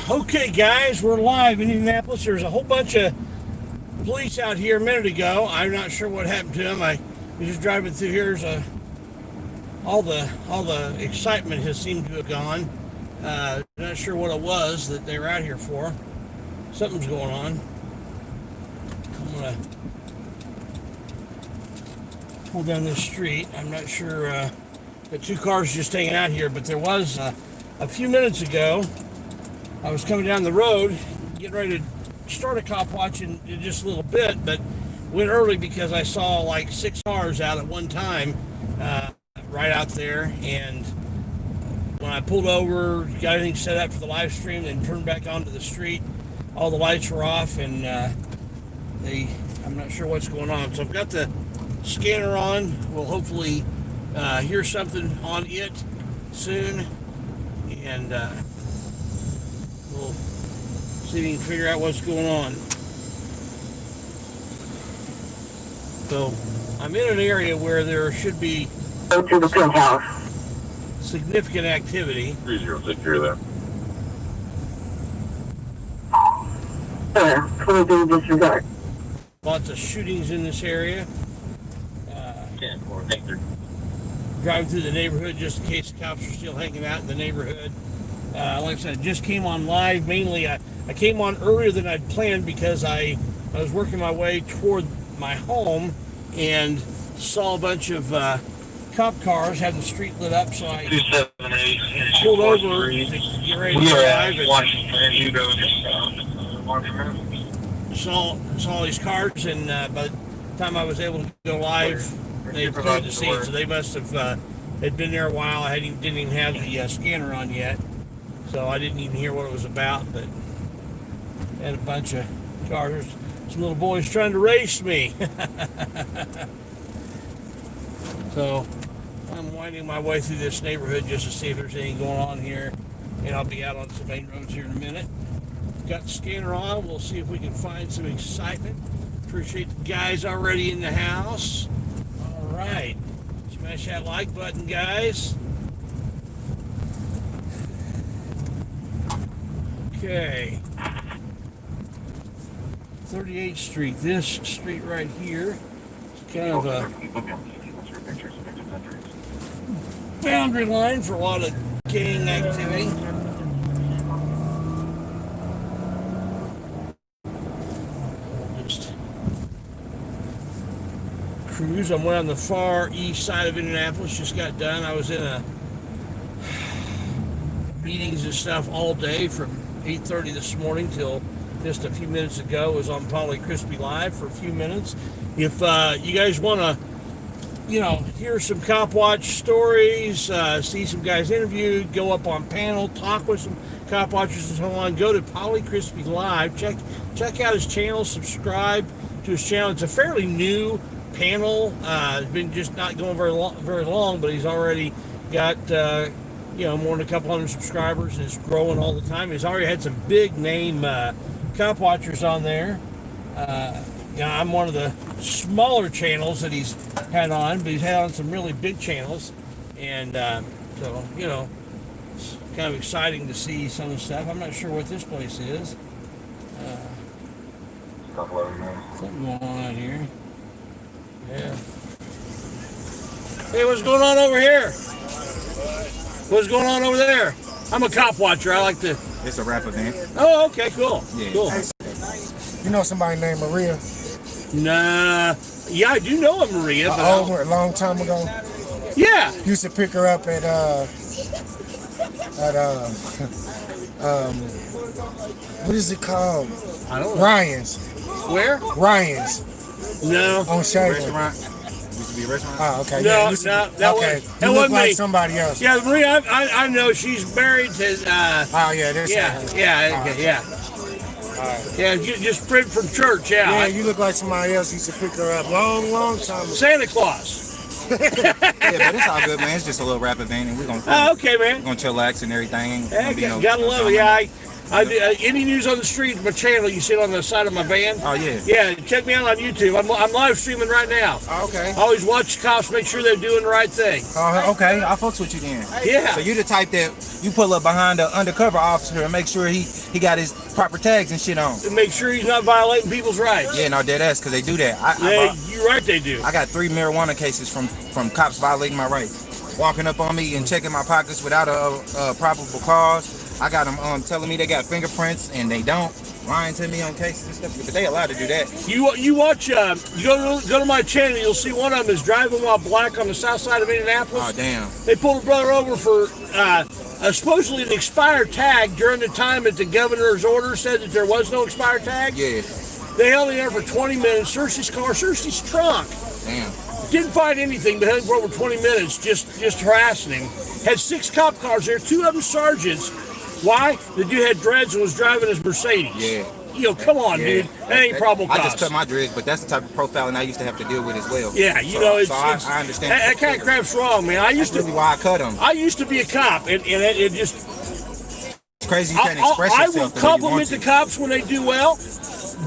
Okay, guys, we're live in Indianapolis. There's a whole bunch of police out here a minute ago. I'm not sure what happened to them. I was just driving through here. All the excitement has seemed to have gone. Not sure what it was that they were out here for. Something's going on. I'm gonna pull down this street. I'm not sure. The two cars just hanging out here, but there was a few minutes ago. I was coming down the road, getting ready to start a cop watch in just a little bit, but went early because I saw like 6 cars out at one time right out there. And when I pulled over, got everything set up for the live stream, and turned back onto the street, all the lights were off, and I'm not sure what's going on. So I've got the scanner on. We'll hopefully hear something on it soon, and we'll see if we can figure out what's going on. So I'm in an area where there should be Go to the penthouse. significant activity. 306, you're there. Sir, 22 disregard. Lots of shootings in this area. 10-4, thank you. Driving through the neighborhood just in case the cops are still hanging out in the neighborhood. Like I said, just came on live. Mainly, I came on earlier than I'd planned because I was working my way toward my home and saw a bunch of cop cars had the street lit up, so I 278, pulled over to get ready to we are drive. at Washington, you go to Saw all these cars, and by the time I was able to go live, they had cleared the scene, so they must have had been there a while. I didn't even have the scanner on yet, so I didn't even hear what it was about, but had a bunch of cars. Some little boys trying to race me. So I'm winding my way through this neighborhood just to see if there's anything going on here, and I'll be out on some main roads here in a minute. Got the scanner on. We'll see if we can find some excitement. Appreciate the guys already in the house. All right, smash that like button, guys. Okay, 38th Street. This street right here is kind of a boundary line for a lot of gang activity. Just cruise. I'm way on the far east side of Indianapolis. Just got done. I was in meetings and stuff all day from 8:30 this morning till just a few minutes ago. I was on Poly Crispy Live for a few minutes. If you guys want to hear some cop watch stories, see some guys interviewed, go up on panel, talk with some cop watchers and so on, go to Poly Crispy Live, check out his channel, subscribe to his channel. It's a fairly new panel. It's been just not going very long, but he's already got more than a couple hundred subscribers, and it's growing all the time. He's already had some big name cop watchers on there. I'm one of the smaller channels that he's had on, but he's had on some really big channels, and so it's kind of exciting to see some of the stuff. I'm not sure what this place is. Something going on out here. Yeah. Hey, what's going on over here? What's going on over there? I'm a cop watcher. I like to. It's a rap event. Oh, okay, cool. Yeah. Cool. You know somebody named Maria? Nah. Yeah, I do know a Maria. But Over a long time ago. Yeah. Used to pick her up at what is it called? I don't know. Ryan's. Where? Ryan's No. on Shaver. Restaurant. Used to be a restaurant. Oh, okay. No, yeah, used to no, be- that okay. wasn't- You that look wasn't like me. somebody else. Yeah, Maria. I know she's married to. Oh yeah, that's Yeah. her. Yeah. All Okay, right. yeah. All right. Yeah. Just from church. Yeah. Yeah, you look like somebody else used to pick her up long time ago. Santa Claus. Yeah, but it's all good, man. It's just a little rap event, and we're Oh, okay, man. gonna chillax and everything. Yeah, Gonna be gotta love it. Yeah, I do, any news on the street, my channel, you see it on the side of my van. Oh, yeah. Yeah, check me out on YouTube. I'm live streaming right now. Oh, okay. I always watch the cops, make sure they're doing the right thing. Okay. I'll fuck with you then. Yeah. So you the type that you pull up behind the undercover officer and make sure he got his proper tags and shit on. To make sure he's not violating people's rights. Yeah, no, dead ass, because they do that. You're right, they do. I got 3 marijuana cases from cops violating my rights. Walking up on me and checking my pockets without a probable cause. I got them telling me they got fingerprints and they don't. Lying to me on cases and stuff, but they allowed to do that. You watch, you go to my channel, you'll see one of them is driving while black on the south side of Indianapolis. Oh, damn. They pulled a brother over for supposedly an expired tag during the time that the governor's order said that there was no expired tag. Yeah. They held him there for 20 minutes, searched his car, searched his trunk. Damn. Didn't find anything, but held him for over 20 minutes, just harassing him. Had 6 cop cars there, 2 of them sergeants. Why? The dude had dreads and was driving his Mercedes. Yeah. Come on, Yeah. dude. That ain't probable cause. I just cut my dreads, but that's the type of profiling I used to have to deal with as well. Yeah, I understand. That kind of crap's wrong, man. That's really why I cut them. I used to be a cop, and it just. It's crazy you can't express I yourself. will compliment the cops when they do well,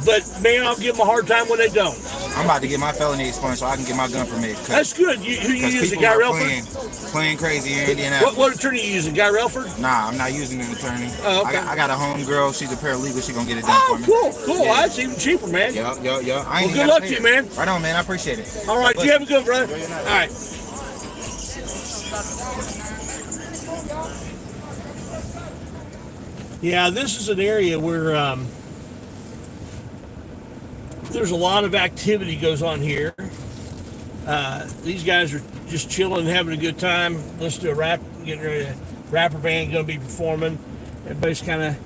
but man, I'll give them a hard time when they don't. I'm about to get my felony expunged so I can get my gun permit. That's good. Who you using, Guy Relford? Playing crazy here in Indianapolis. What attorney you using, Guy Relford? Nah, I'm not using an attorney. Oh, okay. I got a home girl. She's a paralegal. She's gonna get it done for me. Cool. Yeah. That's even cheaper, man. Yeah. Well, good luck to you, man. Right on, man. I appreciate it. All right, you have a good one, brother. All right. Yeah, this is an area where there's a lot of activity goes on here. These guys are just chilling, having a good time. Listen to a rap, getting ready to rapper band going to be performing. Everybody's kind of,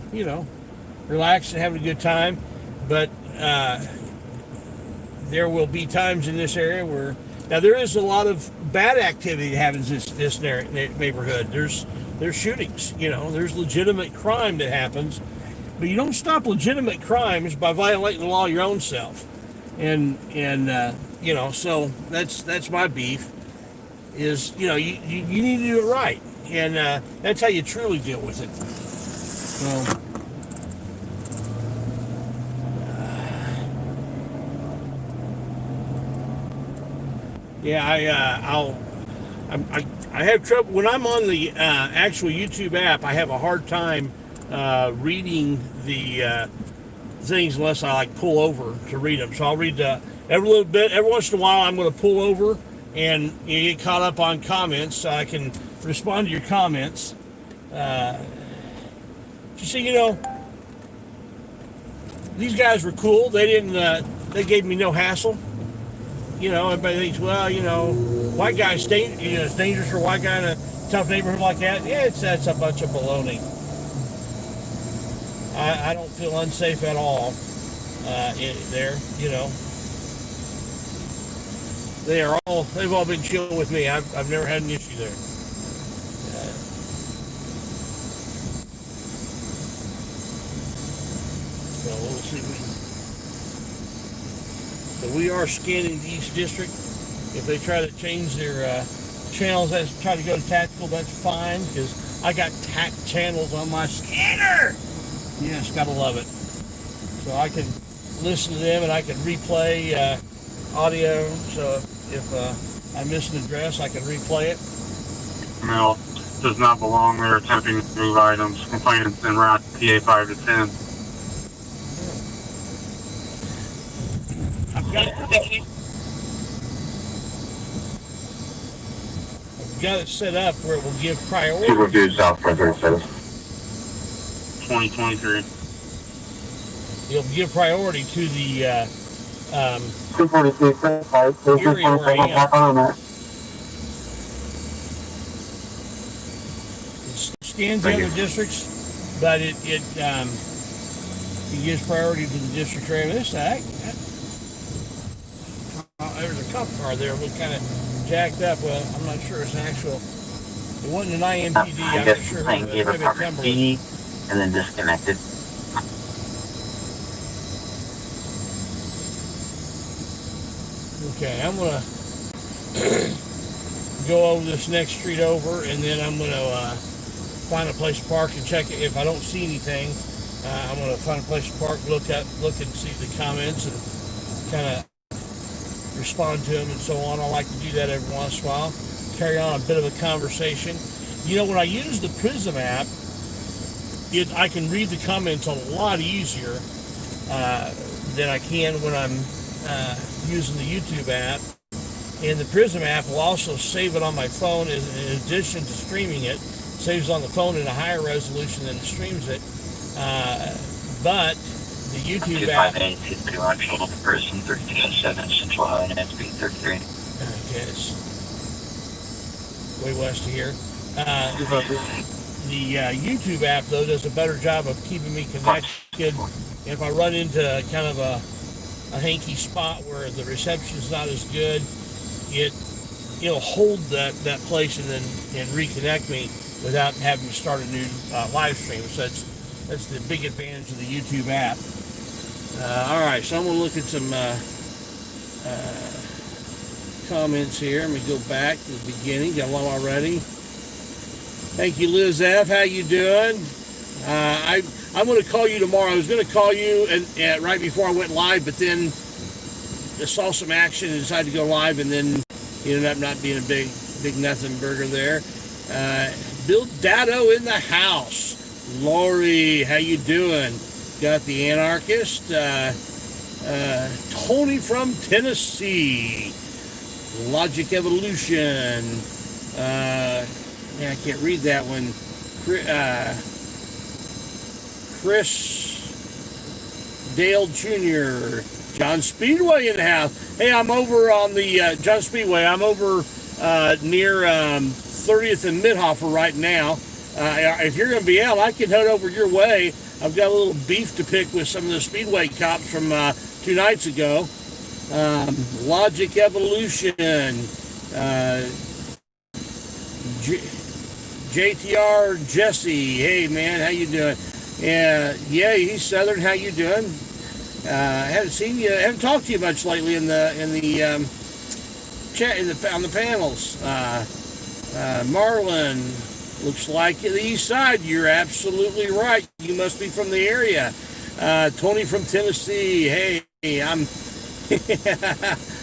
relaxed and having a good time. But there will be times in this area where now there is a lot of bad activity that happens in this neighborhood. There's shootings, there's legitimate crime that happens, but you don't stop legitimate crimes by violating the law your own self. And so that's my beef is, you need to do it right. And that's how you truly deal with it. So, I have trouble when I'm on the actual YouTube app. I have a hard time reading the things unless I pull over to read them. So I'll read every little bit. Every once in a while, I'm going to pull over and get caught up on comments so I can respond to your comments. These guys were cool. They didn't. They gave me no hassle. Everybody thinks, white guy's it's dangerous for a white guy in a tough neighborhood like that. Yeah, that's a bunch of baloney. I don't feel unsafe at all there. They've all been chill with me. I've never had an issue there. So we'll see. So we are scanning the East District. If they try to change their channels, try to go to tactical, that's fine, because I got tack channels on my scanner. Yes, gotta love it. So I can listen to them and I can replay audio. So if I miss an address, I can replay it. Mail does not belong there. Attempting to move items. Complainants en route PA 5 to 10. I've got it set up where it will give priority. 2023. It'll give priority to the 246, area where I am. It scans the other districts, but it gives priority to the district area. There's a cop car there. It was kind of jacked up. Well, I'm not sure it's an actual. It wasn't an IMPD. I'm not sure. Gave a proper speed and then disconnected. Okay, I'm gonna go over this next street over, and then I'm gonna find a place to park and check it. If I don't see anything, I'm going to find a place to park, look and see the comments and kind of respond to them and so on. I like to do that every once in a while. Carry on a bit of a conversation. You know, when I use the Prism app, I can read the comments a lot easier than I can when I'm using the YouTube app. And the Prism app will also save it on my phone in addition to streaming it. Saves on the phone in a higher resolution than it streams it. But the YouTube app... 258, pretty much all the person, 3207, Central High, and speed 33. Okay, it's way west of here. The YouTube app, though, does a better job of keeping me connected. If I run into kind of a hanky spot where the reception is not as good, it'll hold that place and then reconnect me without having to start a new live stream. So that's the big advantage of the YouTube app. All right, so I'm going to look at some comments here. Let me go back to the beginning. Got one already. Thank you, Liz F. How you doing? I'm going to call you tomorrow. I was going to call you right before I went live, but then I saw some action and decided to go live, and then it ended up not being a big nothing burger there. Bill Dado in the house. Lori, how you doing? Got the anarchist. Tony from Tennessee. Logic Evolution. I can't read that one. Chris Dale Jr. John Speedway in the house. Hey, I'm over on the John Speedway. I'm over near 30th and Midhofer right now. If you're going to be out, I can head over your way. I've got a little beef to pick with some of the Speedway cops from 2 nights ago. Logic Evolution. JTR Jesse. Hey, man, how you doing? Yeah, he's Southern. How you doing? Haven't seen you. Haven't talked to you much lately in the chat on the panels. Marlon, looks like the east side. You're absolutely right. You must be from the area. Tony from Tennessee. Hey, I'm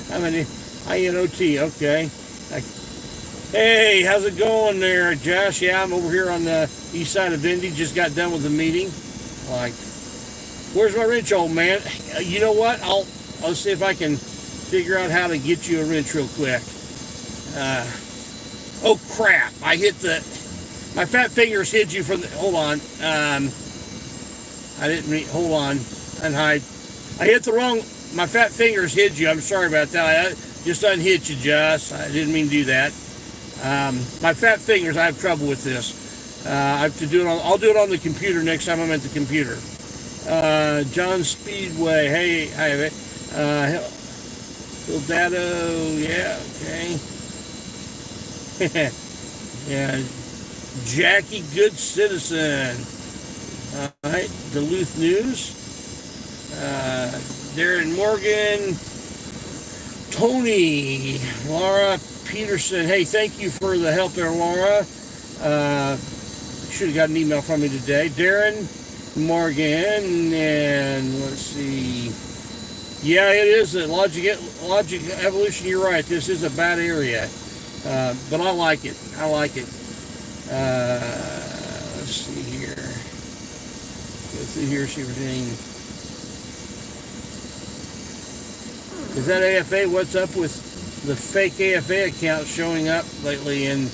I'm an INOT. Okay. Hey, how's it going there, Josh? Yeah, I'm over here on the east side of Indy. Just got done with the meeting. Like, where's my wrench, old man? You know what? I'll see if I can figure out how to get you a wrench real quick. Oh crap! I hit my fat fingers hid you from the. Hold on. I didn't mean. Hold on. Unhide. I hit the wrong. My fat fingers hid you. I'm sorry about that. I just unhit you, Josh. I didn't mean to do that. My fat fingers. I have trouble with this. I have to do it on. I'll do it on the computer next time I'm at the computer. John Speedway. Hey, hi. Bill Dado. Yeah. Okay. Yeah. Jackie Good Citizen. All right. Duluth News. Darren Morgan. Tony. Laura Peterson. Hey, thank you for the help there, Laura. Should have got an email from me today. Darren Morgan. And let's see. Yeah, it is a Logic Evolution. You're right. This is a bad area. But I like it. Let's see here. Go through here, see everything. Is that AFA? What's up with the fake AFA account showing up lately in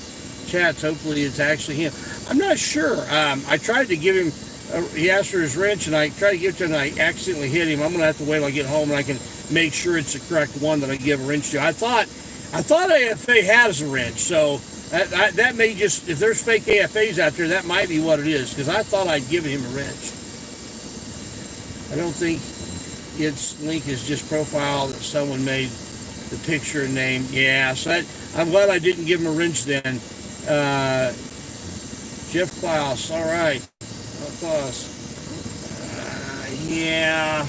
chats? Hopefully it's actually him. I'm not sure. I tried to give him, he asked for his wrench, and I tried to give it to him, and I accidentally hit him. I'm going to have to wait till I get home, and I can make sure it's the correct one that I give a wrench to. I thought AFA has a wrench, so that may just, if there's fake AFAs out there, that might be what it is, because I thought I'd given him a wrench. I don't think its link is just profile that someone made the picture and name. Yeah, so I'm glad I didn't give him a wrench then. Jeff Klaus, all right. Klaus. Yeah.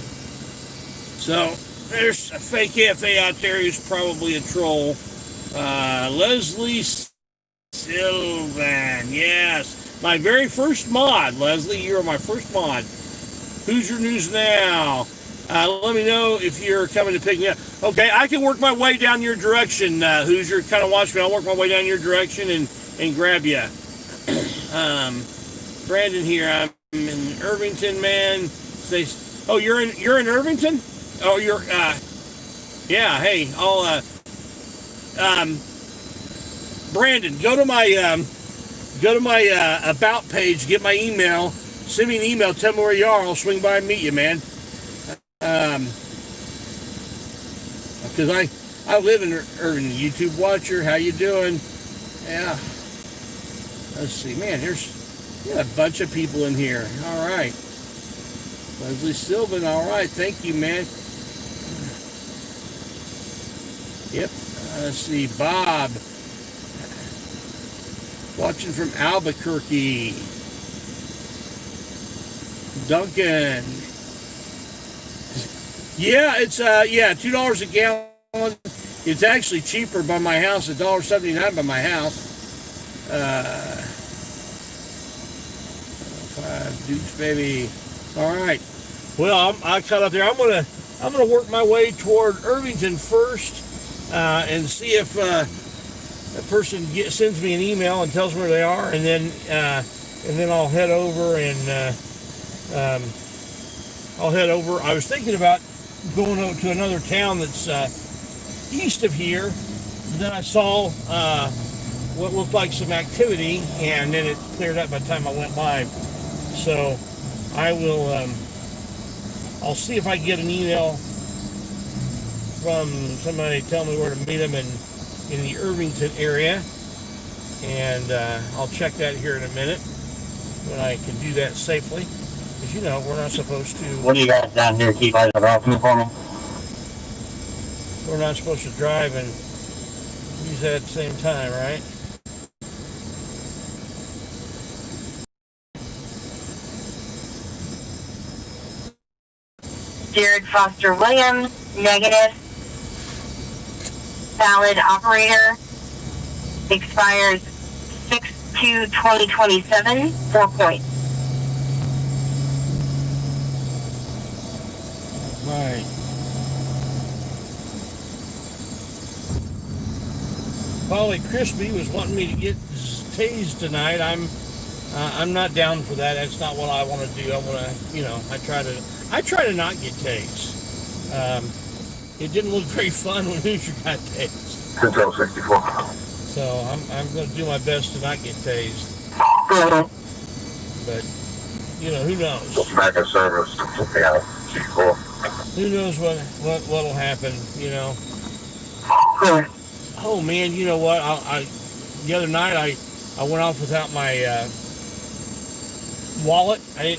So there's a fake AFA out there who's probably a troll. Leslie Sylvan, yes. My very first mod, Leslie, you are my first mod. Hoosier News Now. Let me know if you're coming to pick me up. Okay, I can work my way down your direction, Hoosier. Kind of watch me. I'll work my way down your direction and grab you. Brandon here. I'm in Irvington, man. Oh, you're in Irvington? Oh, you're yeah. Hey, I'll Brandon, go to my about page, get my email, send me an email, tell me where you are. I'll swing by and meet you, man. Because I live in Irvington. YouTube watcher, how you doing? Yeah. Let's see, man. There's a bunch of people in here. All right. Leslie Sylvan, all right. Thank you, man. Yep. Let's see, Bob. Watching from Albuquerque. Duncan. Yeah, it's $2 a gallon. It's actually cheaper by my house, $1.79 by my house. 5 Dukes, baby. All right. Well, I cut up there. I'm gonna work my way toward Irvington first, and see if a person sends me an email and tells me where they are, and then I'll head over I was thinking about going over to another town that's east of here, but then I saw what looked like some activity, and then it cleared up by the time I went live. So I will I'll see if I can get an email from somebody telling me where to meet them in the Irvington area, and I'll check that here in a minute when I can do that safely, because we're not supposed to. What do you got down here? Keep eyes on the for me. We're not supposed to drive and use that at the same time, right? Jared Foster Williams, negative. Valid operator. Expires 6/2/2027. 4 points. Right. Polly Crispy was wanting me to get tased tonight. I'm not down for that. That's not what I want to do. I want to, I try to not get tased. It didn't look very fun when Hoosier got tased. Control 64. So I'm going to do my best to not get tased. But who knows? Back in service. Yeah, 64. Who knows what'll happen? Oh man, you know what? The other night I went off without my wallet. I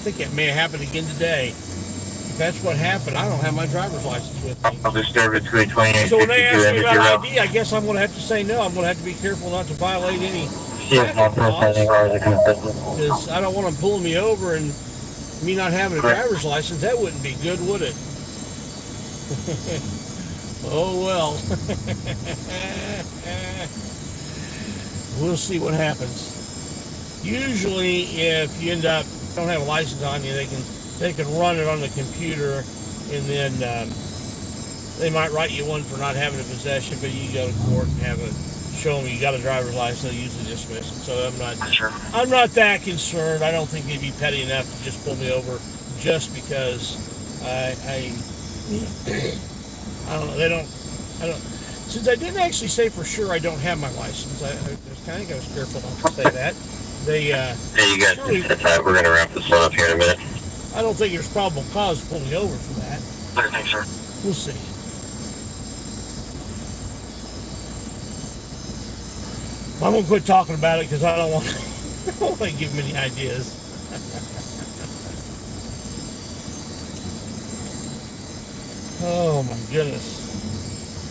think it may have happened again today. If that's what happened, I don't have my driver's license with me. I'll disturb it between 28 So when they ask me about and ID, I guess I'm going to have to say no. I'm going to have to be careful not to violate any traffic laws, because I don't want them pulling me over and me not having a driver's license. That wouldn't be good, would it? Oh well. We'll see what happens. Usually, if you don't have a license on you, they can run it on the computer, and then they might write you one for not having a possession, but you go to court and show them you got a driver's license. They'll usually dismiss it. So I'm not that concerned. I don't think they'd be petty enough to just pull me over just because I don't know. I don't. Since I didn't actually say for sure I don't have my license, I think I was careful not to say that. Hey, you guys, we're going to wrap this one up here in a minute. I don't think there's probable cause to pull me over for that. Thanks, sir. We'll see. I'm going to quit talking about it because I don't want to give them any ideas. Oh my goodness.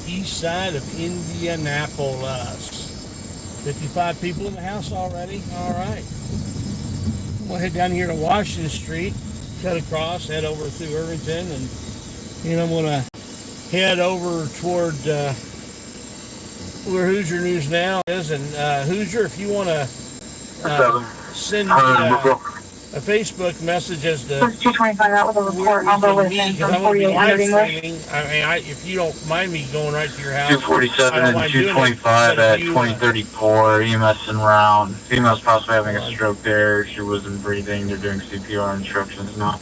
East side of Indianapolis. 55 people in the house already. All right. I'm going to head down here to Washington Street, cut across, head over through Irvington, and I'm going to head over toward where Hoosier News Now is. And Hoosier, if you want to send me a Facebook message as to Post 225, that was a where report. we I'll go can with meet, him because from I'm going to be 4800 live English. streaming. If you don't mind me going right to your house, 247 I don't and mind doing it. 225 But at if you, 2034, EMS en route. Female's possibly having a stroke there. She wasn't breathing. They're doing CPR instructions now.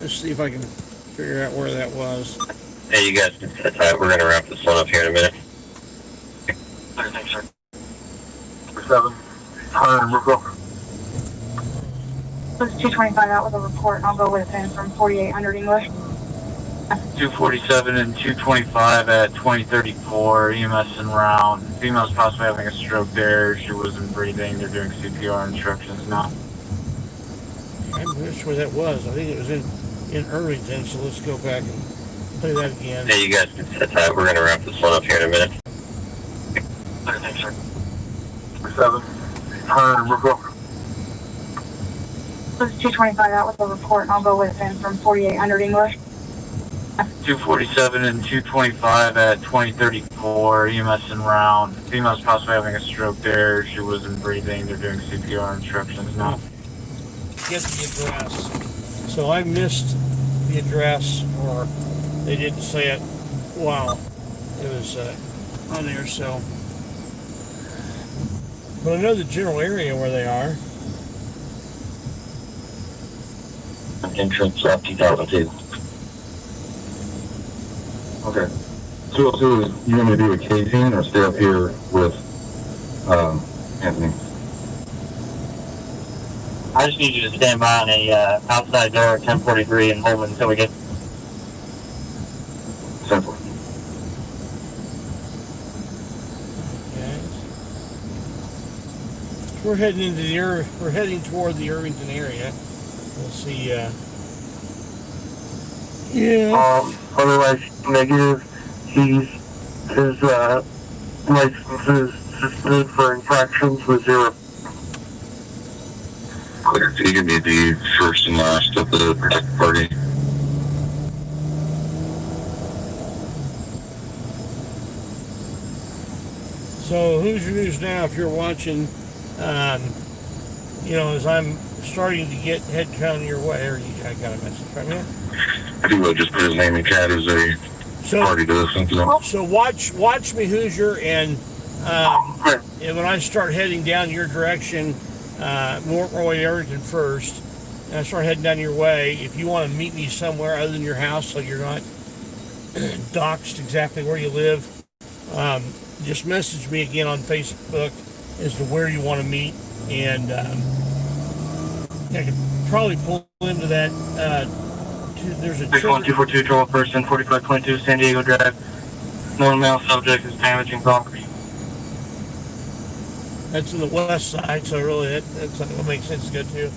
let's see if I can figure out where that was. Hey, you guys can sit tight. We're going to wrap this one up here in a minute. Thanks, sir. 7. We're going. Post 225, that was a report. I'll go with him from 4800 English. 247 and 225 at 2034, EMS en route. Female's possibly having a stroke there. She wasn't breathing. They're doing CPR instructions now. I'm not sure where that was. I think it was in Irvington, so let's go back and play that again. Hey, you guys can sit tight. We're going to wrap this one up here in a minute. Thanks, sir. 7. We're going. Post 225, that was a report. I'll go with him from 4800 English. 247 and 225 at 2034, EMS en route. Female's possibly having a stroke there. She wasn't breathing. They're doing CPR instructions now. Get the address. So I missed the address, or they didn't say it. Wow, it was on there. So, but I know the general area where they are. Entrance up 2002. Okay. 202 is, you want me to do a casing or stay up here with Anthony? I just need you to stand by on a outside door at 1043 and hold it until we get. Simple. Okay. We're heading into we're heading toward the Irvington area. We'll see. Yeah. Otherwise negative. His license is suspended for infractions with 0. Clear. So you can be the first and last of the protected party. So Hoosier News Now, if you're watching, as I'm starting to get head count your way, I got a message from you. If you would, just put his name in chat as a party to listen to. So watch me, Hoosier, and when I start heading down your direction, more way Irvington first, and I start heading down your way, if you want to meet me somewhere other than your house so you're not doxed exactly where you live, just message me again on Facebook as to where you want to meet, and I could probably pull into that. There's a 242, 12 person, 4522 San Diego Drive. Known male subject is damaging property. That's in the west side, so really that's not going to make sense to go to.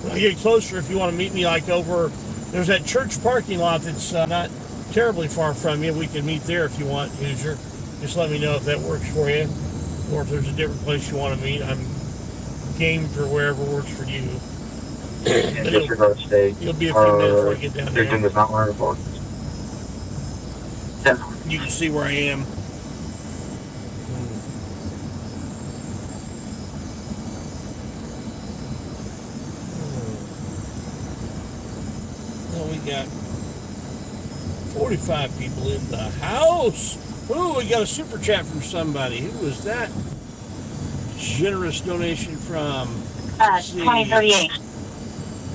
When I get closer, if you want to meet me, like over, there's that church parking lot that's not terribly far from you. We can meet there if you want, Hoosier. Just let me know if that works for you, or if there's a different place you want to meet. I'm game for wherever works for you. Disregard state. You'll be a few minutes before I get down Victim there. does not want to report. You can see where I am. Well, we got 45 people in the house. Ooh, we got a super chat from somebody. Who was that? Generous donation from 2038.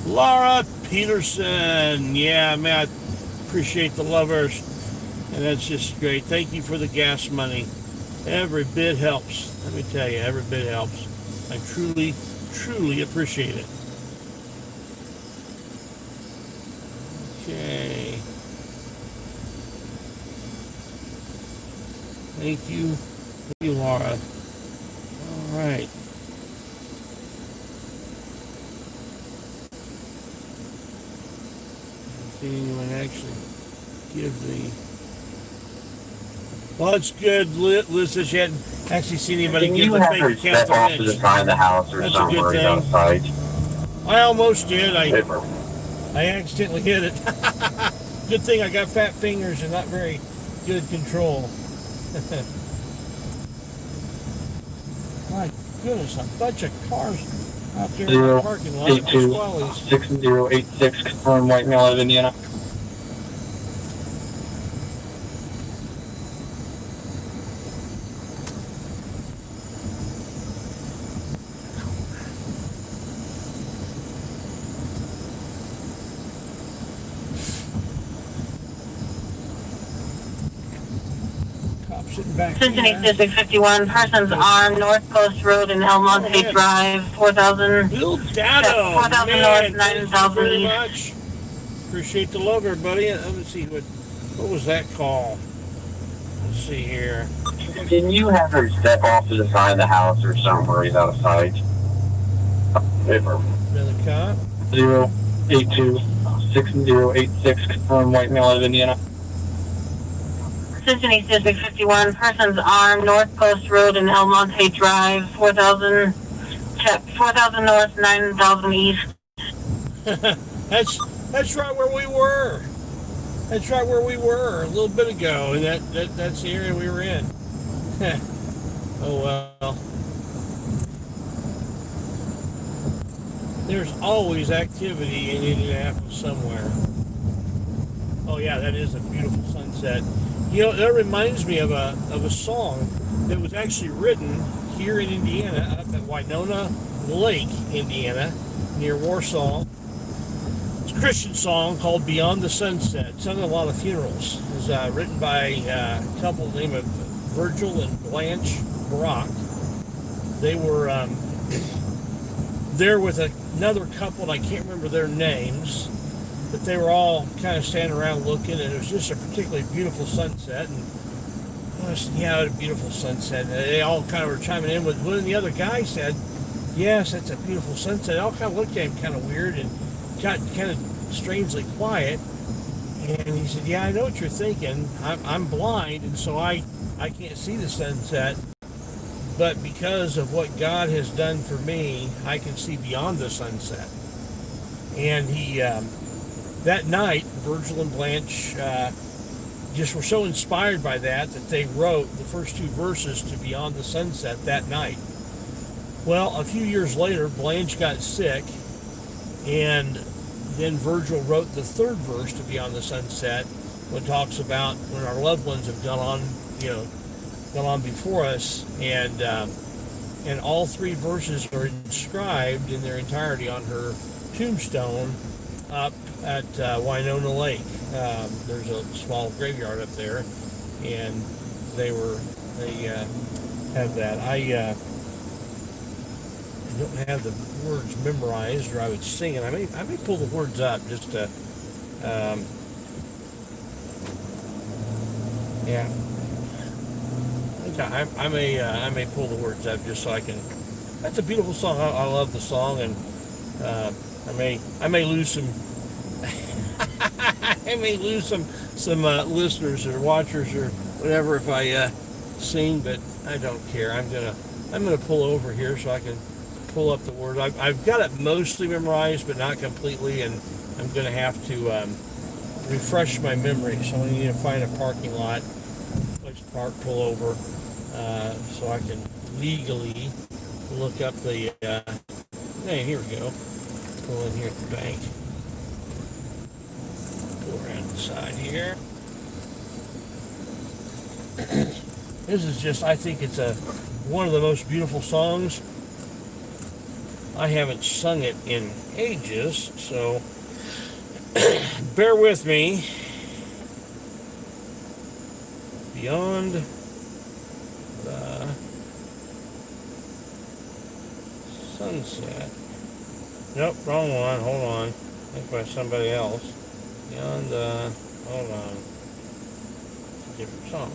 Laura Peterson. Yeah, man, I appreciate the lovers. And that's just great. Thank you for the gas money. Every bit helps. Let me tell you, every bit helps. I truly, truly appreciate it. Okay. Thank you, Laura. All right. See anyone actually give the. Well, it's good, Liz, that you hadn't actually seen anybody give the fake account to off to the Mitch. side of the house or That's a somewhere good outside. I almost did. I accidentally hit it. Good thing I got fat fingers and not very good control. Right. goodness, a bunch of cars out there in the Zero parking lot. 82 Squallies. 6086, confirm White Mill out of Indiana. Cop sitting back Cincinnati here. District 51, persons armed, North Post Road in El Monte Drive, 4,000. Bill Dado, 4,000 man, north, thank 9,000 you very east. much. Appreciate the love, everybody. Let me see, what was that call? Let's see here. Can you have her step off to the side of the house or somewhere he's out of sight? Another cop. 082 6086, confirm White Mill out of Indiana. Cincinnati District 51, persons armed, North Post Road in El Monte Drive, 4,000 north, 9,000 east. That's right where we were. That's right where we were a little bit ago, and that's the area we were in. Oh well. There's always activity in Indianapolis somewhere. Oh yeah, that is a beautiful sunset. You know, that reminds me of a song that was actually written here in Indiana, up at Winona Lake, Indiana, near Warsaw. It's a Christian song called "Beyond the Sunset." Sung at a lot of funerals. It was written by a couple named Virgil and Blanche Brock. They were there with another couple, and I can't remember their names, but they were all kind of standing around looking, and it was just a particularly beautiful sunset. And I said, yeah, it was a beautiful sunset. And they all kind of were chiming in with when the other guy said, yes, that's a beautiful sunset. They all kind of looked at him kind of weird and got kind of strangely quiet. And he said, yeah, I know what you're thinking. I'm blind, and so I can't see the sunset. But because of what God has done for me, I can see beyond the sunset. And he, that night, Virgil and Blanche just were so inspired by that they wrote the first two verses to Beyond the Sunset that night. Well, a few years later, Blanche got sick, and then Virgil wrote the third verse to Beyond the Sunset, when it talks about when our loved ones have gone on before us, and all three verses are inscribed in their entirety on her tombstone up at Winona Lake. There's a small graveyard up there, and they have that. I don't have the words memorized, or I would sing it. I may pull the words up just to, yeah. I may pull the words up just so I can. That's a beautiful song. I love the song, and I may lose some. I may lose some listeners or watchers or whatever if I sing, but I don't care. I'm gonna pull over here so I can pull up the words. I've got it mostly memorized, but not completely, and I'm gonna have to refresh my memory. So I need to find a parking lot, place to park, pull over, so I can legally look up the. Hey, here we go. Pull in here at the bank. Go around the side here. This is just, I think it's one of the most beautiful songs. I haven't sung it in ages, so bear with me. Beyond the Sunset. Nope, wrong one. Hold on. I think by somebody else. Beyond the. Hold on. It's a different song.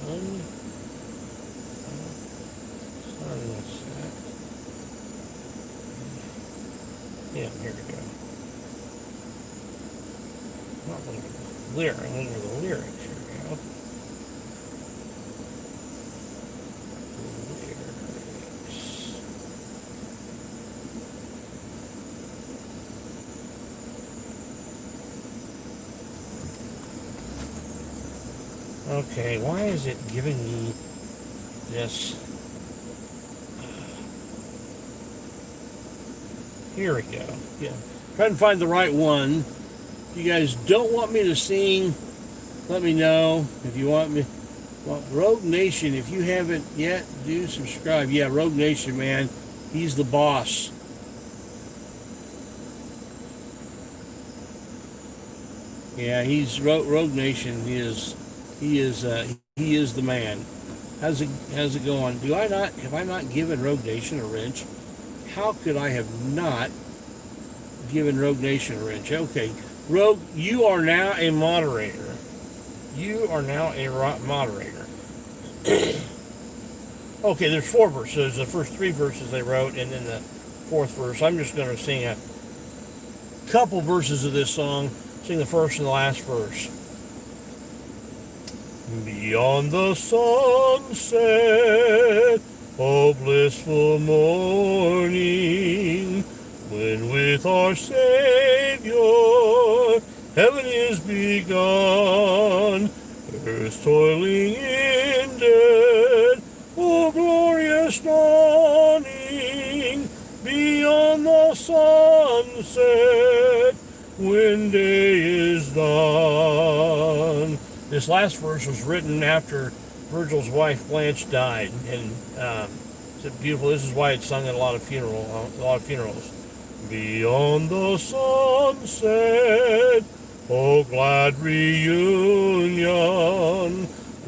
Beyond Sunset. Yeah, here we go. Not looking at the lyrics. I'm looking at the lyrics. Here we go. Okay, why is it giving me this? Here we go. Yeah, trying to find the right one. If you guys don't want me to sing, let me know. If you want me, well, Rogue Nation, if you haven't yet, do subscribe. Yeah, Rogue Nation, man, he's the boss. Yeah, he's Rogue Nation. He is the man. How's it going? Have I not given Rogue Nation a wrench? How could I have not given Rogue Nation a wrench? Okay, Rogue, you are now a moderator. You are now a moderator. Okay, there's 4 verses. The first 3 verses they wrote, and then the 4th verse. I'm just going to sing a couple verses of this song. Sing the first and the last verse. Beyond the sunset, oh blissful morning, when with our Savior heaven is begun, earth's toiling ended, oh glorious dawning, beyond the sunset, when day is done. This last verse was written after Virgil's wife Blanche died, and it's beautiful. This is why it's sung at a lot of funerals. Beyond the sunset, oh glad reunion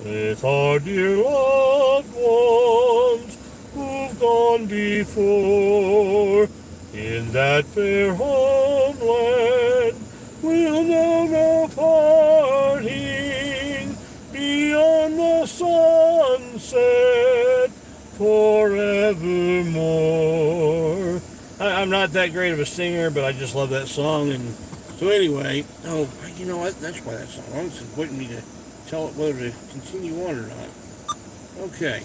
with our dear loved ones who've gone before. In that fair homeland we'll know no parting, beyond the sunset forevermore. I'm not that great of a singer, but I just love that song. And so anyway, oh, you know what? That's why that song. I was waiting me to tell it whether to continue on or not. Okay.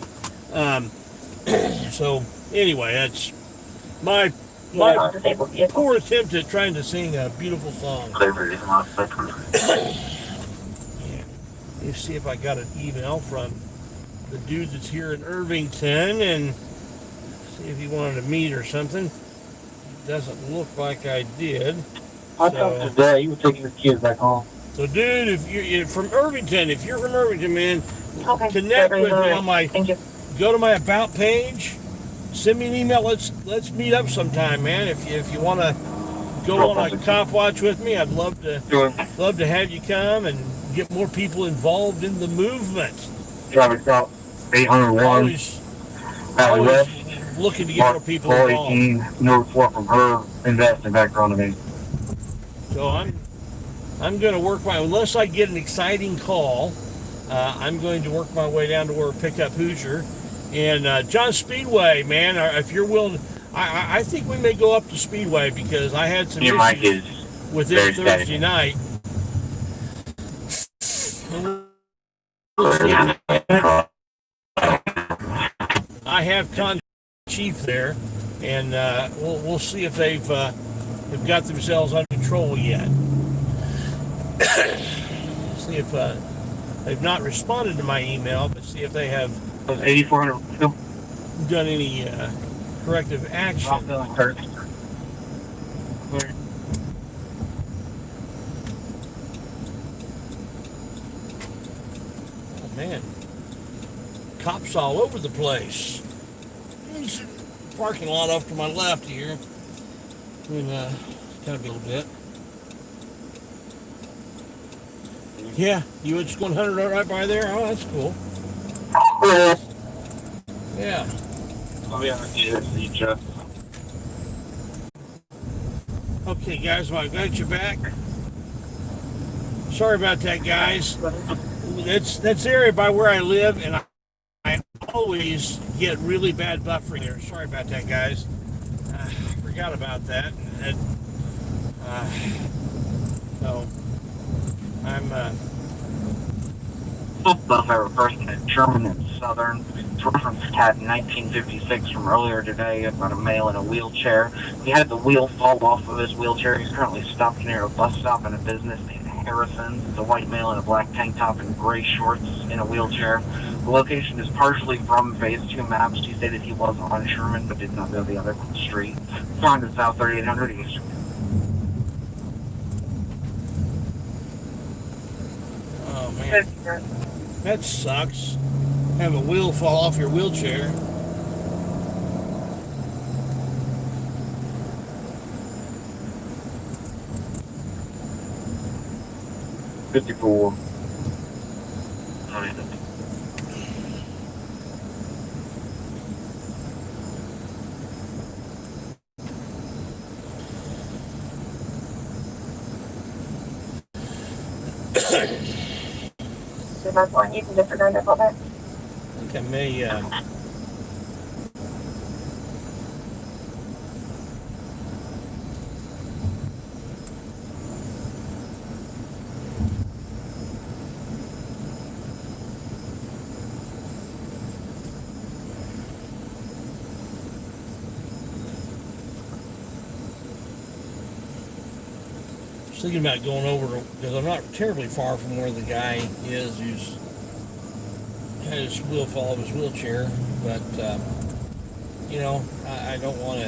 So anyway, that's my poor attempt at trying to sing a beautiful song. Yeah. Let's see if I got an email from the dude that's here in Irvington and see if he wanted to meet or something. Doesn't look like I did. I talked to Dad. You were taking your kids back home. So, dude, if you're from Irvington, man, Okay. connect with me on my. Thank you. Go to my about page. Send me an email. Let's meet up sometime, man. If you want to go on a cop watch with me, I'd love to have you come and get more people involved in the movement. Traffic stop 801. Always looking to get more people involved. 418, North 4 from her, investing background to me. So I'm going to work unless I get an exciting call, I'm going to work my way down to where pick up Hoosier. And John Speedway, man, if you're willing, I think we may go up to Speedway because I had some issues with it Thursday night. I have con chief there, and we'll see if they've got themselves under control yet. See if they've not responded to my email, but see if they have 8400 done any corrective action. Oh man, cops all over the place. There's a parking lot off to my left here. And kind of a little bit. Yeah, you were just going 100 right by there. Oh, that's cool. Yeah. Oh yeah, Okay, guys, well, I got your back. Sorry about that, guys. That's the area by where I live, and I always get really bad buffering there. Sorry about that, guys. I forgot about that. So I'm buffer person in German and Southern. It's reference cat in 1956 from earlier today about a male in a wheelchair. He had the wheel fall off of his wheelchair. He's currently stopped near a bus stop in a business named Harrison's. It's a white male in a black tank top and gray shorts in a wheelchair. The location is partially from Phase 2 maps. He stated he was on Sherman but did not know the other street. It's on to South 3800 East. Oh man, that sucks. Have a wheel fall off your wheelchair. '54. You can disregard that callback. I think I may. Thinking about going over because I'm not terribly far from where the guy is who's had his wheel fall off his wheelchair, but you know, I don't want to.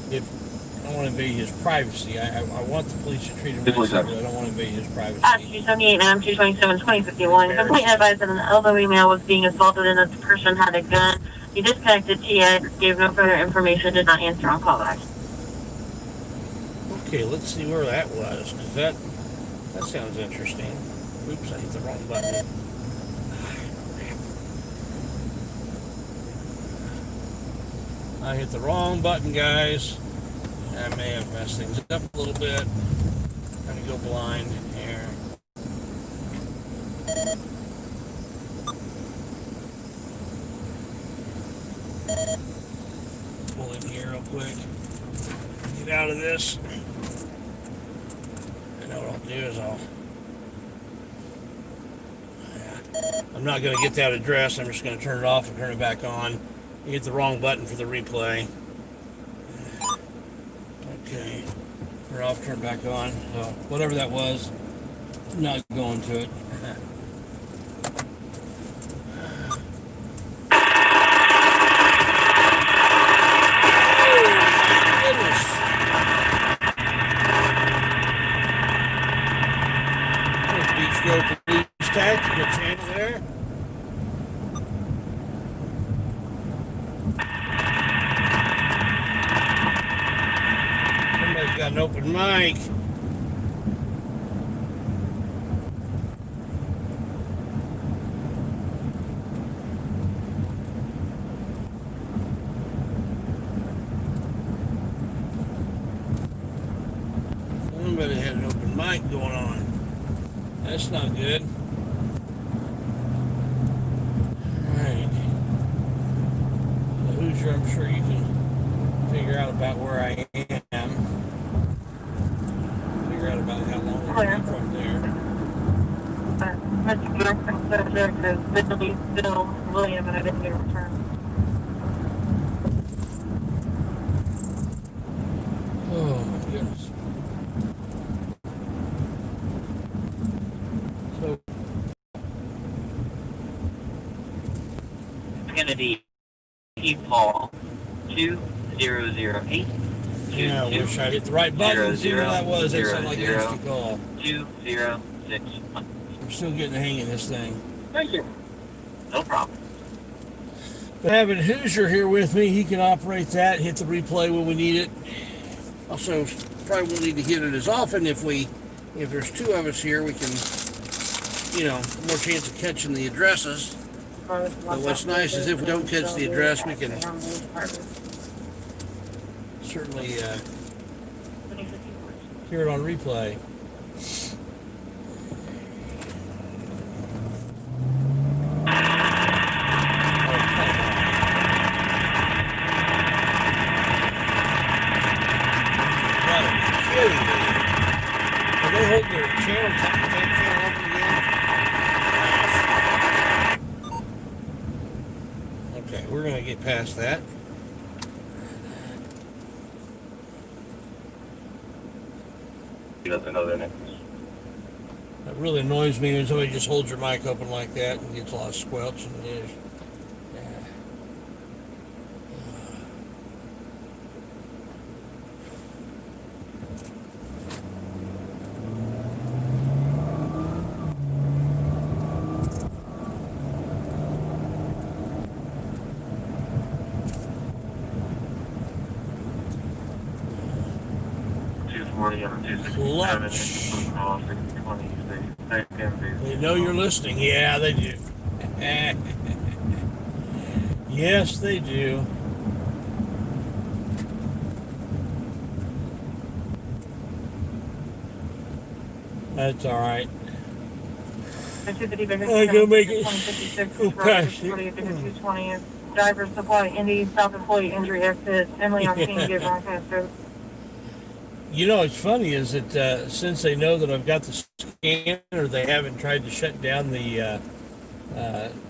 If I don't want to invade his privacy, I want the police to treat him nicely, but I don't want to invade his privacy. 278 and 227 2051. Complaint advised that an elderly male was being assaulted and that the person had a gun. He disconnected TX, gave no further information, did not answer on callback. Okay, let's see where that was, because that sounds interesting. Oops, I hit the wrong button. I hit the wrong button, guys. I may have messed things up a little bit. Trying to go blind here. Pull in here real quick. Get out of this. What I'll do is I'm not going to get that address. I'm just going to turn it off and turn it back on. You hit the wrong button for the replay. Okay. Turn it off, turn it back on. So whatever that was, I'm not going to it. Go police tactical channel there. Somebody's got an open mic. Somebody had an open mic going on. That's not good. Alright. The Hoosier, I'm sure you can figure out about where I am. Figure out about how long we're going from there. Mr. Jackson said there to Bill William, and I didn't get a return. Oh my goodness. It's going to be Paul 2008. Yeah, I wish I hit the right button. See what that was. That sounded like an instant call. 2061. I'm still getting the hang of this thing. Thank you. No problem. But having Hoosier here with me, he can operate that, hit the replay when we need it. Also, probably won't need to hit it as often if there's two of us here, we can, you know, more chance of catching the addresses. But what's nice is if we don't catch the address, we can certainly hear it on replay. Are they holding their channel open again? Okay, we're going to get past that. He doesn't know their names. really annoys me when somebody just holds your mic open like that and gets a lot of squelch and it is. Yeah. 240 on 267. They know you're listening. Yeah, they do. Yes, they do. That's all right. I gotta make it. Oh, gosh. 220. Driver supply, Indy, self-employed injury exit. Emily on scene, give broadcast service. You know, what's funny is that since they know that I've got the scanner, they haven't tried to shut down the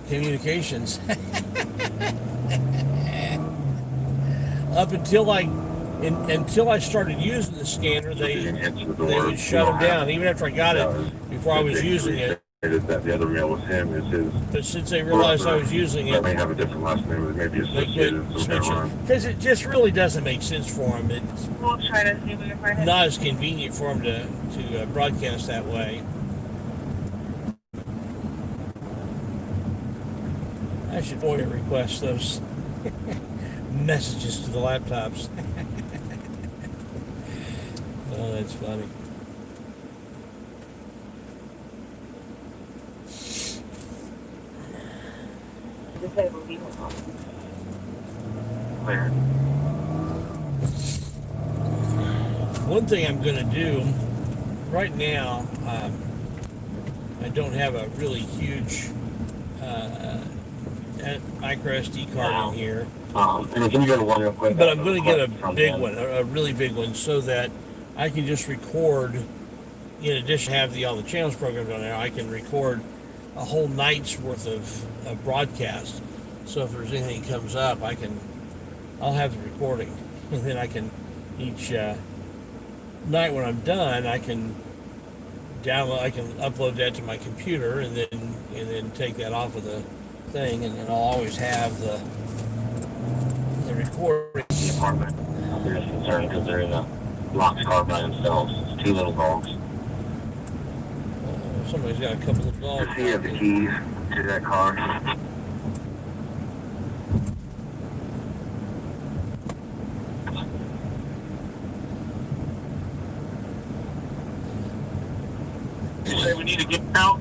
communications. Up until I started using the scanner, they would shut them down. Even after I got it, before I was using it. That the other male was him is his. But since they realized I was using it, That may have a different last name, but maybe they quit switching. Because it just really doesn't make sense for them. It's We'll try to see if we can find it. not as convenient for them to broadcast that way. I should FOIA request those messages to the laptops. Oh, that's funny. Disabled vehicle. Clear. One thing I'm going to do right now, I don't have a really huge micro SD card in here, And can you go to one real quick? but I'm going to get a big one, a really big one, so that I can just record. In addition to have all the channels programmed on there, I can record a whole night's worth of broadcast. So if there's anything that comes up, I'll have the recording, and then I can each night when I'm done, I can upload that to my computer, and then take that off of the thing, and then I'll always have the recording. The apartment. They're just concerned because they're in a locked car by themselves. It's two little dogs. Somebody's got a couple of dogs. Does he have the keys to that car? You say we need to get out?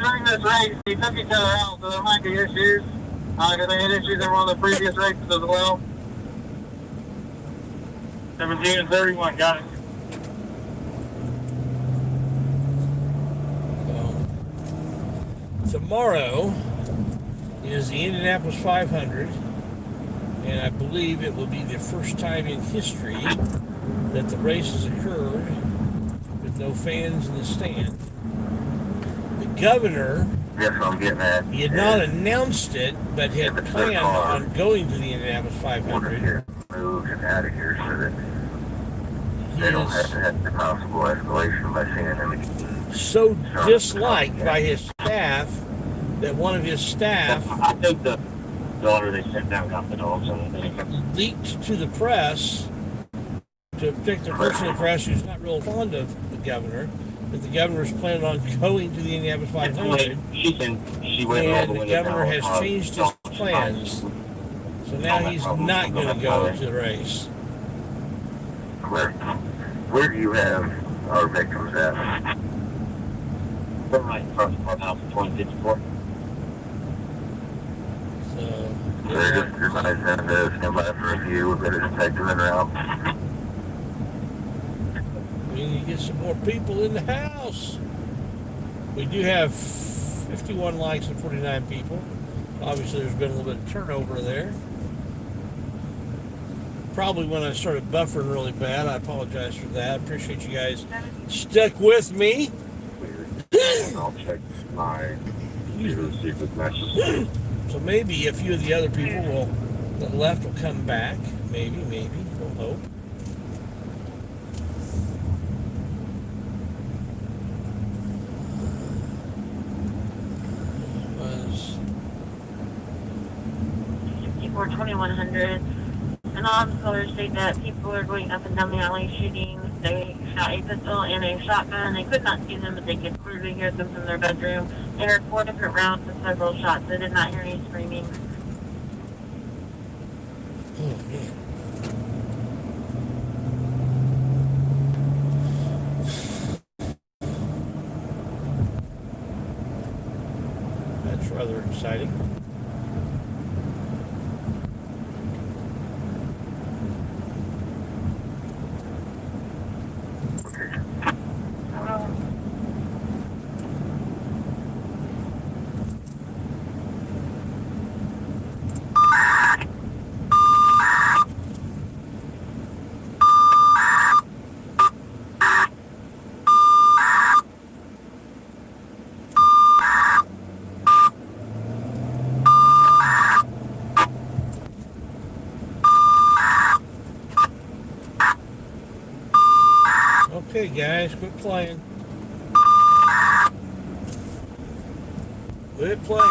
During this race, we took each other out, so there might be issues. Because they had issues in one of the previous races as well. 17 and 31, got it. Tomorrow is the Indianapolis 500, and I believe it will be the first time in history that the race has occurred with no fans in the stand. The governor, That's what I'm getting at. he had not announced it, but had planned on going to the Indianapolis 500. Moved and out of here so that He they don't have is to have the possible escalation by seeing him again. so disliked by his staff that one of his staff I think the daughter they sent down got the dogs on it. leaked to the press, to a particular person in the press who's not real fond of the governor, that the governor's planning on going to the Indianapolis 500, She went all and the the way governor down, has changed his plans. So now he's not going to go to the race. Where do you have our victims at? We're right in front of the courthouse in 2054. So They're just advising them to stand by for a few. We've got a detective in route. we need to get some more people in the house. We do have 51 likes and 49 people. Obviously, there's been a little bit of turnover there. Probably when I started buffering really bad. I apologize for that. I appreciate you guys stuck with me. I'll check my computer to see if it's matches. So maybe a few of the other people that left will come back. Maybe. We'll hope. before 2100. And all the callers state that people are going up and down the alley shooting. They shot a pistol and a shotgun. They could not see them, but they could clearly hear them from their bedroom. They heard 4 different rounds and several shots. They did not hear any screaming. Oh, man. That's rather exciting. Okay, guys, quit playing. Quit playing.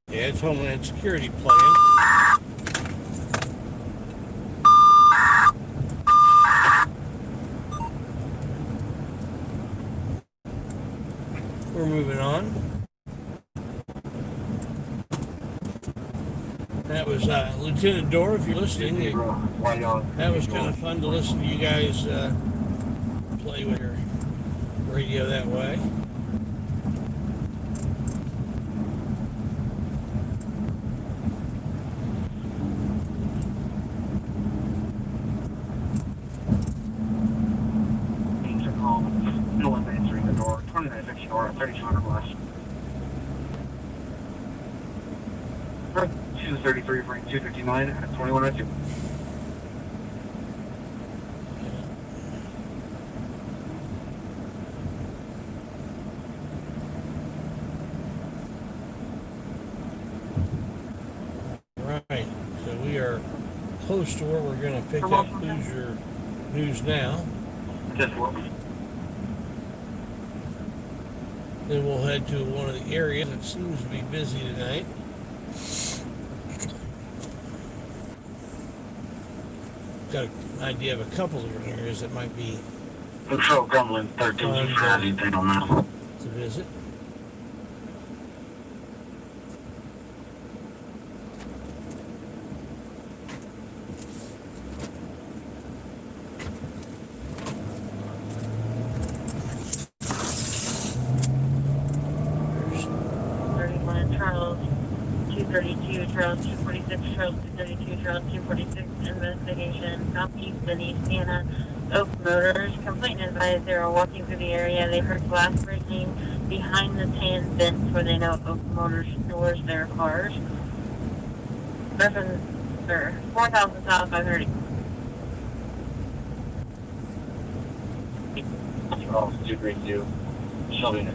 Yeah, it's Homeland Security playing. We're moving on. That was Lieutenant Dorr, if you're listening. That was kind of fun to listen to you guys play with your radio that way. Things are calm. No one's answering the door. 2950 door, 3200 west. 233 for 259 at 2102. Right, so we are close to where we're going to pick up Hoosier News now. Just what? Then we'll head to one of the areas that seems to be busy tonight. Got an idea of a couple of different areas that might be Patrol Gremlin 13 for anything on that. to visit. There's 31 Charles, 232 Charles, 246 Charles, 232 Charles, 246 investigation, southeast and East Sienna, Oak Motors. Complainant advised they were walking through the area. They heard glass breaking behind the tan fence where they know Oak Motors stores their cars. Reference, sir, 4,000 south, 530. Charles 232. Shelby.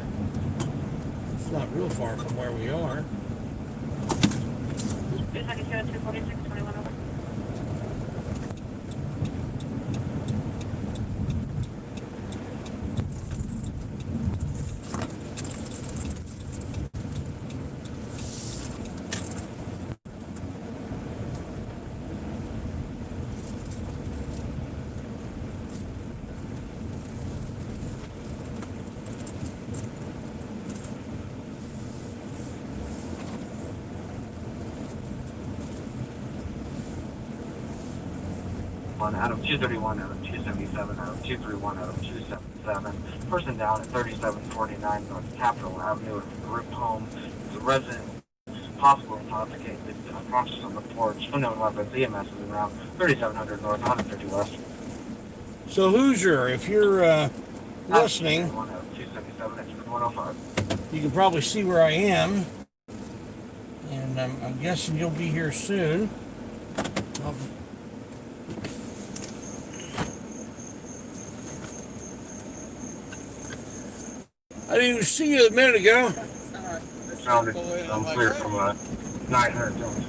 It's not real far from where we are. 232, 246, 21 over. Out of 231, out of 277, out of 231, out of 277. Person down at 3749 North Capitol Avenue, a group home. It's a resident, possibly intoxicated, unconscious on the porch. Unknown weapons. EMS is around 3700 North, 150 West. So Hoosier, if you're listening, 277, exit 105. you can probably see where I am, and I'm guessing you'll be here soon. I didn't even see you a minute ago. Sounded clear from 900 Jones.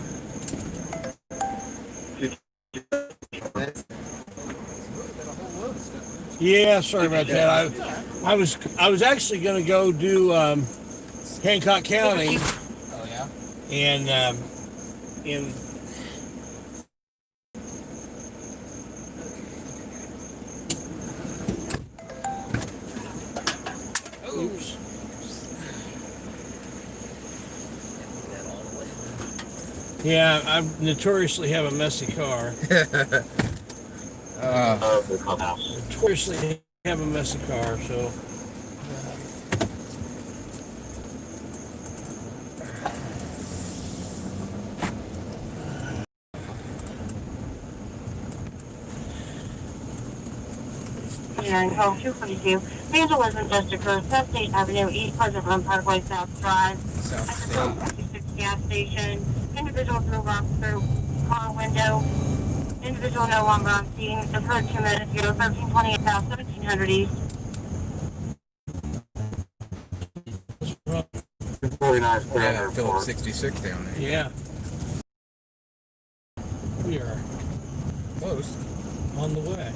Yeah, sorry about that. I was actually going to go do Hancock County, Oh yeah. and in oops. Yeah, I notoriously have a messy car. The clubhouse. Notoriously have a messy car, so. And call 242. Vandalism just occurred. South State Avenue, East Pleasant Run Parkway, South Drive. South At the State. 56 gas station. Individual drove off through car window. Individual no longer on scene. Occurred 2 minutes ago. 1328 South, 1700 East. 49 Yeah, Phillips 66 down there. Yeah. We are Close. on the way.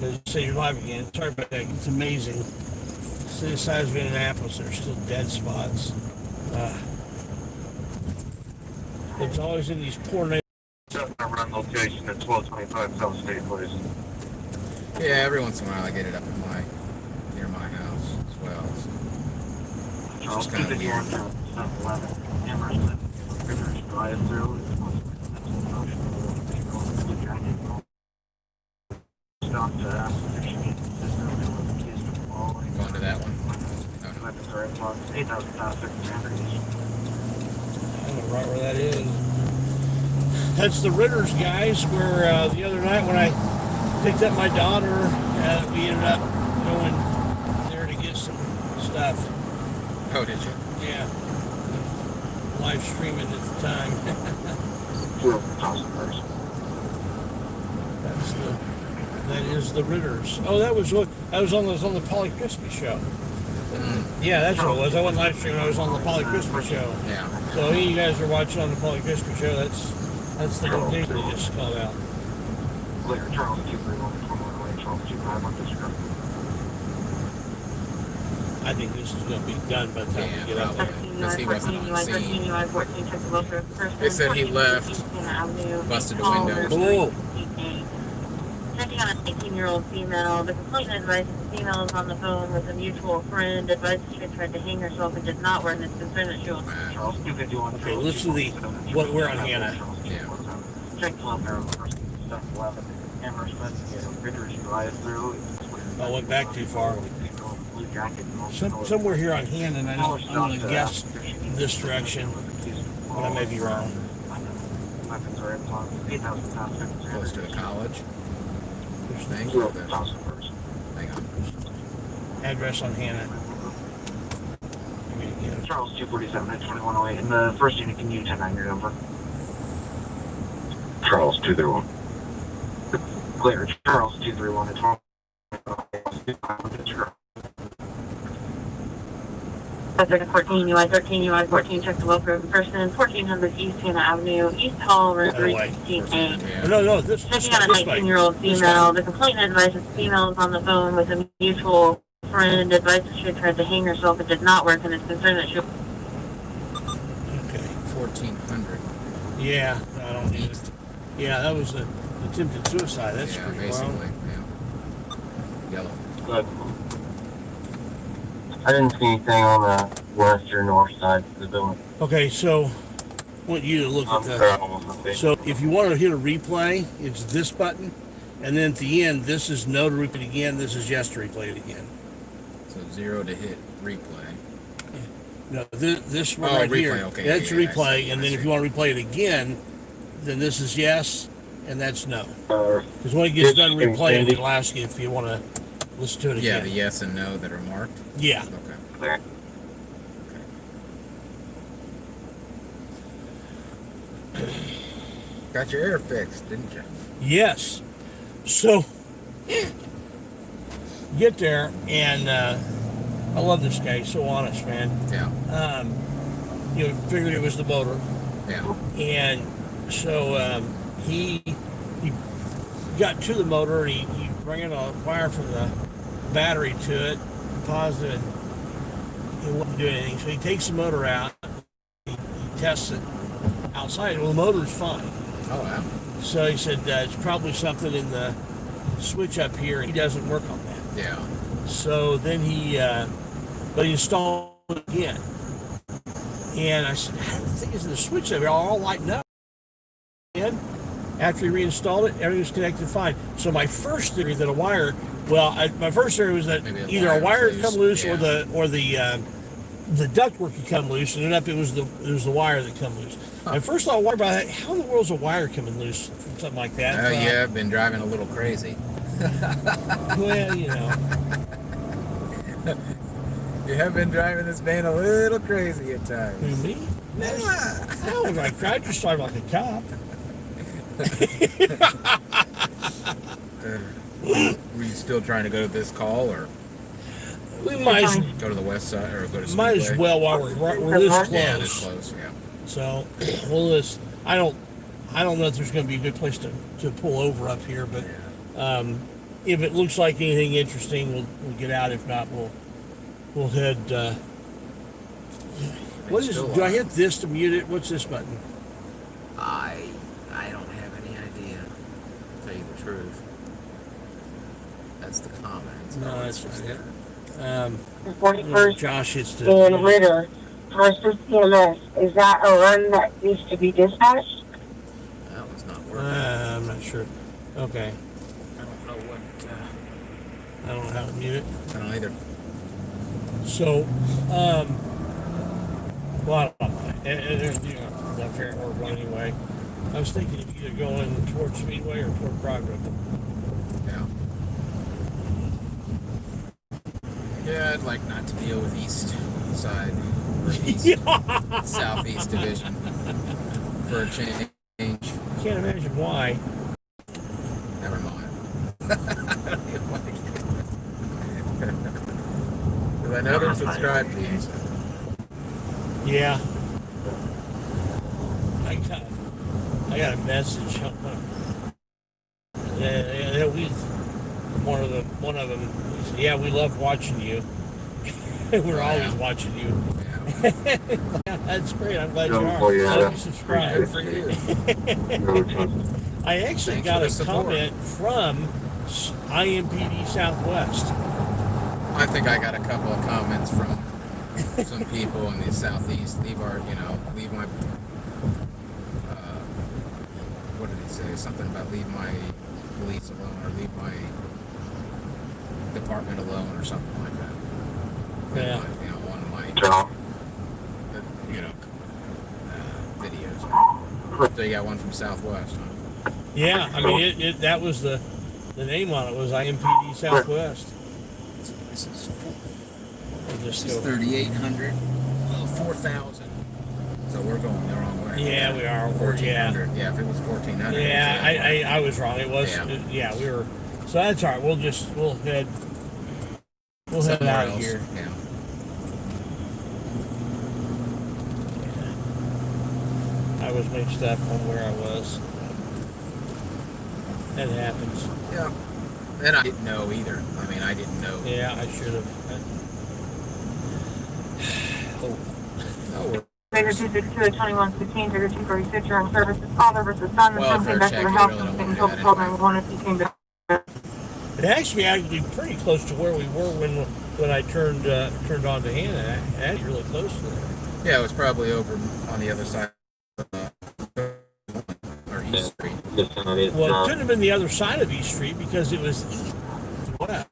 As you say, you're live again. Sorry about that. It's amazing. City size of Indianapolis, there's still dead spots. It's always in these poor neighborhoods. Run location at 1225 South State Place. Yeah, every once in a while I get it up in near my house as well. So. Charles, Just kinda 251 weird. South 11. Emerson. Rivers Drive through. Stop to ask if she needs assistance with the keys to the following. Going to that one? Oh, no. Weapons are in blocks. 8,000 South 1600 East. I don't know right where that is. That's the Ritters, guys, where the other night when I picked up my daughter, we ended up going there to get some stuff. Oh, did you? Yeah. Live streaming at the time. 2,000 first. That is the Ritters. Oh, that was on the Polly Crispy show. Yeah, that's what it was. I wasn't live streaming. I was on the Polly Crispy show. Yeah. So you guys are watching on the Polly Crispy show. That's the location they just called out. Clear. Charles 231 away. Charles 251 disregard. I think this is going to be done by the time we get out there. 13 Because he wasn't on the scene. 14 check the local person. They said he left, busted the windows. Cool. Checking on an 18-year-old female. The complainant advised the female is on the phone with a mutual friend. Advised she had tried to hang herself and did not, where it's concerned that she was. Charles 251. Okay, listen to what we're on, Hannah. Yeah. Check 12 arrow first. Step 11. Emerson. Rivers Drive through. I went back too far. Somewhere here on hand, and I'm going to guess this direction, but I may be wrong. Weapons are in blocks. 8,000 South 1600 Close to the college. East. Thing. 12,000 first. Hang on. Address on Hannah. Charles 247 at 2108. And the first unit, can you 10-9 your number? Charles 231. Clear. Charles 231 at 2108. Subject 14, UI 13, UI 14, check the local person. 1400 East Hannah Avenue, East Hall, room 316A. Yeah. No, this Checking on a way. 19-year-old female. The complainant advised the female is on the phone with a mutual friend. Advised that she had tried to hang herself. It did not work, and is concerned that she. Okay. 1400. Yeah, I don't need it. Yeah, that was an attempted suicide. That's Yeah, pretty basically. wild. Yeah. Yellow. Good. I didn't see anything on the west or north side of the building. Okay, so I want you to look at that. So if you want to hit a replay, it's this button, and then at the end, this is no to replay it again. This is yes to replay it again. So 0 to hit replay. No, this one Oh, right replay, here, okay, that's yeah, I replay, see, and I then see. if you want to replay it again, then this is yes, and that's no. Uh, Because when it gets Yes, done replaying, Indy. it'll ask you if you want to listen to it Yeah, again. the yes and no that are marked. Yeah. Okay. Clear. Got your air fixed, didn't you? Yes. So get there, and I love this guy. He's so honest, man. Yeah. Figured it was the motor, Yeah. and so he got to the motor, and he ran a wire from the battery to it, positive, and it wouldn't do anything. So he takes the motor out, he tests it outside. Well, the motor's fine. Oh, wow. So he said it's probably something in the switch up here. He doesn't work on that. Yeah. So then but he installed it again. And I said, the thing is, the switch up here all lighting up. And after he reinstalled it, everything was connected fine. So my first theory that my first theory was that either a wire had come loose, or the ductwork had come loose, and ended up it was the wire that come loose. I first thought, why about that? How in the world is a wire coming loose from something like that? Yeah, I've been driving a little crazy. Well, you know. You have been driving this van a little crazy at times. Who, me? No, I just drive like a cop. Were you still trying to go to this call, or We might go to the west side, or go to Speedway? might as well while we're this close. Yeah, this close. Yeah. So, I don't know if there's going to be a good place to pull over up here, but if it looks like anything interesting, we'll get out. If not, we'll head. What is? Do I hit this to mute it? What's this button? I don't have any idea. To tell you the truth. That's the comments. No, that's not it. 41st Josh hits the. and Ritter, versus CMS. Is that a run that needs to be dispatched? That one's not working. I'm not sure. Okay. I don't know what. I don't know how to mute it. I don't either. So, well, I don't know. There's not fair order anyway. I was thinking of either going towards Speedway or toward Proverbs. Yeah. Yeah, I'd like not to deal with east side or east, southeast division for a change. Can't imagine why. Never mind. Because I know they're subscribed to you. So. Yeah. I got a message. One of them. Said, yeah, we love watching you. We're always watching you. Yeah, that's great. I'm glad you are. Glad you subscribe. Good for you. I actually got a comment from IMPD Southwest. I think I got a couple of comments from some people in the southeast. Leave my. What did he say? Something about leave my police alone, or leave my department alone, or something like that. Yeah. On my videos. So you got one from Southwest, huh? Yeah, I mean that was the name on it was IMPD Southwest. This is This is 3,800, 4,000. So we're going the wrong way. Yeah, we are. 1,400. Yeah, if it was 1,400. Yeah, I was wrong. It was. Yeah, we were. So that's all right. We'll head out of here. Yeah. I was mixed up on where I was. That happens. Yeah. And I didn't know either. I mean, I didn't know. Yeah, I should have. No. Trigger 262 at 2115, trigger 246, you're on service. Father versus son, and Well, something for a back to check, the you house, really and don't things want over that 1291 if you came to. It actually pretty close to where we were when I turned on to Hannah. Actually, really close to there. Yeah, it was probably over on the other side of or East Street. Well, it couldn't have been the other side of East Street because it was east and west.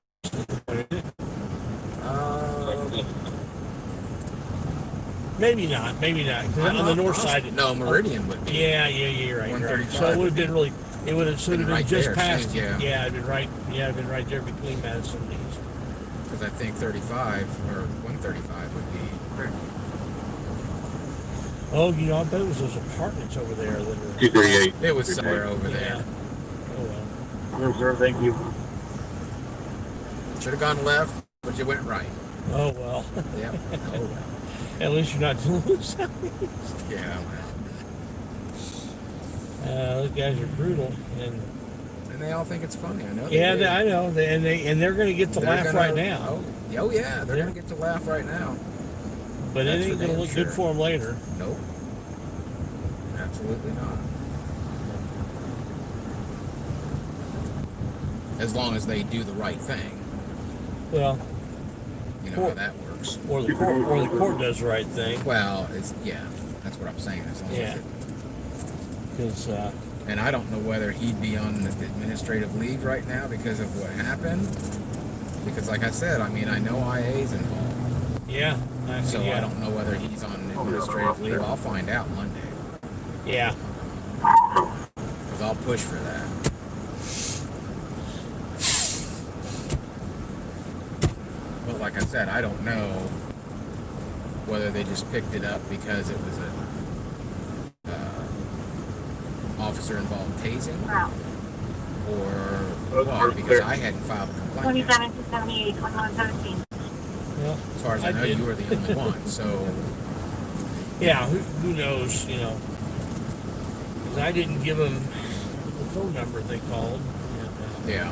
Maybe not. 'Cause on the north side. No, Meridian would be. Yeah, you're right. You're right. So it 135 would have been really. It would have been right just there, past. yeah. Yeah, it'd been right. Yeah, it'd been right there between Madison and East. Because I think 35 or 135 would be. Oh, I bet it was those apartments over there that were. 238. It was somewhere over Yeah. there. Oh well. Sir, thank you. Should have gone left, but you went right. Oh well. Yep. Oh well. At least you're not dealing with southeast. Yeah. Those guys are brutal, and and they all think it's funny. I know. Yeah, they do. I know, and they're going to get the They're laugh gonna- right now. Oh yeah, they're gonna get to laugh right now. But That's it ain't for going to damn look good sure. for them later. Nope. Absolutely not. As long as they do the right thing. Well, You know how that works. or the court does the right thing. Well, that's what I'm saying. As long Yeah. as Because and I don't know whether he'd be on administrative leave right now because of what happened. Because, like I said, I mean, I know IA's involved, yeah, so yeah. I don't know whether he's on administrative leave. I'll find out Monday Yeah. because I'll push for that. But like I said, I don't know whether they just picked it up because it was a officer involved tasing, or what? Because I hadn't filed a complaint yet. 27 to 78, 2117. Well, As far as I know, did. you were the only one. So Yeah, who knows, you know. 'Cause I didn't give them the phone number they called. And, yeah.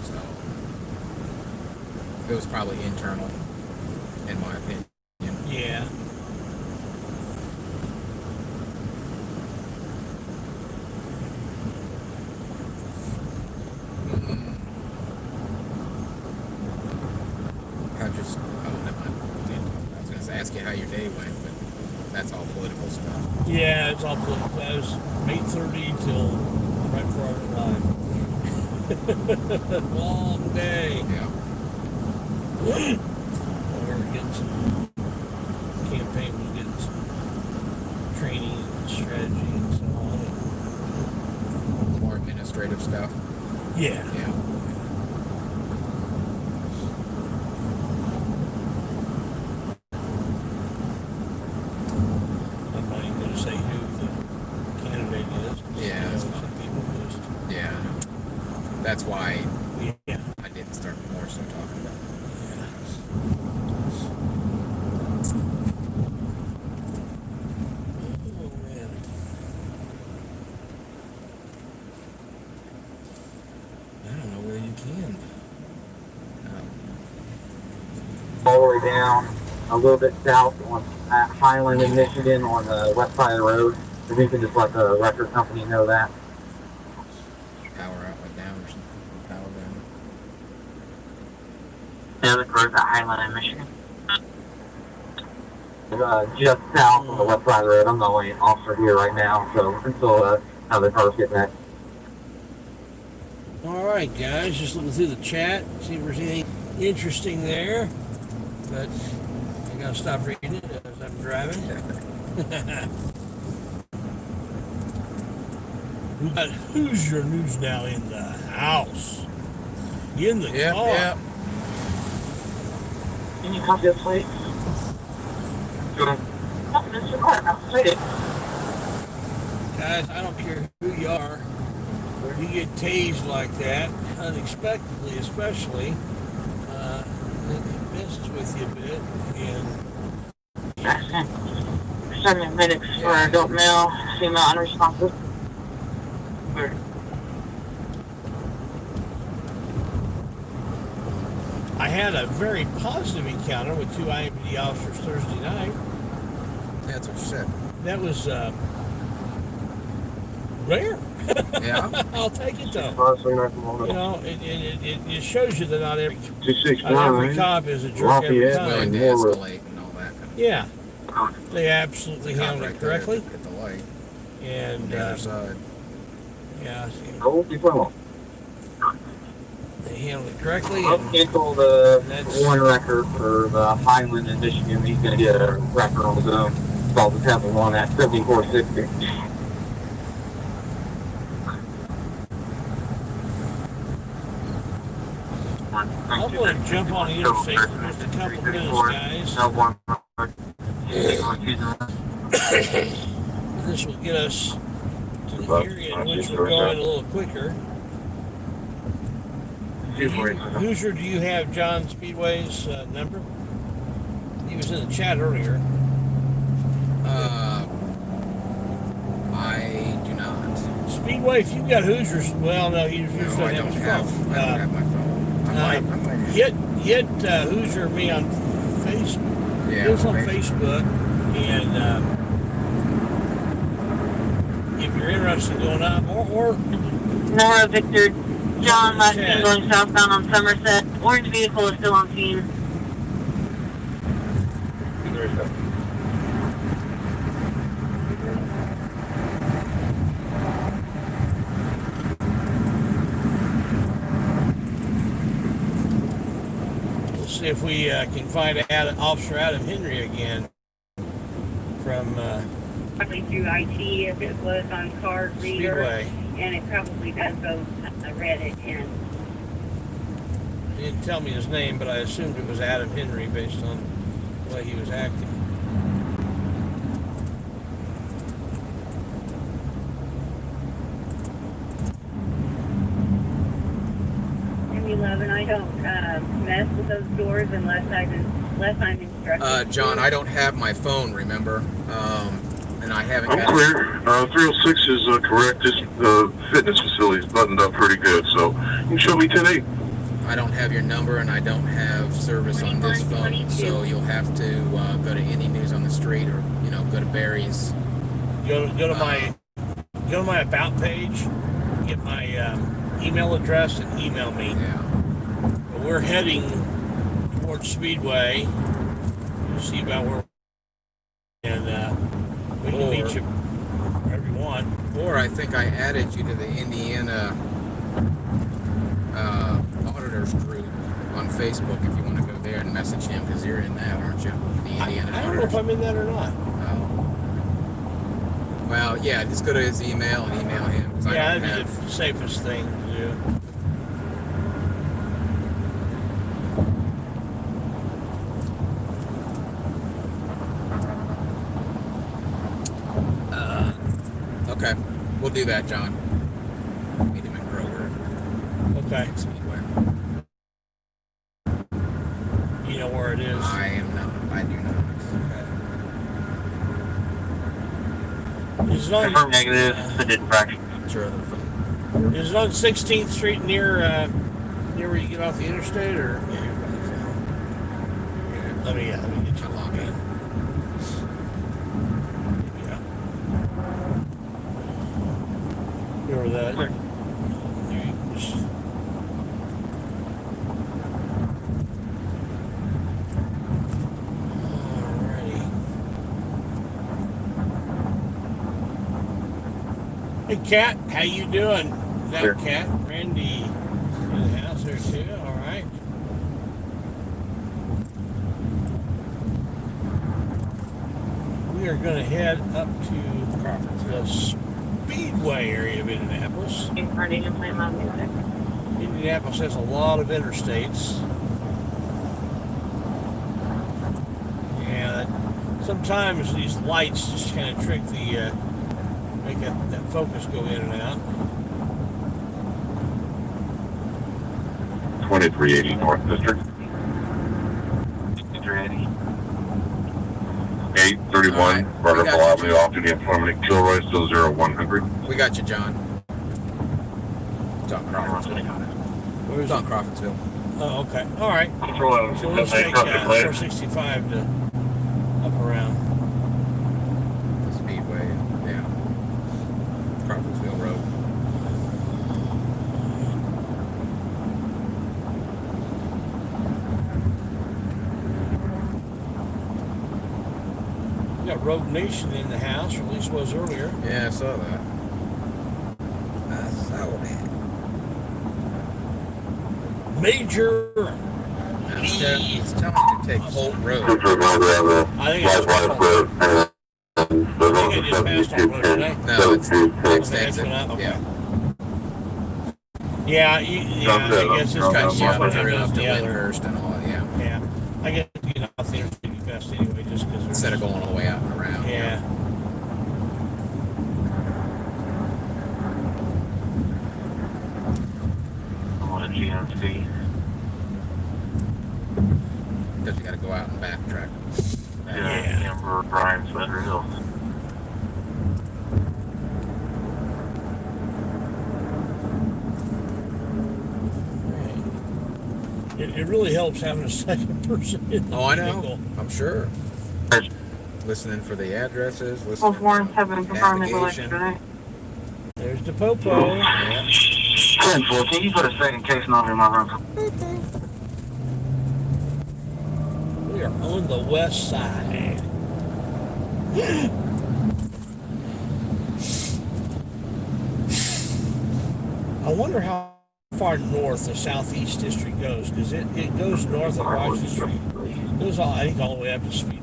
So it was probably internal, in my opinion. yeah. I was going to ask you how your day went, but that's all political stuff. Yeah, it's all political. It was 8:30 till right before I went live. Long day. Yeah. We were getting some campaign, was getting some training and strategy and so on. More administrative stuff. Yeah. Yeah. I'm not even going to say who the candidate is. Yeah, that's fine. Some people just, Yeah. That's why yeah. I didn't start more so talking about it. Oh, man. I don't know whether you can. All the way down a little bit south on at Highland in Michigan on the west side of the road. If you can just let the record company know that. Power out, like down or something. Power down. Yeah, the road at Highland in Michigan. Just south on the west side of the road. I'm the only officer here right now, so until other cars get next. All right, guys, just looking through the chat, see if there's anything interesting there. But I gotta stop reading it as I'm driving. We got Hoosier news now in the house. In the car. Yeah. Can you come this way? Sure. Mr. Martin, I'll say it. Guys, I don't care who you are, or you get tased like that, unexpectedly especially, it messes with you a bit, and 7 minutes for adult male, female unresponsive. I had a very positive encounter with two IMPD officers Thursday night. That's what you said. That was rare. Yeah. I'll take it though. Honestly, not going You know, it shows you that not every 269. cop is a jerk every Lafayette. time. Willing to escalate and all that kind of Yeah, they absolutely cop handled right it there correctly, at the light. and On the other side. yeah, Oh, keep going. they handled it correctly. I'll And cancel the That's- one record for the Highland in Michigan. He's going to get a record on his own. It's called the Temple one at 7460. I'm going to jump on the interstate for just a couple minutes, guys. No one. This will get us to the area in which we're going a little quicker. Hoosier, do you have John Speedway's number? He was in the chat earlier. I Speedway, if you've got Hoosiers, well, no, Hoosiers No, doesn't I don't have my phone. I might hit Hoosier me on Facebook. Yeah, It was on Facebook, and if you're interested in going up, or Nora Victor John last Chad. team going southbound on Somerset. Orange vehicle is still on scene. we'll see if we can find Officer Adam Henry again from Probably through IT if it was on card reader, Speedway. and it probably does both Reddit and He didn't tell me his name, but I assumed it was Adam Henry based on the way he was acting. M11. I don't mess with those doors unless I'm instructed. John, I don't have my phone, remember? And I haven't I'm got clear. 306 is correct. This fitness facility is buttoned up pretty good, so you can show me 10-8. I don't have your number, and I don't have service on this phone, so you'll have to go to Indy News on the Street, or go to Barry's. Go to my about page, get my email address, and email me. Yeah. But we're heading towards Speedway. We'll see about where, and we can meet you wherever you want. Or I think I added you to the Indiana auditors group on Facebook if you want to go there and message him, because you're in that, aren't you? The Indiana I don't know if I'm in that or not. Oh. Well, yeah, just go to his email and email him. 'Cause I Yeah, don't that'd be have- the safest thing to do. Okay, we'll do that, John. Meet him in Kroger. Okay. Speedway. You know where it is. I am not. I do not. Is it on, Confirm negative. Submit infraction. Sure, other phone. is it on 16th Street near where you get off the interstate, or? Let me get you Log in. Yeah. Remember that? You just, alrighty. Hey, Kat, how you doing? Is that Here. Kat? Randy in the house there too? All right. We are going to head up to the Speedway area of Indianapolis. Party and play loud music. Indianapolis has a lot of interstates. Yeah, sometimes these lights just kind of trick the, make that focus go in and out. 2380 North District. 380. 831 Alright, Vertical we got you, Avenue, off-duty employment, Kilroy, still 0100. We got you, John. It's on Crawfordsville. Where is It's it? on Crawfordsville. Oh, okay. All right. Control So let's take 465 to up around. Speedway, yeah. Crawfordsville Road. We got Rogue Nation in the house, or at least was earlier. Yeah, I saw that. I saw that. Major. It's telling you to take Holt Road. Just a reminder, I have a I think I just live passed road, and there's I also just passed on road, didn't I? No, it's next Okay, exit. that's what I- okay. Yeah. Yeah, I guess it's Drop kind that of Yeah, off. one through goes up to the other. Lyndhurst and all that, yeah. Yeah, I guess off the interstate best anyway, just because Instead of going all the way out and around. Yeah. On a GMC. Because you got to go out and backtrack. Yeah. Amber, Brian, Sweater Hills. it really helps having a second person in the Oh, I know. vehicle. I'm sure. Listening for the addresses, Both listening warrants for have been confirmed to navigation. electronic. There's the popo. Yeah. 10-4, can you put a second case number in my room? We are on the west side. I wonder how far north the Southeast District goes, because it goes north of Washington Street. It goes all, I think, all the way up to Speedway.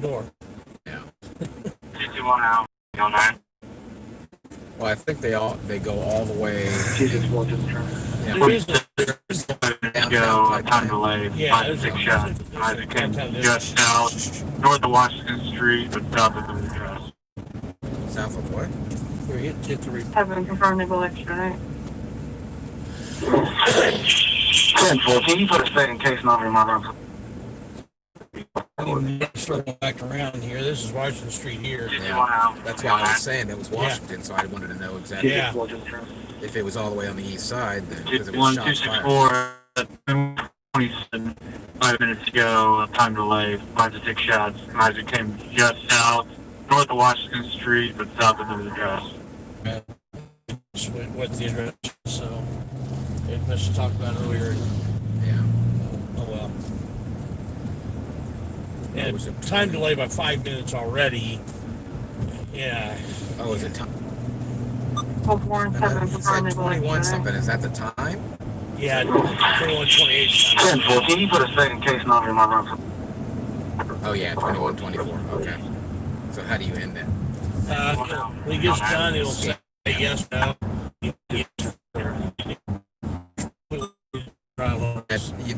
North. Yeah. 221 out, 09. Well, I think they go all the way. 264, just turn. Yeah. There is Go, time delay, Yeah, 5 to 6 shots. Isaac came just south, north of Washington Street, but south of the address. South of what? where it hit the re- Have been confirmed to electronic. 10-4, can you put a second case number in my room? circle back around here. This is Washington Street here. Yeah. That's why I was saying that was Washington, so I wanted to know exactly Yeah. if it was all the way on the east side, then because it was shots fired. 27, 5 minutes ago, time delay, 5 to 6 shots. Isaac came just south, north of Washington Street, but south of the address. That's what the address is, so it must have talked about earlier. Yeah. Oh well. And time delay by 5 minutes already. Yeah. Oh, is it time? Both warrants have been It confirmed said to 21 electronic. something. Is that the time? Yeah, 2128. 10-4, can you put a second case number in my room? Oh yeah, 2124. Okay. So how do you end that? When it gets done, it'll say yes, no.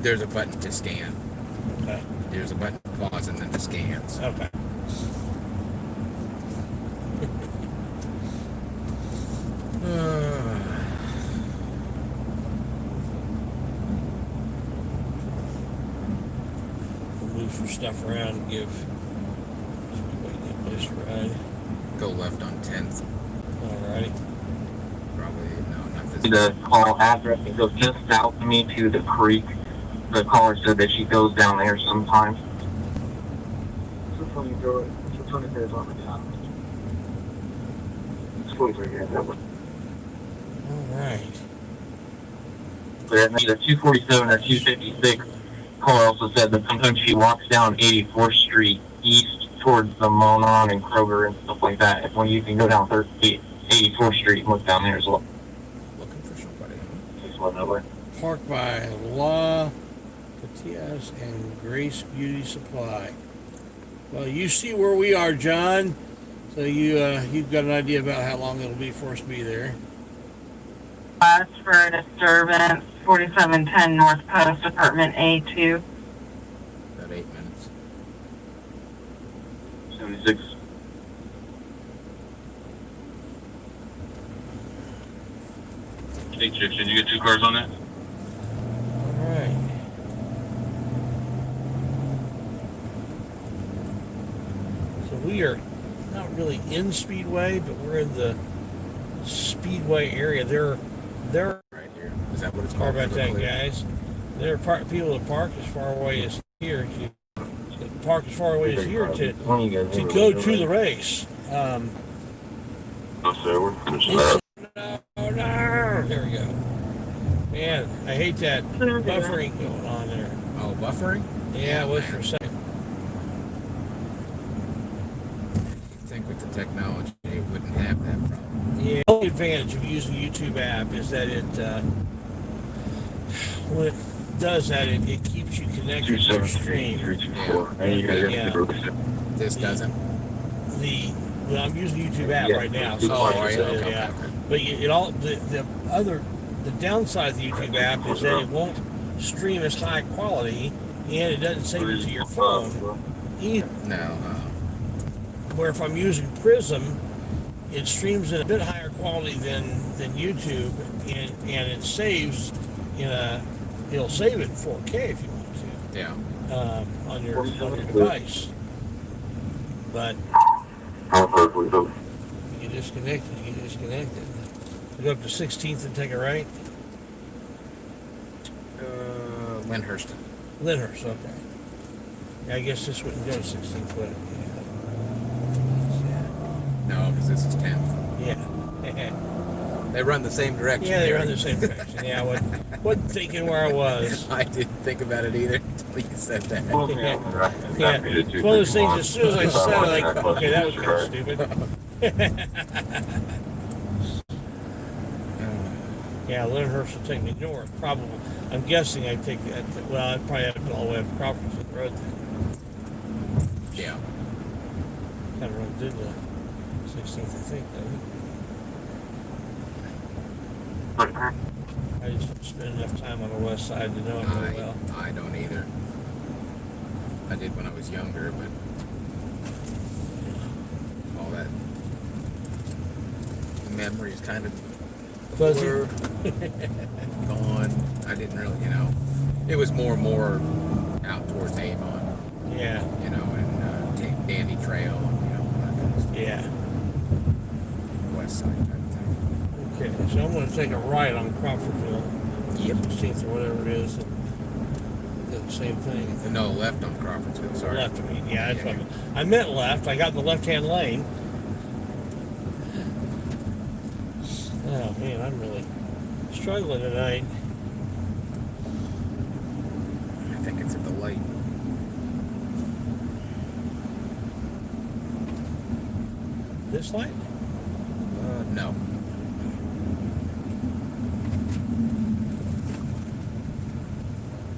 There's a button to scan. Okay. There's a button to pause and then to scans. Okay. We'll move some stuff around and give Speedway that place to ride. Go left on 10th. Alrighty. Probably, no, not this. The call address, it goes just south of me to the creek. The caller said that she goes down there sometimes. It's 23 on the top. It's 43 Alright. Either 247 or 256. Caller also said that sometimes she walks down 84th Street east towards the Monon and Kroger and stuff like that. When you can go down 84th Street and look down there as well. Looking for somebody. Just one that way. Parked by La Patias and Grace Beauty Supply. Well, you see where we are, John. So you've got an idea about how long it'll be for us to be there. For a disturbance, 4710 North Post, Apartment A2. About 8 minutes. 76. Hey, Chick, did you get 2 cars on that? Alright. So we are not really in Speedway, but we're in the Speedway area. They're Right here. Is that what it's Sorry called? about that, guys. There are people that park as far away as here. Park as far away as here to go to the race. No, we're finishing No, that. no, there we go. Man, I hate that buffering going on there. Oh, buffering? Yeah, it was for a second. I think with the technology, it wouldn't have that problem. Yeah, the only advantage of using the YouTube app is that it, when it does that, it keeps you connected to your stream. 324. And you guys Yeah. have to go. This doesn't? Well, I'm using the YouTube app right now. So Oh, right, so, okay, yeah. okay. But the downside of the YouTube app is that it won't stream as high quality, and it doesn't save it to your phone either. No. Where if I'm using Prism, it streams in a bit higher quality than YouTube, and it saves it'll save it in 4K if you want to Yeah. on your device. But How far we go? you get disconnected. Go up to 16th and take a right. Lyndhurst. Lyndhurst, okay. Yeah, I guess this wouldn't go to 16th, would it? No, because this is 10th. Yeah. They run the same direction. Yeah, they here. run the same direction. Yeah, I wasn't thinking where I was. I didn't think about it either until you said that. Yeah. It's one of those things, as soon as I said it, like, okay, that was kind of stupid. Yeah, Lyndhurst will take me north, probably. I'm guessing I'd take that. Well, I'd probably have to go all the way up to Crawfordsville Road then. Yeah. Kind of run through the 16th, I think, though. I just don't spend enough time on the west side to know it very well. I don't either. I did when I was younger, but all that memories kind of Fuzzy. blur, gone. I didn't really, it was more and more out towards Avon, Yeah, and Dandy Trail, all that kind of stuff. yeah. West side type of thing. Okay, so I'm going to take a right on Crawfordville, Yep. 16th or whatever it is, and do the same thing. No, left on Crawfordsville, sorry. Left, I mean, yeah, that's what I meant left. I got in the left-hand lane. Oh, man, I'm really struggling tonight. I think it's at the light. This light? No.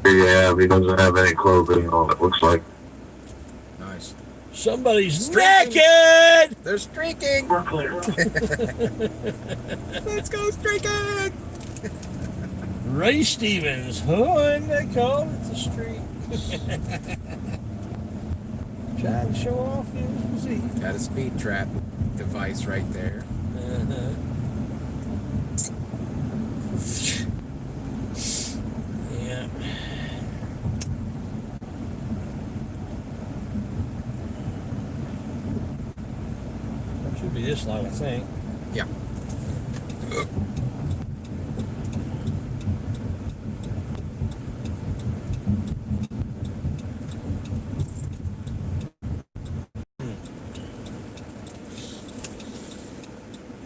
Yeah, he doesn't have any clothing on, it looks like. Nice. Somebody's Streaking. naked! They're streaking! We're clear. Let's go streaking! Ray Stevens, and they call it the street. Trying to show off his physique. Got a speed trap device right there. Uh-huh. Yeah. Should be this light, I think. Yeah.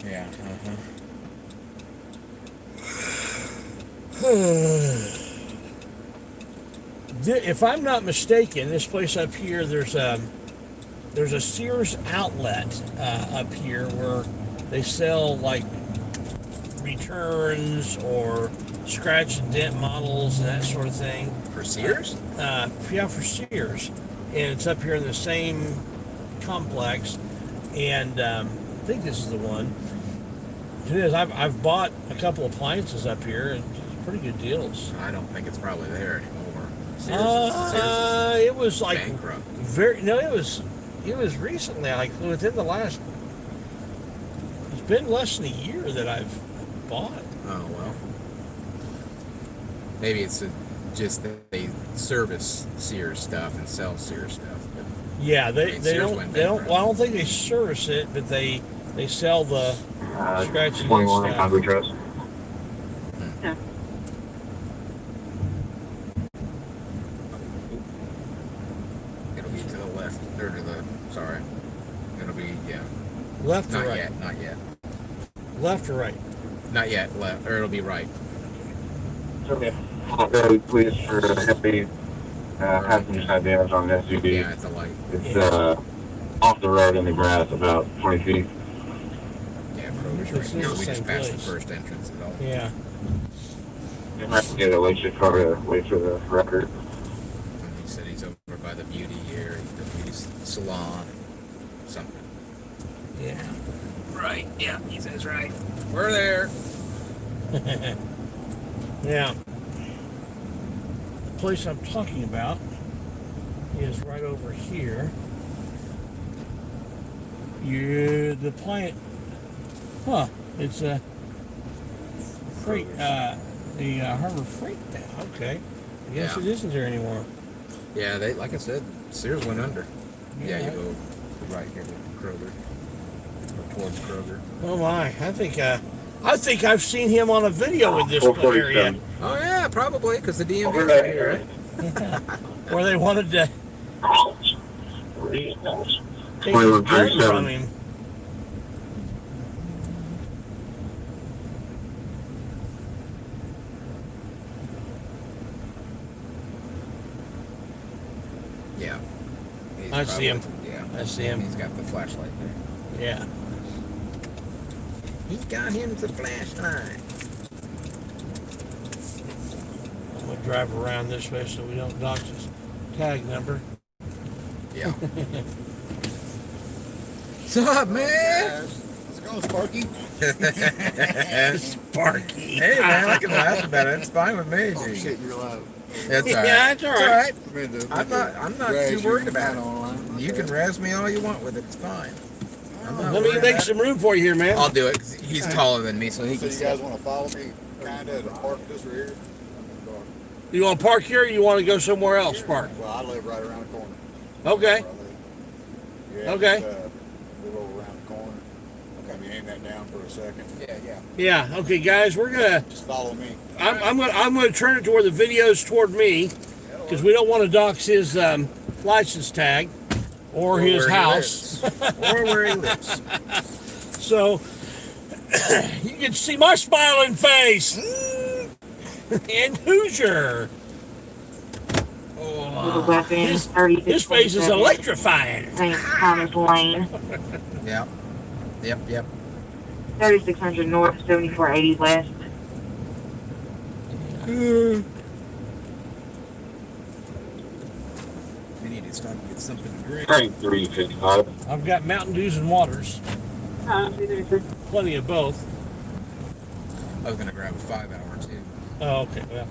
Yeah. If I'm not mistaken, this place up here, there's a Sears outlet up here where they sell like returns or scratch and dent models and that sort of thing. For Sears? Yeah, for Sears, and it's up here in the same complex. And I think this is the one. It is. I've bought a couple appliances up here, and pretty good deals. I don't think it's probably there anymore. Sears is It was like bankrupt. it was recently, like within the last. It's been less than a year that I've bought. Oh well. Maybe it's just that they service Sears stuff and sell Sears stuff. But Yeah, I they mean, they Sears don't went they don't. bankrupt. Well, I don't think they service it, but they sell the scratching 21 stuff. Congress Trust. It'll be to the left or to the. Sorry. It'll be Left or Not right? yet. Not yet. Left or right? Not yet. Left or it'll be right. Okay. Please for heavy passenger side damage on an SUV. Yeah, at the light. It's off the road in the grass about 20 feet. Yeah, Kroger's This right is here. the We just same passed place. the first entrance at all. Yeah. You might have to get a late shift car to wait for the record. And he said he's over by the beauty area, the beauty salon, something. Yeah. Right. Yeah, he says right. We're there. Yeah. The place I'm talking about is right over here. The plant. Huh. It's a freight. The Harbor Freight now. Okay. I guess Yeah. it isn't there anymore. Yeah, they like I said, Sears went under. Yeah, Yeah. you go right here to Kroger. Or towards Kroger. Oh my! I think I think I've seen him on a video in this area 447. Oh yeah, probably because the DMV's right here, right? where they wanted to take his gun 2137. from him. Yeah. He's I see him. Yeah, I see him. He's got the flashlight there. Yeah. He's got him the flashlight. I'm going to drive around this way so we don't dox his tag number. Yeah. What's up, man? Let's go, Sparky. Sparky. Hey, man, I can laugh about it. It's fine with me, Oh dude. shit, you're loud. That's all right. Yeah, it's all right. I'm not too worried about it. You can razz me all you want with it. It's fine. I'm not Let me worried make about some room for you here, man. I'll do it 'cause he's taller than me, so he So can you see. guys want to follow me, kind of, to park this right here? You want to park here or you want to go somewhere else, Park? Well, I live right around the corner. Okay. Where I live. Yeah, Okay. just, live over around the corner. Okay, let me aim that down for a second. Yeah. Yeah. Okay, guys, we're gonna. Just follow me. I'm gonna turn it to where the video's toward me, because we don't want to dox his license tag or his where he house. or where he lives. So you can see my smiling face. And Hoosier. Little weapon, His 36. face is electrifying. St. Thomas Lane, Yep. 3600 North, 7480 West. We need to stop and get something to drink. Frank 355. I've got Mountain Dews and waters. 236. Plenty of both. I was gonna grab a 5-hour too. Oh, okay. Well,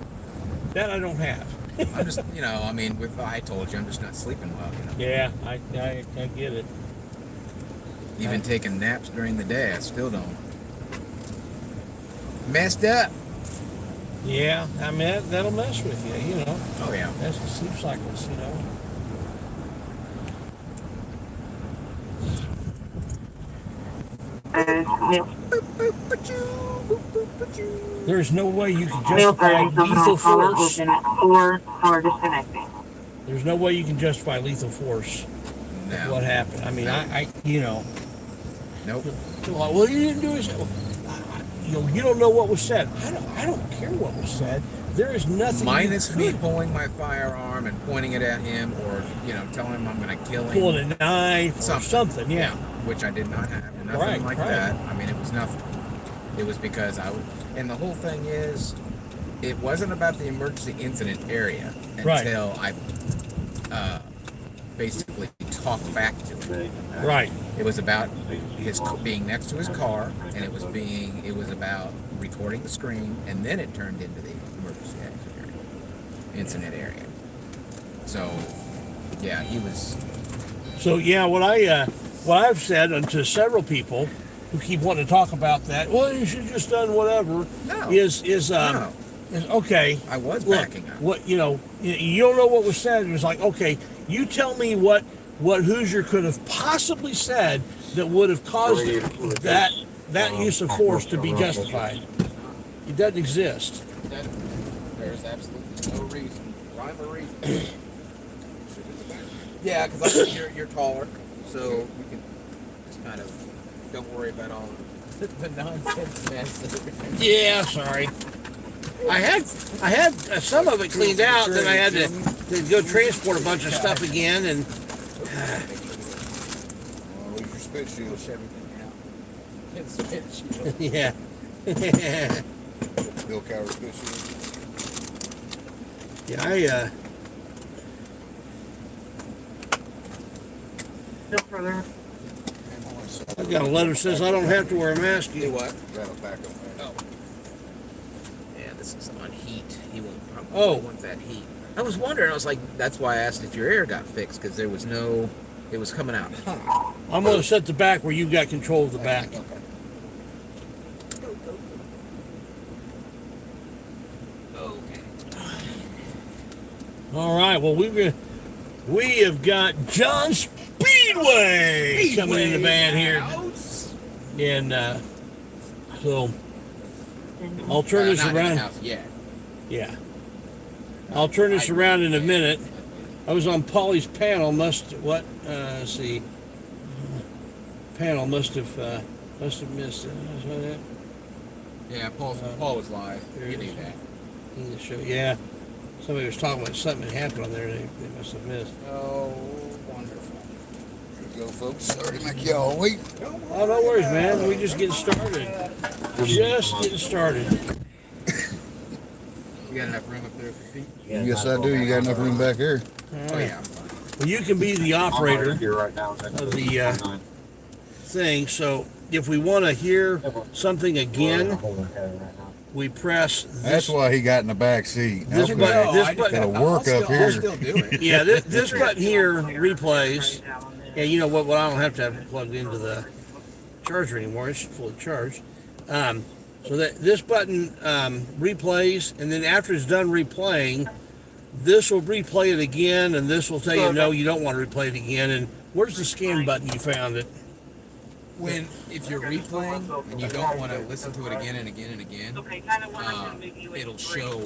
that I don't have. I'm just, I mean, I told you, I'm just not sleeping well. Yeah, I get it. Even taking naps during the day, I still don't. Messed up. Yeah, I mean that'll mess with you. Oh yeah. That's the sleep cycles. There's no way you can Mail justify service lethal caller force. open or caller disconnecting. There's no way you can justify lethal force. No. What happened? I mean, No. Nope. Well, you didn't do it. You don't know what was said. I don't care what was said. There is nothing. Minus me pulling my firearm and pointing it at him, or telling him I'm going to kill him. Pulling a knife or something. Yeah. Which I did not have. Nothing Right, like right. that. I mean, it was nothing. It was because and the whole thing is, it wasn't about the emergency incident area until I basically talked back to him. Right. It was about his being next to his car, and it was about recording the screen, and then it turned into the emergency incident area. So, yeah, he was. So yeah, what I've said to several people who keep wanting to talk about that. Well, you should have just done whatever. No. Is okay. I was Look, backing up. what you don't know what was said. It was like, okay, you tell me what Hoosier could have possibly said that would have caused that use of force to be justified. It doesn't exist. There's absolutely no reason. Rhyme or reason. Yeah, because you're taller, so we can just kind of don't worry about all the nonsense mess. Yeah, sorry. I had some of it cleaned out, then I had to go transport a bunch of stuff again, and Lose your spit shield. Push everything out. It's spit shield. yeah. Bill Cowher spit shield. Yeah, No further. I got a letter that says I don't have to wear a mask. Do what? Got a backup man. Oh. Yeah, this is on heat. He won't probably want that heat. I was wondering, I was like, that's why I asked if your air got fixed, because there was no, it was coming out hot. I'm going to set the back where you've got control of the back. Okay. All right. Well, we have got John Speedway coming in the van here, and so I'll turn this Not in the around. house yet. Yeah. I'll turn this around in a minute. I was on Polly's panel. Let's see. Panel must have missed it. Yeah, Paul was live. You knew that. In the show. Yeah. Somebody was talking about something that happened on there. They must have missed. Oh, wonderful. Here we go, folks. Sorry to make y'all wait. Oh, no worries, man. We just getting started. Just getting started. You got enough room up there for feet? Yes, I do. You got enough room back here? Oh, yeah. Well, you can be the operator here right now. of the thing. So if we want to hear something again, we press this. That's why he got in the back seat. This button. Gotta work up here. I'll still do it. Yeah, this button here replays. Yeah, you know what? Well, I don't have to have it plugged into the charger anymore. It's fully charged. So that this button replays, and then after it's done replaying, this will replay it again, and this will tell you no, you don't want to replay it again. And where's the scan button? You found it. If you're replaying and you don't want to listen to it again and again and again, it'll show,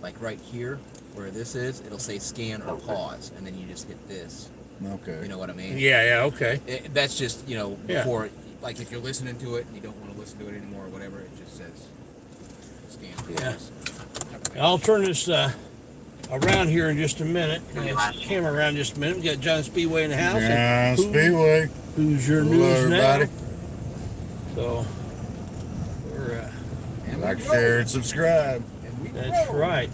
like right here where this is, it'll say scan or pause, and then you just hit this. Okay. You know what I mean? Yeah, okay. That's just, Yeah. before, like if you're listening to it and you don't want to listen to it anymore or whatever, it just says scan or pause. I'll turn this around here in just a minute. Camera around in just a minute. We got John Speedway in the house. John Speedway. Who's your Hello, news everybody. now? So we're Like, share, and subscribe. that's right.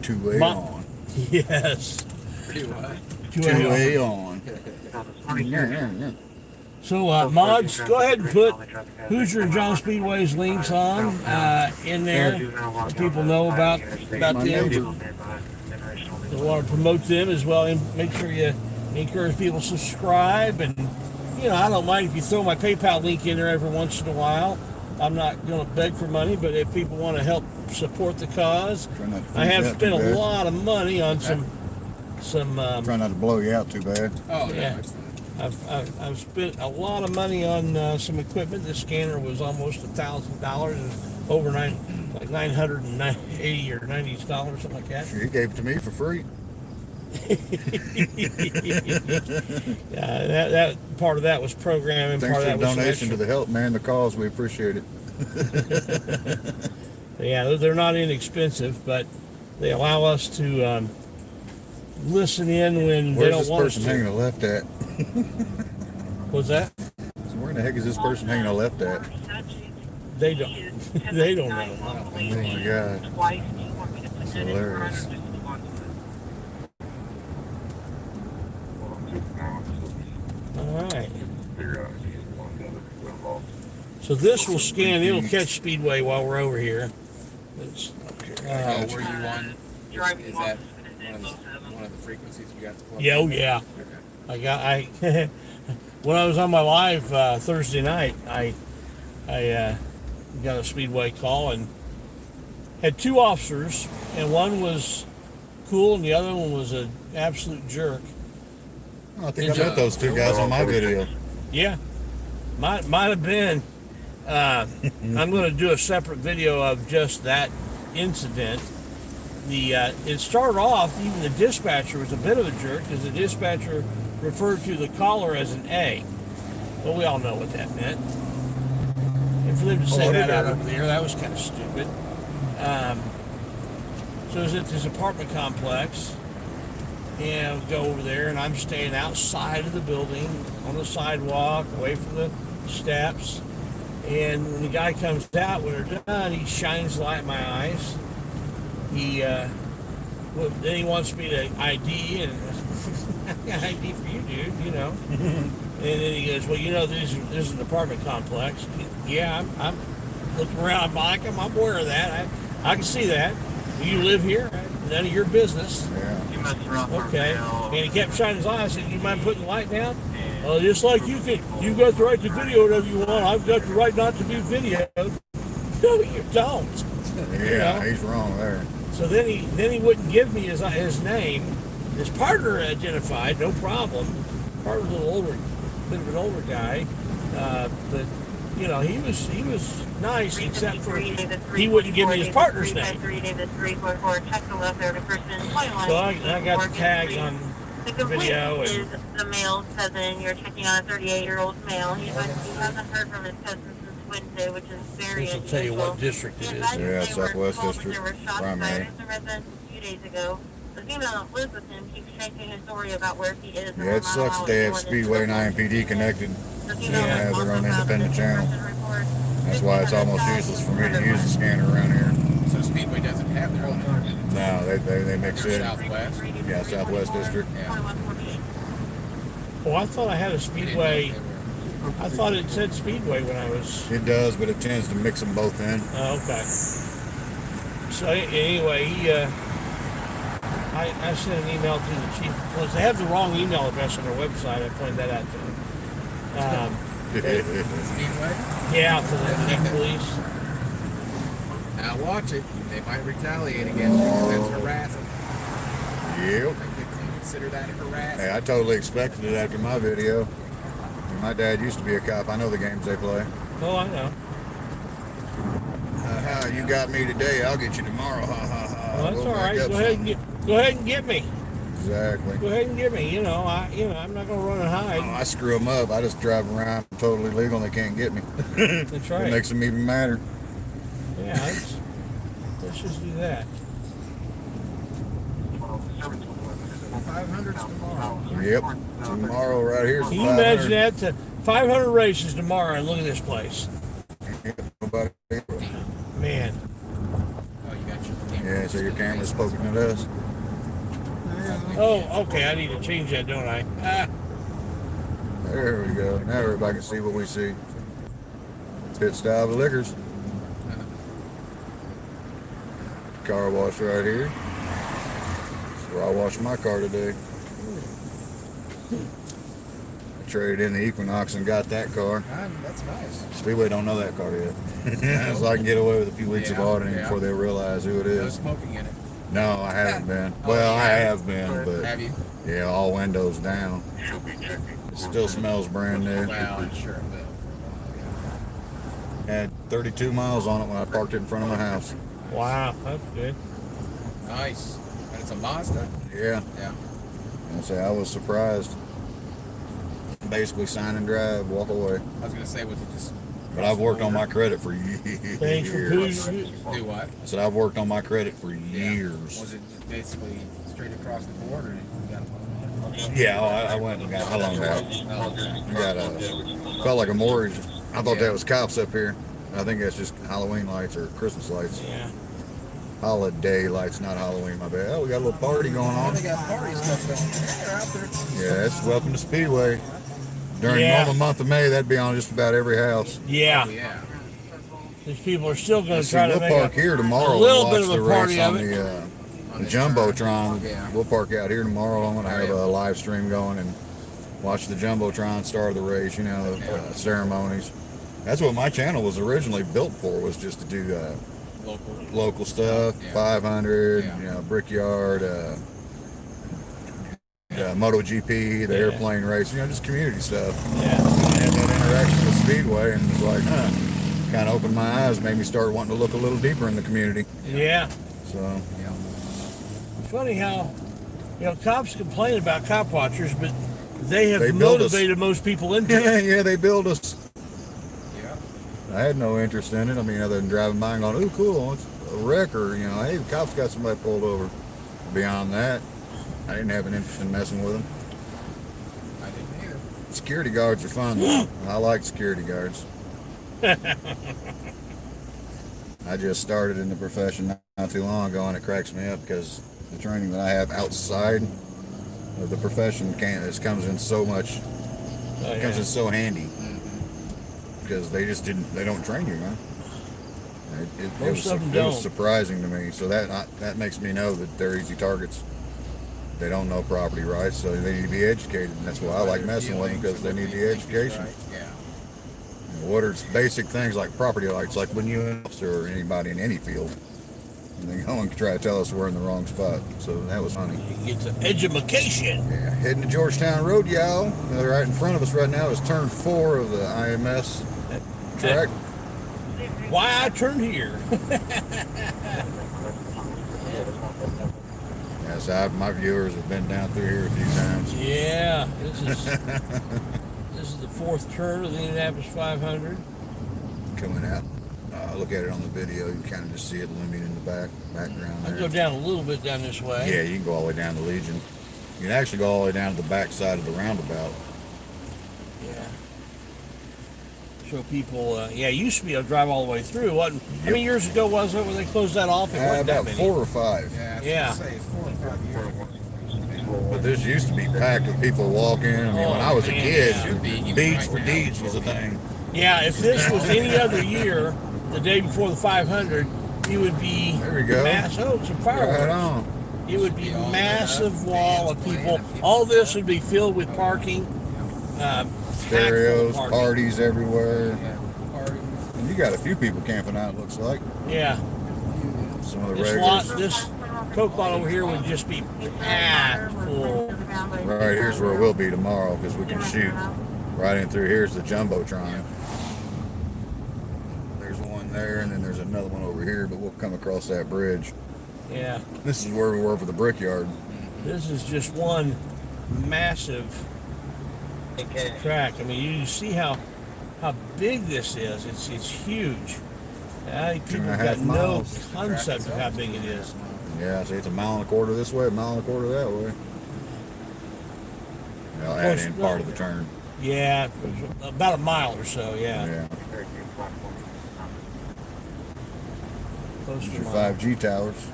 Two-way Ma- on. Yes. Two-way on. So mods, go ahead and put Hoosier and John Speedway's links on in there. So people know about them. You want to promote them as well, and make sure you encourage people to subscribe. And I don't mind if you throw my PayPal link in there every once in a while. I'm not going to beg for money, but if people want to help support the cause, I have spent a lot of money on some. Try not to blow you out too bad. Oh, yeah. I've spent a lot of money on some equipment. This scanner was almost $1,000, and over like $980 or $90, something like that. Sure, he gave it to me for free. Yeah, that part of that was programming. Thanks part for of the that was donation to the help, man. The cause, we appreciate it. Yeah, they're not inexpensive, but they allow us to listen in when they don't want us to. Where's this person hanging a left at? What's that? So where in the heck is this person hanging a left at? They don't. They don't know. Oh my God. That's hilarious. All right. So this will scan. It'll catch Speedway while we're over here. It's, were you on? Is that one of the frequencies you got to plug? Yeah, oh yeah. Okay. When I was on my live Thursday night, I got a Speedway call and had two officers, and one was cool and the other one was an absolute jerk. Oh, I think I met those two guys on my video. Yeah, might have been. I'm going to do a separate video of just that incident. It started off, even the dispatcher was a bit of a jerk, because the dispatcher referred to the caller as an A. Well, we all know what that meant. And for them to say that out over there, that was kind of stupid. So it was at this apartment complex, and we go over there, and I'm staying outside of the building, on the sidewalk, away from the steps. And when the guy comes out, when they're done, he shines the light in my eyes. Then he wants me to ID, and I got ID for you, dude, And then he goes, well, this is an apartment complex. Yeah, I'm looking around like I'm aware of that. I can see that. You live here, none of your business. Yeah. Okay. And he kept shining his eyes. I said, you mind putting the light down? Just like you've got the right to video whatever you want. I've got the right not to be videoed. No, you don't. Yeah, he's wrong there. So then he wouldn't give me his name. His partner identified, no problem. Partner's a little older, bit of an older guy, but you know, he was nice, except for he wouldn't give me his partner's name. So I got the tag on The the complaint video, is and the male cousin. You're checking on a 38-year-old male. He hasn't heard from his cousin since Wednesday, which is very this will tell you what district it is. Yeah, Southwest District, primary. A resident a few days ago. The female that lives with him keeps changing his story about where he is. Yeah, it sucks that they have Speedway and IMPD connected. The They female have also their own filed a independent missing channel. person report. That's why it's almost useless for me to use the scanner around here. So Speedway doesn't have their own. No, they mix it. Southwest. Yeah, Southwest District. Yeah. Oh, I thought I had a Speedway. I thought it said Speedway when I was. It does, but it tends to mix them both in. Oh, okay. So anyway, I sent an email to the chief of police. They have the wrong email address on their website. I pointed that out to them. Speedway. Yeah, to the chief of police. Now watch it. They might retaliate against you because that's harassing. Yep. I consider that harassing. Hey, I totally expected it after my video. My dad used to be a cop. I know the games they play. Oh, I know. You got me today. I'll get you tomorrow. Ha ha ha. Well, that's We'll all right. make up Go ahead something. and go ahead and get me. Exactly. Go ahead and get me. I'm not gonna run and hide. I screw them up. I just drive around totally legal and they can't get me. That's right. It makes them even madder. Yeah, let's just do that. 500's tomorrow. Yep. Tomorrow right here's Can you imagine that? 500 races tomorrow, and look at this place. Nobody. Man. Oh, you got your camera. Yeah, so your camera's poking at us. Oh, okay. I need to change that, don't I? There we go. Now everybody can see what we see. Pit stop of Liquors. Car wash right here. That's where I washed my car today. I traded in the Equinox and got that car. That's nice. Speedway don't know that car yet. So I can get away with a few weeks of auditing before they realize who it No is. smoking in it. No, I haven't been. Well, I have been, but Have you? yeah, all windows down. It still smells brand new. Well, I'm sure it will. Had 32 miles on it when I parked it in front of my house. Wow, that's good. Nice. And it's a Mazda? Yeah. Yeah. I say I was surprised. Basically sign and drive, walk away. I was going to say, was it just... But I've worked on my credit for years. Thanks for Do what? I said I've worked on my credit for years. Was it just basically straight across the board, or you got Yeah, I went and got, how long ago? I got felt like a mortgage. I thought that was cops up here. I think that's just Halloween lights or Christmas lights. Yeah. Holiday lights, not Halloween, my bad. Oh, we got a little party going on. They got party stuff going. They're out there. Yeah, it's welcome to Speedway. During Yeah. the normal month of May, that'd be on just about every house. Yeah. Oh, yeah. These people are still going Let's to see, try to we'll make park a here tomorrow little and bit watch of a the party race of on it. the Jumbotron. Yeah. We'll park out here tomorrow. I'm going to have a live stream going and watch the Jumbotron start of the race, the ceremonies. That's what my channel was originally built for, was just to do local stuff, Yeah. 500, Yeah. Brickyard, MotoGP, the airplane race, just community stuff. Yeah. I had that interaction with Speedway and was like, kind of opened my eyes, made me start wanting to look a little deeper in the community. Yeah. So, It's funny how, cops complain about cop watchers, but they have They build us. motivated most people into it. yeah, they build us. Yeah. I had no interest in it. I mean, other than driving by and going, "Ooh, cool, it's a wreck," or hey, the cops got somebody pulled over. Beyond that, I didn't have an interest in messing with them. I didn't either. Security guards are fun, though. I like security guards. I just started in the profession not too long ago, and it cracks me up because the training that I have outside of the profession comes in so much. It comes in so handy because they don't train you, man. Most of them It was don't. surprising to me. So that makes me know that they're easy targets. They don't know property rights, so they need to be educated. And that's why I like messing with them, because they need the education. Right. Yeah. What are basic things like property rights, like when you or anybody in any field, and they go and try to tell us we're in the wrong spot. So that was funny. It's an education. Yeah, heading to Georgetown Road, y'all. Right in front of us right now is turn 4 of the IMS track. Why I turned here. Yes, my viewers have been down through here a few times. Yeah, this is the fourth turn of the Indianapolis 500. Coming out. Look at it on the video. You kind of just see it looming in the background I there. go down a little bit down this way. Yeah, you can go all the way down to Legion. You can actually go all the way down to the back side of the roundabout. Yeah. So people, it used to be able to drive all the way through. Wasn't? How many years ago was it when they closed that off? It wasn't that About many. 4 or 5. Yeah. Say 4 or 5 years. But this used to be packed with people walking. I mean, when I was a kid, Beats for Deeds was a thing. Yeah, if this was any other year, the day before the 500, it would be There we go. some fireworks. Right on. It would be massive wall of people. All this would be filled with parking. Stereos, parking. parties everywhere. And you got a few people camping out, it looks like. Yeah. Some of the This regulars. this Coke lot over here would just be packed full. Right here's where we'll be tomorrow because we can shoot right in through. Here's the Jumbotron. There's one there, and then there's another one over here, but we'll come across that bridge. Yeah. This is where we were for the Brickyard. This is just one massive track. I mean, you see how big this is. It's huge. I think people have got 2.5 no miles. concept of how big it is. Yeah, see, it's 1.25 miles this way, 1.25 miles that way. I'll add in part of the turn. Yeah, about a mile or so. Yeah. Yeah. Close to There's your a mile. 5G towers.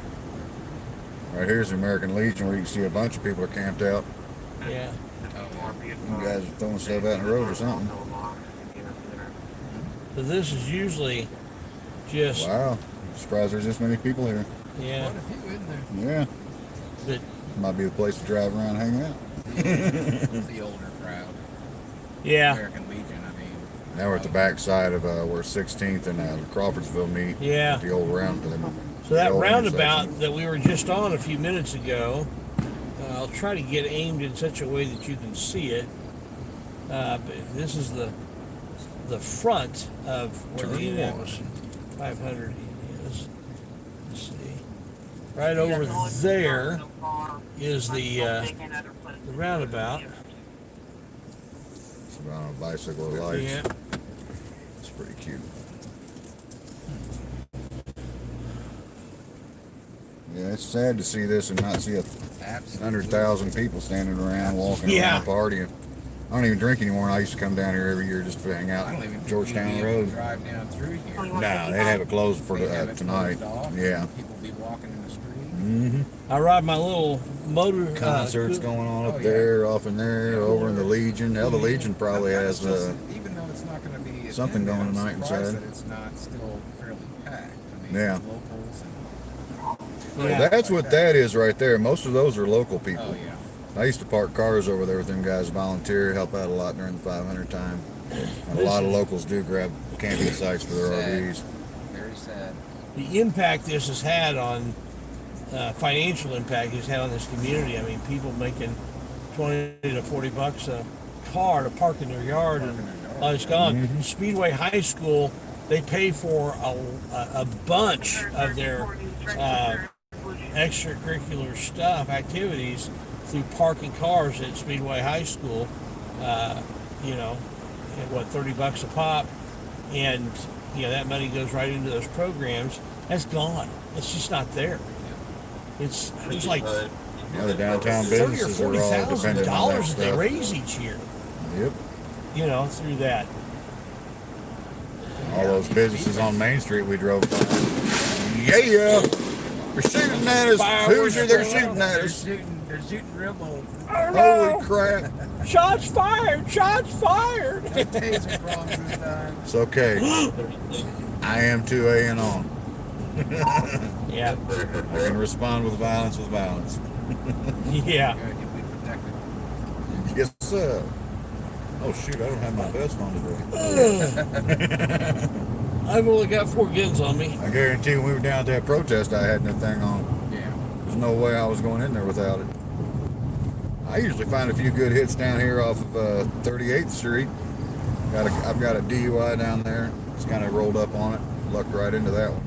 Right here's the American Legion where you can see a bunch of people are camped out. Yeah. You guys are throwing stuff out in the road or something. So this is usually just Wow. I'm surprised there's this many people here. yeah. Quite a few in there. Yeah. But Might be the place to drive around and hang out. The older crowd. yeah. American Legion, I mean. Now we're at the back side of where 16th and Crawfordsville meet. Yeah. At the old round. So that the old roundabout intersection. that we were just on a few minutes ago, I'll try to get aimed in such a way that you can see it. But this is the front of where the Indianapolis 500 is. Let's see. Right over there is the roundabout. It's on a bicycle with lights. Yeah. It's pretty cute. Yeah, it's sad to see this and not see 100,000 people standing around walking Yeah. around partying. I don't even drink anymore. And I used to come down here every year just to hang out I don't even Georgetown think you'd be able Road. to drive down through here. No, they'd have it closed for They'd have it tonight. closed off, Yeah. and people be walking in the street. Mm-hmm. I ride my little motor Concerts going on up Oh, yeah. there, off in there, over in the Legion. Hell, the Legion probably I'm has still- even though it's not going to be something going I'm tonight surprised inside. that it's not still fairly packed. I mean, Yeah. locals and, Yeah. That's what that is right there. Most of those are local people. oh yeah. I used to park cars over there with them guys, volunteer, help out a lot during the 500 time. And a lot of locals do grab camping sites for their Sad. RVs. Very sad. The impact this has had on financial impact it's had on this community. I mean, people making $20 to $40 a car to park in their yard, and it's gone. Speedway High School, they pay for a bunch of their extracurricular stuff, activities, through parking cars at Speedway High School. You know, at what, $30 a pop, and that money goes right into those programs. That's gone. It's just not there. It's like Yeah, the downtown $30,000 or businesses are all dependent on that $40,000 that they stuff. raise each year. Yep. Through that. All those businesses on Main Street we drove by. Yeah! They're shooting at us. Fireworks Hoosier, they're going shooting at us. They're shooting real bold. Holy crap. Shots fired! Shots fired! Taser bombs this time. It's okay. I am 2A and on. Yeah. I can respond with violence with violence. Yeah. Good, you'll be protected. Yes, sir. Oh, shoot, I don't have my vest on today. I've only got 4 guns on me. I guarantee when we were down at that protest, I had that thing on. Yeah. There's no way I was going in there without it. I usually find a few good hits down here off of 38th Street. I've got a DUI down there. It's kind of rolled up on it. Lucked right into that one.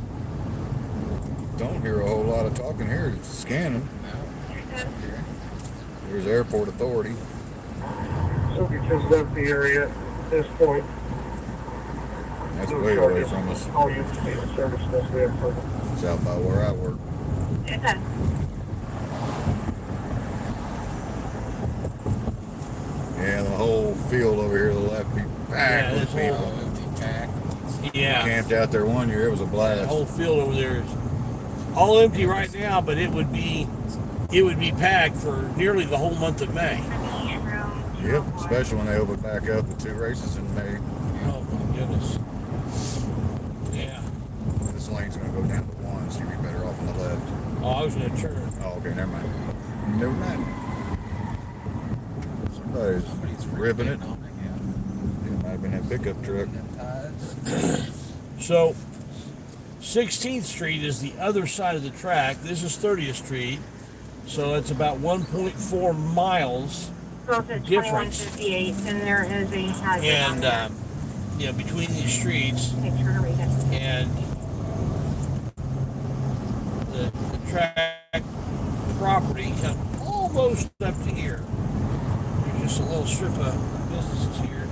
Don't hear a whole lot of talking here. It's scanning. There's airport authority. So we just left the area at this point. That's way away from us. All you need to service this vehicle. It's out by where I work. Okay. Yeah, the whole field over here to the left be packed with people. Yeah. Camped out there one year. It was a blast. The whole field over there is all empty right now, but it would be packed for nearly the whole month of May. Yep, especially when they open back up the 2 races in May. Oh my goodness. Yeah. This lane's gonna go down to 1, so you'd be better off on the left. Oh, I was gonna turn. Oh, okay, never mind. Never mind. Somebody's ripping it. It might have been that pickup truck. So 16th Street is the other side of the track. This is 30th Street. So it's about 1.4 miles Goes at difference. 2158, and there is a hazard. And between these streets and the track property comes almost up to here. There's just a little strip of businesses here.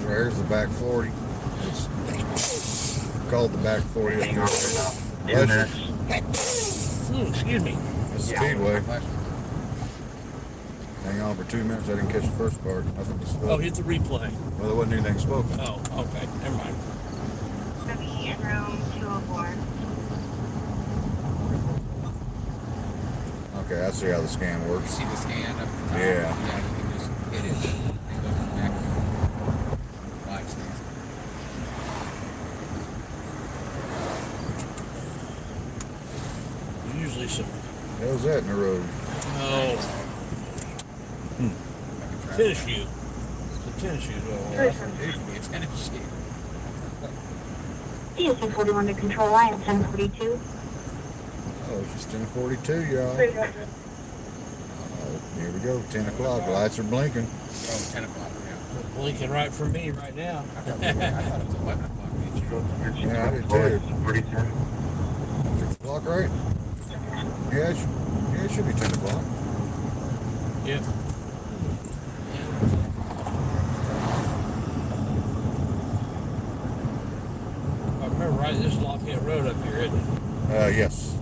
There's the back 40. It's called the back 40 up here. Excuse me. It's Speedway. Hang on for 2 minutes. I didn't catch the first part. Nothing was spoken. Oh, hit the replay. Well, there wasn't anything spoken. Oh, okay. Never mind. Be in room 204. Okay, I see how the scan works. See the scan up the top? Yeah. Yeah, you can just hit it and go back to live scan. Usually some. How's that in the road? Oh. Tennis shoe. The tennis shoes. It used to be a tennis shoe. DSM 41 to control line 1042. Oh, it's just 10:42, y'all. Oh, here we go. 10 o'clock. Lights are blinking. Oh, 10 o'clock, yeah. Blinking right for me right now. I thought it was 11 o'clock. Yeah, I did too. 6 o'clock, right? Yeah, it should be 10 o'clock. Yep. I remember right, this is Lafayette Road up here, isn't it? Yes.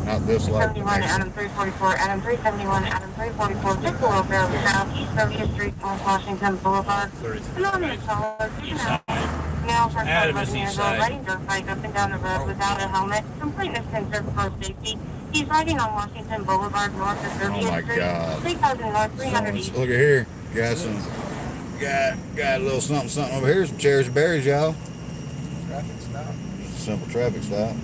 Not this light. 71, Adam 344, Adam 371, Adam 344, just below Barrel South, East 30th Street, North Washington Boulevard. And on the solid, now for Adam is 11 years east old, side. riding dirt bike up and down the road without a helmet, completeness concern for safety. He's riding on Washington Boulevard north of 30th Oh my Street, God. 3000 north, 300 east. Look at here. Got a little something over here. Some cherries and berries, y'all. Traffic stop. Simple traffic stop.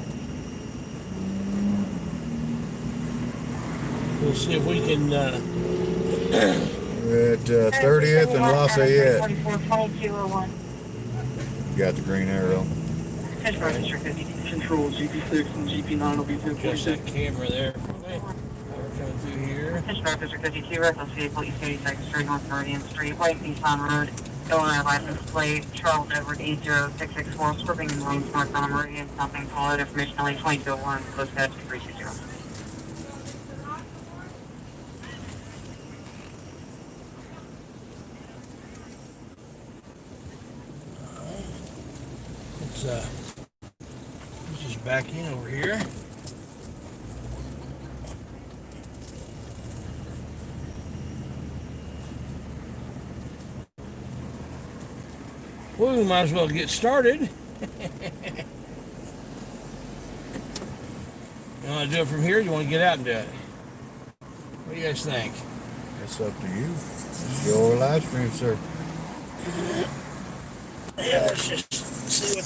We'll see if we can. At 30th and Lafayette. 2201. Got the green arrow. Control GP6 and GP9 will be Just that camera there for me. We're coming through here. Pittsburgh District 52, reckless vehicle, East 82nd Street, North Meridian Street, White Nissan Road, Illinois license plate, Charles Edward 80664, swerving in lanes north on Meridian, stopping followed, information LA 2201, close head 320. Let's just back in over here. Well, we might as well get started. You want to do it from here or do you want to get out and do it? What do you guys think? It's up to you. It's your live stream, sir. Yeah, let's just see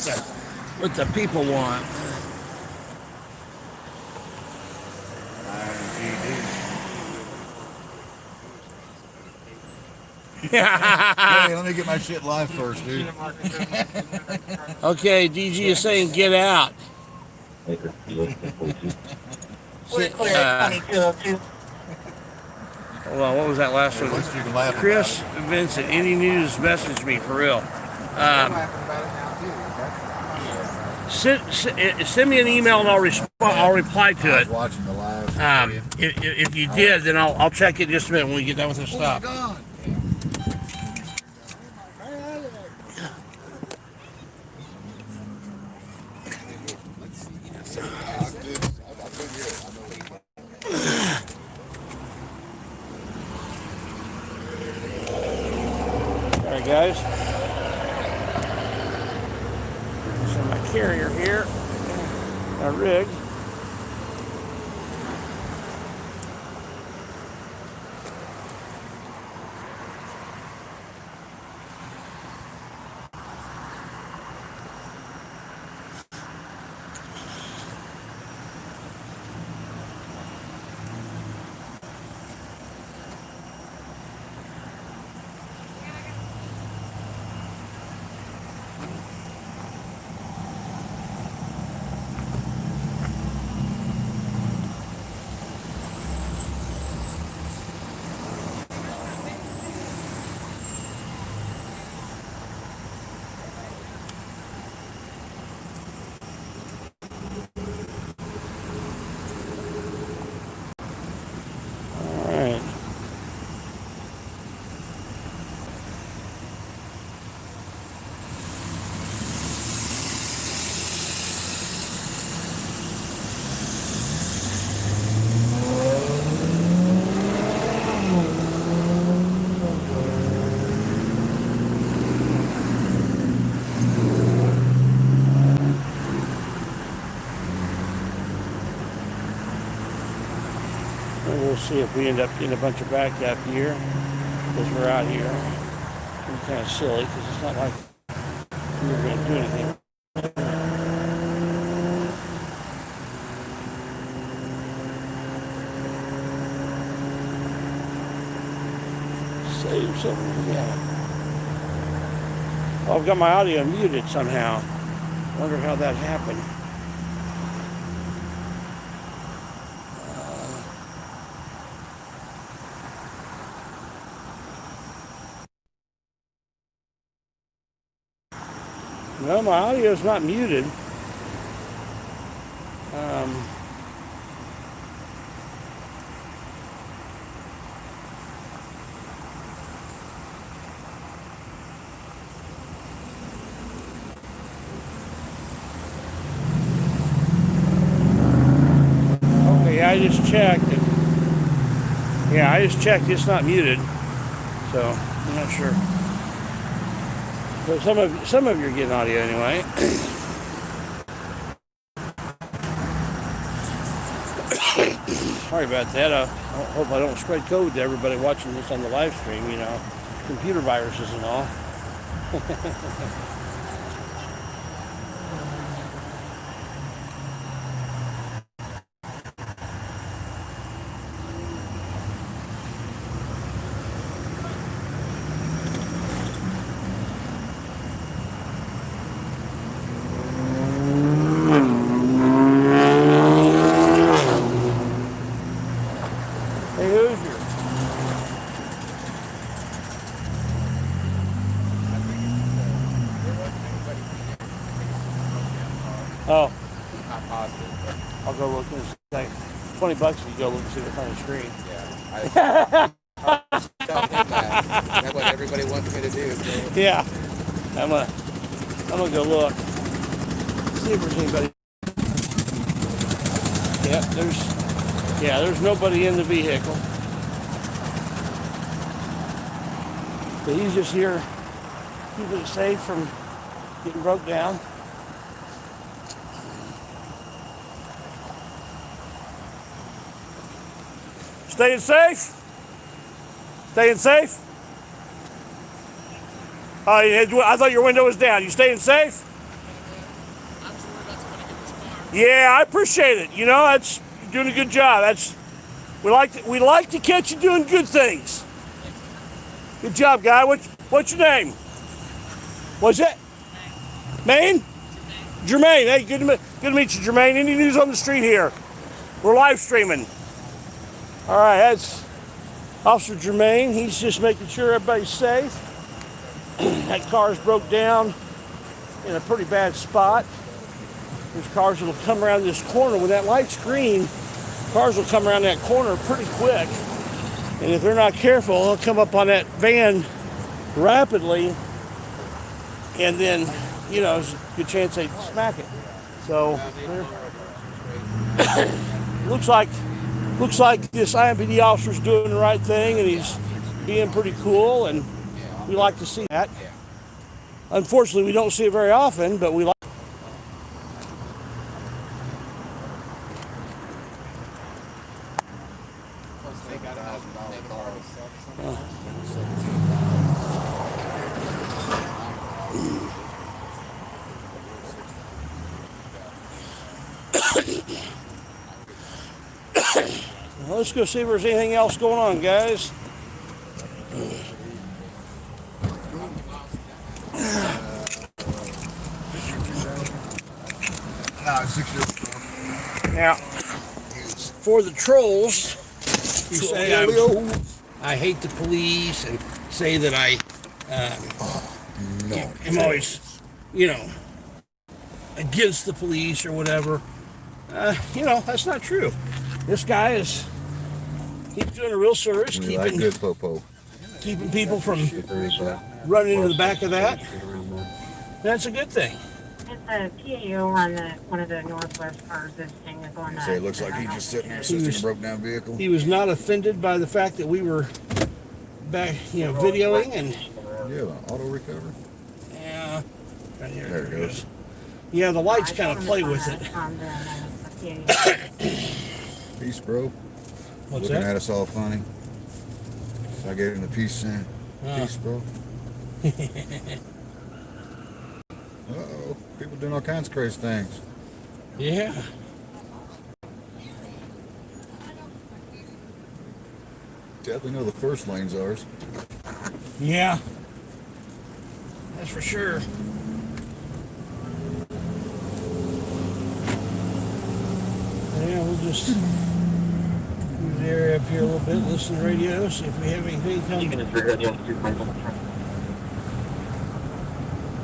what the people want. Hey, let me get my shit live first, dude. Okay, DG is saying get out. We're clear at 2202. Hold on, what was that last one? At least you can laugh Chris about Vincent, Indy News messaged me for real. I'm laughing about it now too. Send me an email and I'll reply to I was it. watching the live. If you did, then I'll check it in just a minute when we get done with this stuff. God. All right, guys. So my carrier here, my rig. We'll see if we end up getting a bunch of backup here because we're out here. It's kind of silly because it's not like we're going to do anything. Save something, yeah. Oh, I've got my audio muted somehow. Wonder how that happened. No, my audio is not muted. Okay, I just checked. Yeah, I just checked. It's not muted, so I'm not sure. But some of you are getting audio anyway. Sorry about that. I hope I don't spread COVID to everybody watching this on the live stream. You know, computer viruses and all. Hey, Hoosier. Oh. Not positive. I'll go look and say $20 if you go look and see what's on the screen. Yeah. Tell him that. That's what everybody wants me to do. So. Yeah. I'm gonna go look. See if there's anybody. Yeah, there's nobody in the vehicle. But he's just here keeping it safe from getting broke down. Staying safe? Staying safe? Oh, I thought your window was down. You staying safe? Yeah, I appreciate it. You know, you're doing a good job. We like to catch you doing good things. Good job, guy. What's your name? What's it? Maine? Jermaine. Hey, good to meet you, Jermaine. Indy News on the Street here. We're live streaming. All right, Officer Germain, he's just making sure everybody's safe. That car's broke down in a pretty bad spot. There's cars that'll come around this corner. When that light's green, cars will come around that corner pretty quick. And if they're not careful, they'll come up on that van rapidly. And then, there's a good chance they smack it. So, looks like this IMPD officer's doing the right thing, and he's being pretty cool, and we like to see that. Unfortunately, we don't see it very often, but we like. Well, let's go see if there's anything else going on, guys. Now, for the trolls who say I hate the police and say that I am always, against the police or whatever, that's not true. This guy he's doing a real service, keeping people from running into the back of that. That's a good thing. It's a PAO on one of the Northwest cars that's going on. Say it looks like he just sitting there assisting a broke down vehicle. He was not offended by the fact that we were back, videoing and. Yeah, auto recover. Yeah, right here. There it goes. Yeah, the lights kind of play with it. Peace, bro. What's Looking that? at us all funny. So I gave him the peace sign. Peace, bro. Uh-oh. People doing all kinds of crazy things. Yeah. Definitely know the first lane's ours. Yeah. That's for sure. Yeah, we'll just move the area up here a little bit, listen to the radio, see if we have anything coming.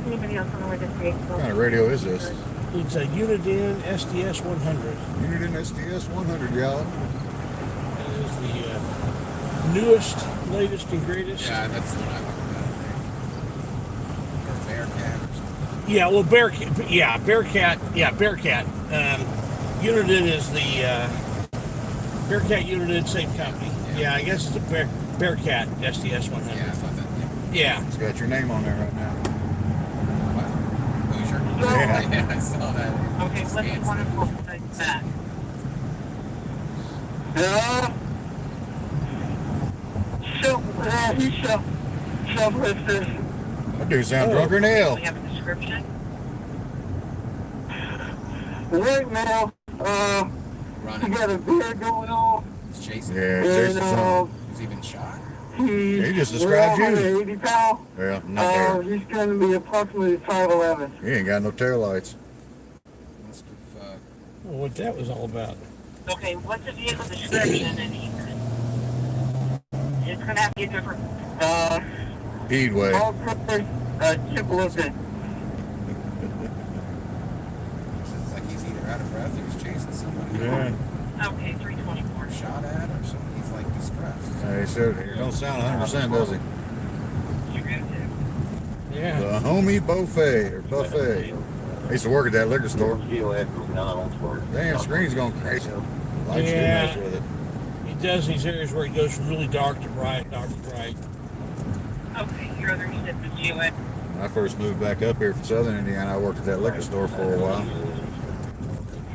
Anybody else on the way to What kind of radio is this? It's a Uniden SDS 100. Uniden SDS 100, y'all. That is the newest, latest, and greatest. Yeah, that's what I like about it. Or Bearcat or something. Yeah, well, Bearcat. Uniden is the Bearcat Uniden, same company. Yeah, I guess it's a Bearcat SDS 100. Yeah, I thought that. Yeah. It's got your name on there right now. Hoosier. Yeah. I saw that. Okay, let's wonderful that. Yeah. Shoplifter. That dude sound drunker than hell. We have a description. Right now, Running. he got a beard going on. He's chasing. Yeah, Jason's on. He's even shot. He just described you. 80 pounds. Yeah, not there. He's going to be approximately 5'11". He ain't got no tail lights. Must have. Well, what that was all about. Okay, what's the vehicle description? And it's going to have to be a different. Speedway. All purpose, chip-lifted. It's like he's either out of breath or he's chasing somebody. Yeah. Okay, 324. Shot at or something. He's like distressed. He said he don't sound 100%, does he? You're good too. Yeah. The homie buffet. I used to work at that liquor store. Damn, screen's going crazy. Lights do mess with it. He does these areas where he goes from really dark to bright, dark to bright. Okay, your other step is GOA. When I first moved back up here from Southern Indiana, I worked at that liquor store for a while.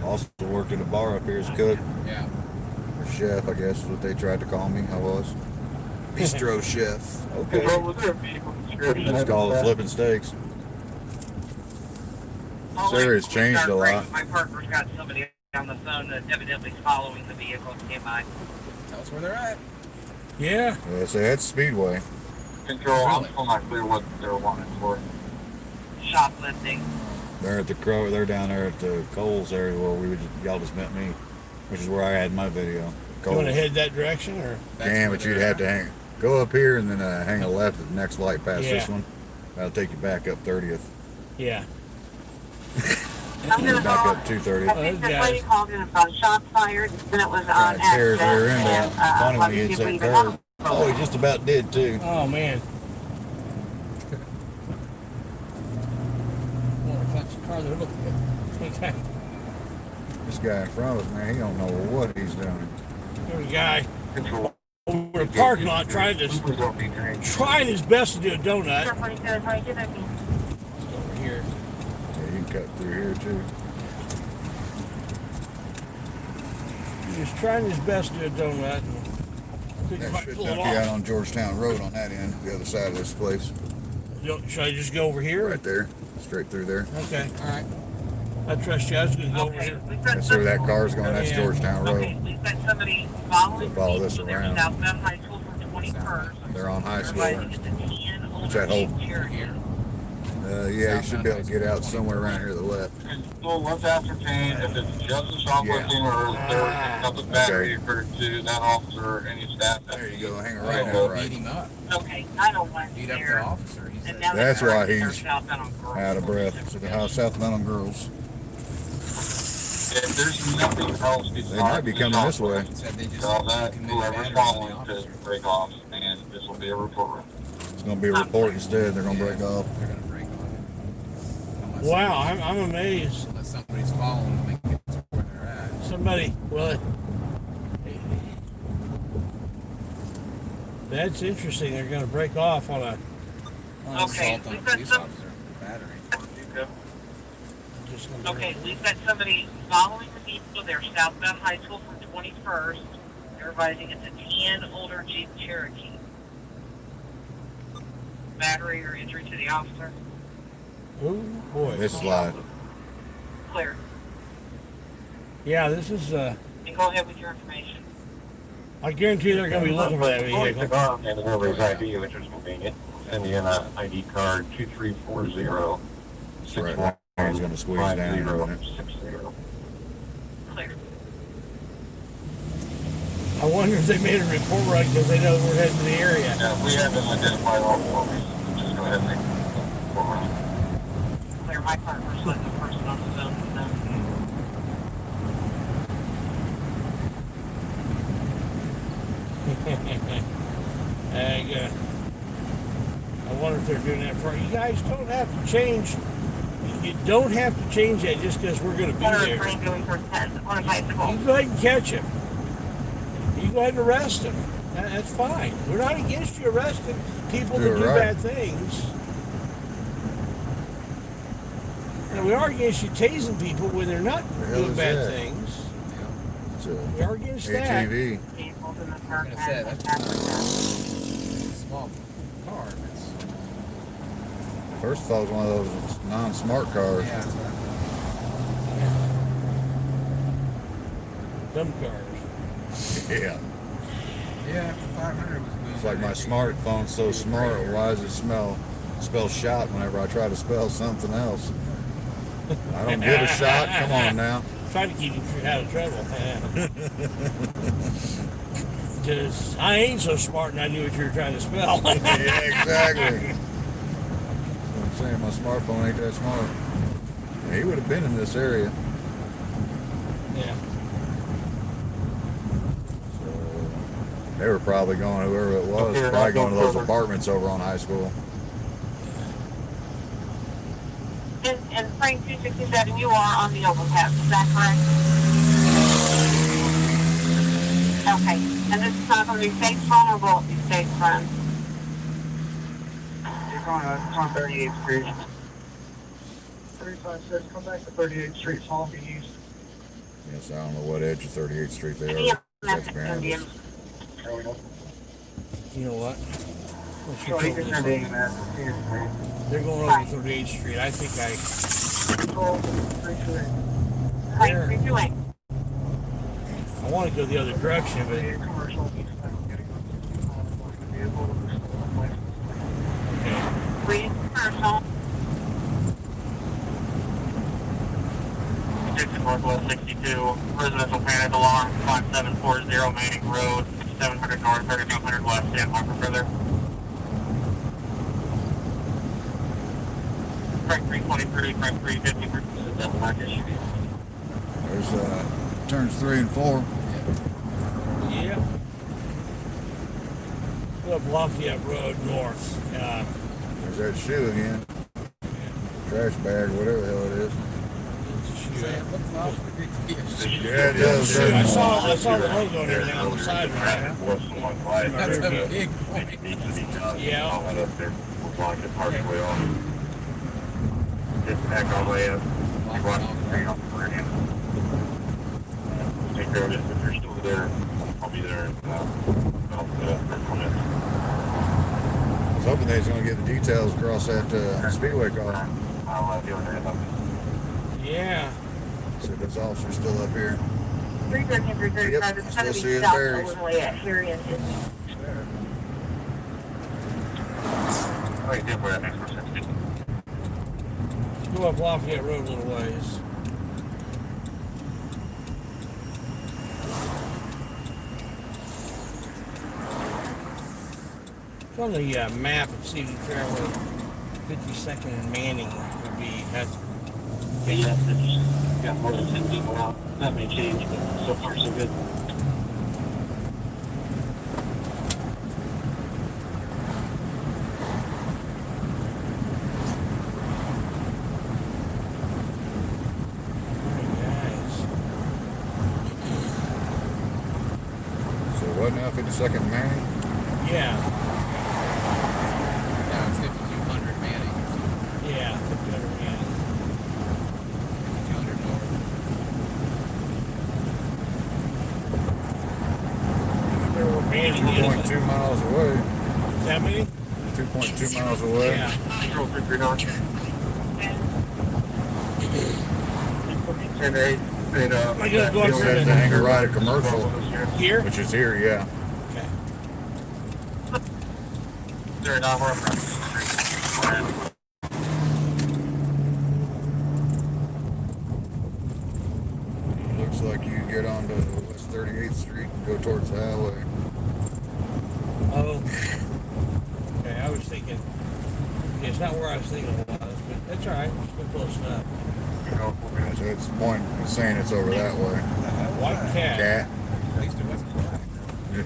Also worked at a bar up here as a cook. Yeah. Or chef, I guess is what they tried to call me. I was. Bistro chef. Okay. It's called flipping steaks. This area's changed a lot. My partner's got somebody on the phone that evidently is following the vehicle that came by. Tell us where they're at. Yeah. Yeah, so that's Speedway. Control, I'm still not clear what they're wanting for. Shoplifting. They're at the They're down there at the Coles area where y'all just met me, which is where I had my video. You want to head that direction, or? Can, but you'd have to go up here and then hang a left at the next light past this one. That'll take you back up 30th. Yeah. I'm gonna Back go. up 230. I think this lady called in about shots fired, and it was on Tears rear end accident. out. Funny when he let me hits see that if we can curb. Oh, he just about did too. Oh man. I wonder if that's the car they're looking at. Okay. This guy in front of us, man, he don't know what he's doing. There's a guy over in the parking lot trying his best to do a donut. Over here. Yeah, you can cut through here too. He's trying his best to do a donut. That should dump you out on Georgetown Road on that end, the other side of this place. Should I just go over here? Right there, straight through there. Okay, all right. I trust you. I was going to go over here. That's where that car's going. That's Georgetown Road. Okay, we've got somebody following Follow me this to their around. southbound high school from 21st. They're on high school. Everybody gets a 10 older Which I hope. Jeep Cherokee. Yeah, you should be able to get out somewhere around here to the left. So let's ascertain if it's just a shoplifting or if there's something battery occurred to that officer or any staff. There you go. Hang right Oh, there, beat him up. Okay, I don't want Beat up the there. officer. He And said, now That's they're why trying to he's start southbound on Girls. out of breath. So the house southbound on girls. If there's nothing else besides They might be coming this way. he said they just tell that committed whoever's battery on following the to officer. break off, and this will be a report. It's gonna be a report instead. They're gonna break off. They're gonna break off. Unless- Wow, I'm amazed. Unless somebody's following them and gets to where they're at. Somebody, well, that's interesting. They're going to break off on a. Okay, Assault on a we've got police some. officer for battery. Just gonna Okay, we've got somebody following the vehicle. They're southbound high school from 21st. They're advising it's a 10 older Jeep Cherokee. Battery or injury to the officer? Oh boy. This is live. Clear. Yeah, this is. And go ahead with your information. I guarantee they're going to be looking for that vehicle. And whoever's ID, which is convenient, send you in an ID card 2340 Right. He's gonna squeeze down in a minute. 60. Clear. I wonder if they made a report right because they know we're heading to the area. Yeah, we haven't identified all four. Just go ahead and make a report run. Clear. My partner's letting the person on the phone know. I wonder if they're doing that for you guys. Don't have to change. You don't have to change that just because we're going to be there. Going for 10 on a bicycle. You go ahead and catch him. You go ahead and arrest him. That's fine. We're not against you arresting people that do bad things. And we are against you tasing people when they're not doing bad things. We are against that. ATV. I'm gonna say that's a small car. First thought was one of those non-smart cars. Yeah. Dumb cars. Yeah. Yeah, after 500 was moving. It's like my smartphone's so smart. Why does it spell shot whenever I try to spell something else? I don't give a shot. Come on now. Trying to keep you out of trouble. Because I ain't so smart and I knew what you were trying to spell. Yeah, exactly. That's what I'm saying. My smartphone ain't that smart. Yeah, he would have been in this area. Yeah. So they were probably going, whoever it was, probably going to those apartments over on High School. And Frank 267, you are on the overpass, is that correct? Okay, and this is not going to be safe front or will it be safe front? You're going on 38th Street. 35 says come back to 38th Street, follow me east. Yes, I don't know what edge of 38th Street they Any are. of That's them behind Indian? us. You know what? What's your So you total? can send an They're going over 38th Street. I think Frank 328. I want to go the other direction, but Read commercial. Northwest 62, residential panic alarm, 5740 Manning Road, 700 North, 3200 West, stand by for further. Frank 323, Frank 350, double back issue. There's turns 3 and 4. Yeah. Up Lafayette Road north. There's that shoe again. Trash bag, whatever the hell it is. Yeah, it does. I saw the logo and everything on the side of it. That's a big point. Yeah. partially off. Get back all the way up. Take care of it. If you're still there, I'll be there. I'll put up for comments. I was hoping they was going to get the details across that Speedway car. I'll deal with that. Yeah. See if those officers still up here. 313, 335, Yep, it's still going to see be his south berries. Illinois at Harry and Indy. How you doing for that next person? Go up Lafayette Road a little ways. It's on the map and see if there were 52nd and Manning would be. Yeah, it's got more than 10 people out. That may change, but so far so good. So what now, 52nd Manning? Yeah. No, it's 5200 Manning. Yeah, 5200 Manning. 5200 North. There were Manning. 2.2 miles away. Is that many? 2.2 miles away. Yeah. And I just go It up says the Hangar Ride commercial, here. which is here, yeah. Okay. There, now we're Looks like you get onto West 38th Street and go towards the highway. Oh. Okay, I was thinking. Okay, it's not where I was thinking it was, but that's all right. It's still close enough. So it's saying it's over that way. White cat. Cat. At least it wasn't black.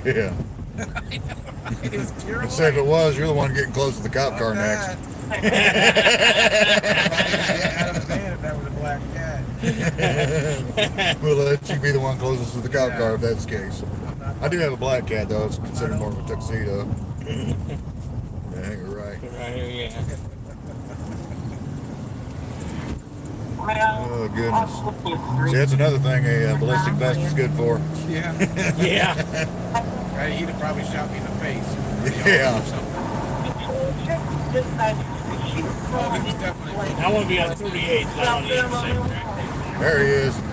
Yeah. I know. It was pure Let's say if it was, you're the one getting close to the cop car next. Out of the van if that was a black cat. We'll let you be the one closest to the cop car if that's the case. I do have a black cat though. It's considered more of a tuxedo. Yeah, I think you're right. Right here, yeah. Oh goodness. See, that's another thing a ballistic vest is good for. Yeah. Yeah. Right, he'd have probably shot me in the face. Yeah. Or something. Oh, he was definitely. I want to be on 38, not on the 86. There he is. Not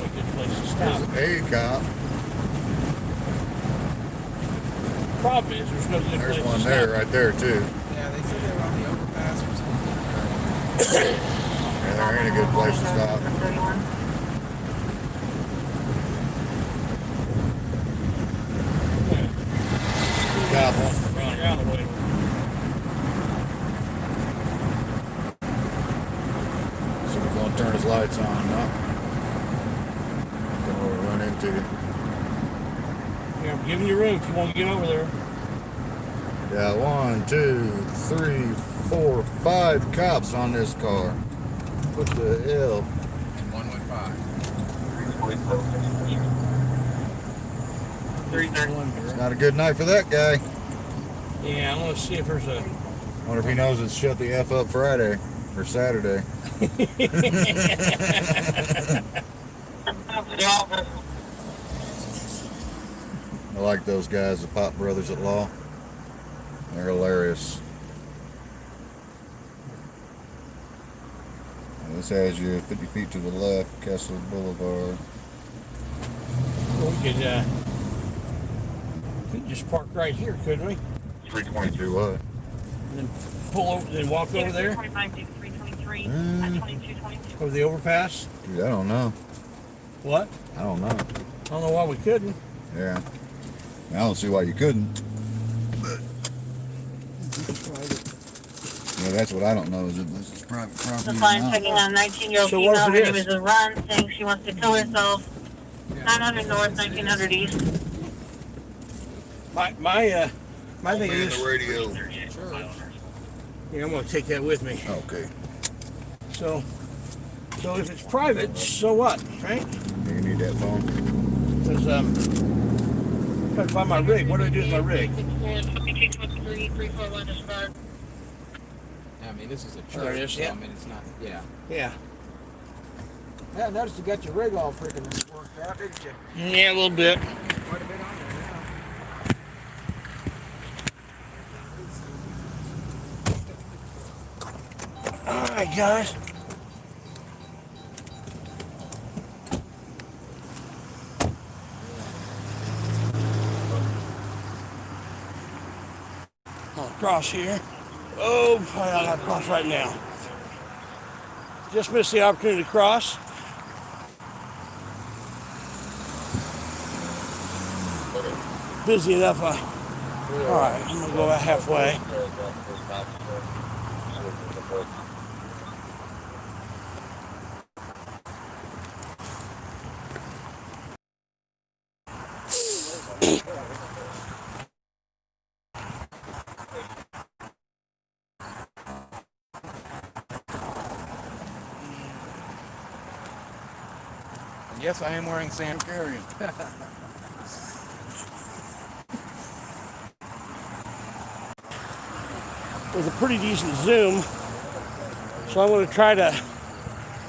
a good place to There's stop. a cop. Problem is, there's no good There's place one to there, stop. right there too. Yeah, they said they were on the overpass or something. Yeah, there ain't a good place to stop. Cop wants to run around the way. So we're gonna turn his lights on, no? Gonna run into you. Here, I'm giving you room if you want to get over there. Yeah, 1, 2, 3, 4, 5 cops on this car. What the hell? And 115. It's not a good night for that guy. Yeah, I want to see if there's a. Wonder if he knows it's shut the F up Friday or Saturday. I like those guys, the Pop Brothers at Law. They're hilarious. And this has you 50 feet to the left, Kessler Boulevard. We could just park right here, couldn't we? 322. Do what? And then pull over, then walk over there? 25 to 323 at 2222. Over the overpass? Dude, I don't know. What? I don't know. I don't know why we couldn't. Yeah. I don't see why you couldn't. Yeah, that's what I don't know. Is if this is private property The or client not. checking on a 19-year-old So what female. if Her it name is? is Run, saying she wants to kill herself. 900 North, 1900 East. My thing is, the radio. yeah, I'm gonna take that with me. Okay. So if it's private, so what, right? You need that phone? Because trying to find my rig. What do I do with my rig? 341 is Run. I mean, this is a There it church, is, so yeah. I mean, it's not, yeah. Yeah. Yeah, I noticed you got your rig all freaking worked out, didn't you? Yeah, a little bit. Quite a bit on there now. All right, guys. I'll cross here. Oh, I gotta cross right now. Just missed the opportunity to cross. Busy enough. All right, I'm gonna go about halfway. Yes, I am wearing sand carrying. With a pretty decent zoom, so I'm going to try to.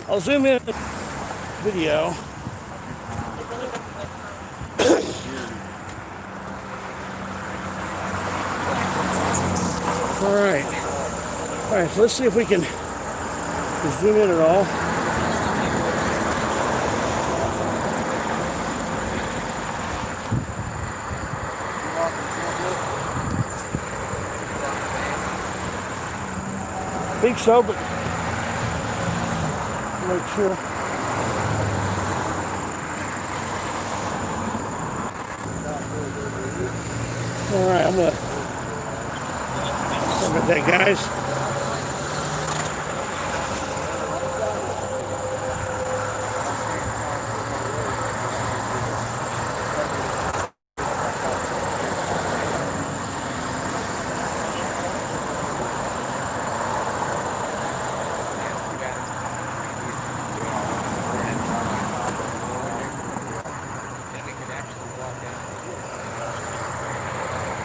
I'll zoom in video. All right, so let's see if we can zoom in at all. I think so, but make sure. All right, I'm gonna. Sorry about that, guys.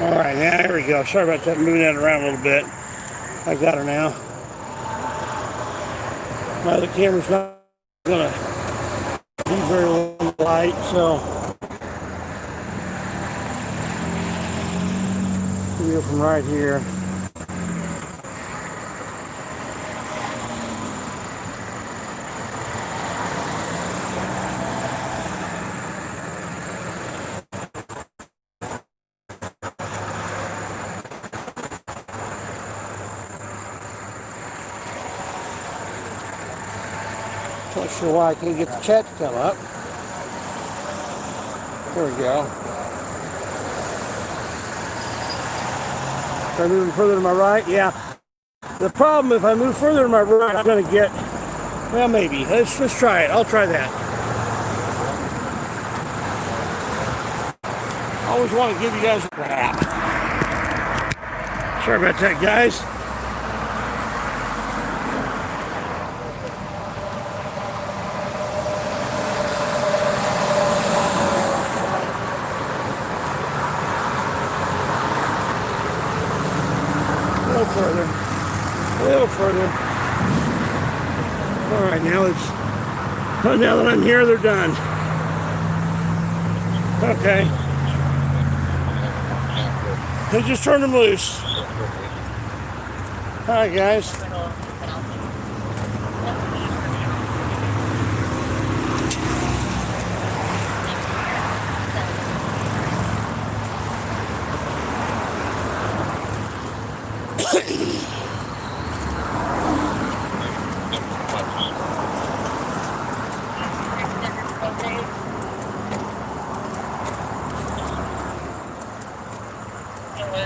All right, now there we go. Sorry about that, moving that around a little bit. I got her now. Now the camera's not gonna be very light, so we go from right here. Not sure why I can't get the chat to come up. There we go. Am I moving further to my right? Yeah. The problem, if I move further to my right, I'm going to get, well, maybe. Let's try it. I'll try that. I always want to give you guys a crap. Sorry about that, guys. A little further. All right, now that I'm here, they're done. Okay. They just turned them loose. All right, guys.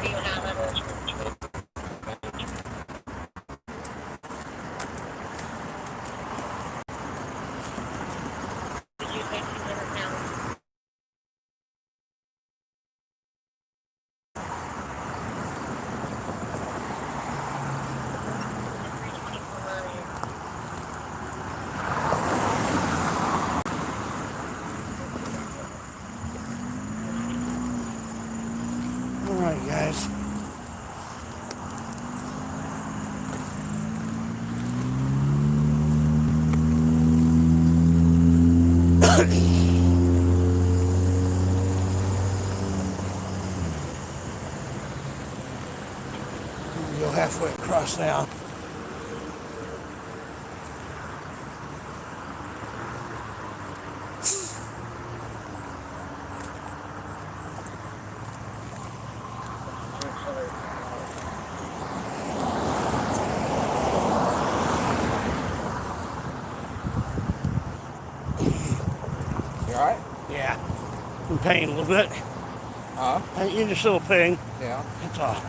do you have it? Did you say 200 pounds? All right, guys. Go halfway across now. You alright? Yeah. In pain a little bit. You're just a little pain. Yeah. That's all.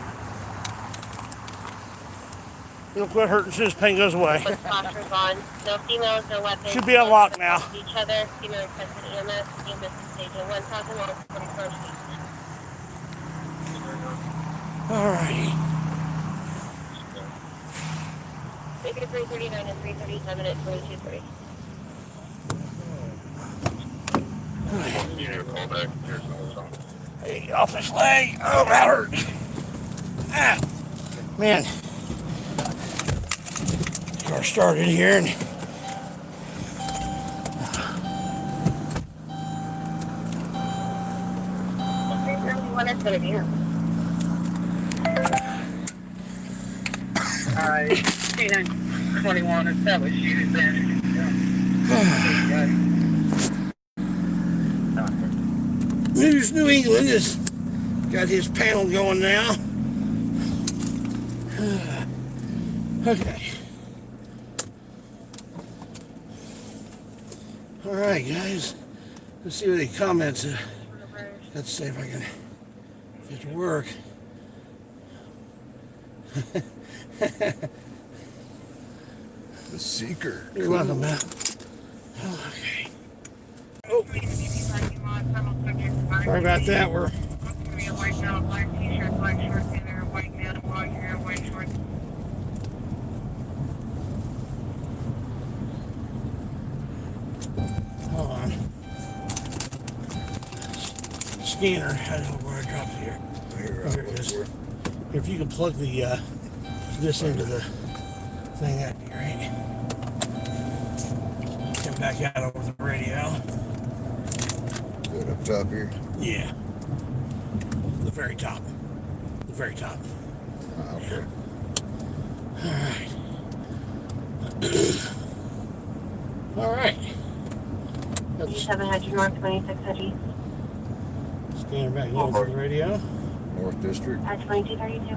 It'll quit hurting as soon as pain goes away. With phosphorus on. No females, no weapons. Should be unlocked now. Each other. Female requested EMS. EMS is staging 1,121st. Alrighty. Make it 339 and 337 at 22:30. Hey, get off this leg. Oh, that hurt. Ah, man. Car started here and What is going to do? Alright, 21 established you then. News New England has got his panel going now. Okay. All right, guys. Let's see what the comments let's see if I can get to work. The seeker. You're welcome, man. Okay. Oh. Sorry about that. We're hold on. Scanner. I don't know where I dropped it here. Here, Here it is. If you can plug the this into the thing, that'd be great. Come back out over the radio. Good up top here. Yeah. The very top. The very top. Okay. All right. That's 700 North 2600 scanning back over the radio. North District. at 2232.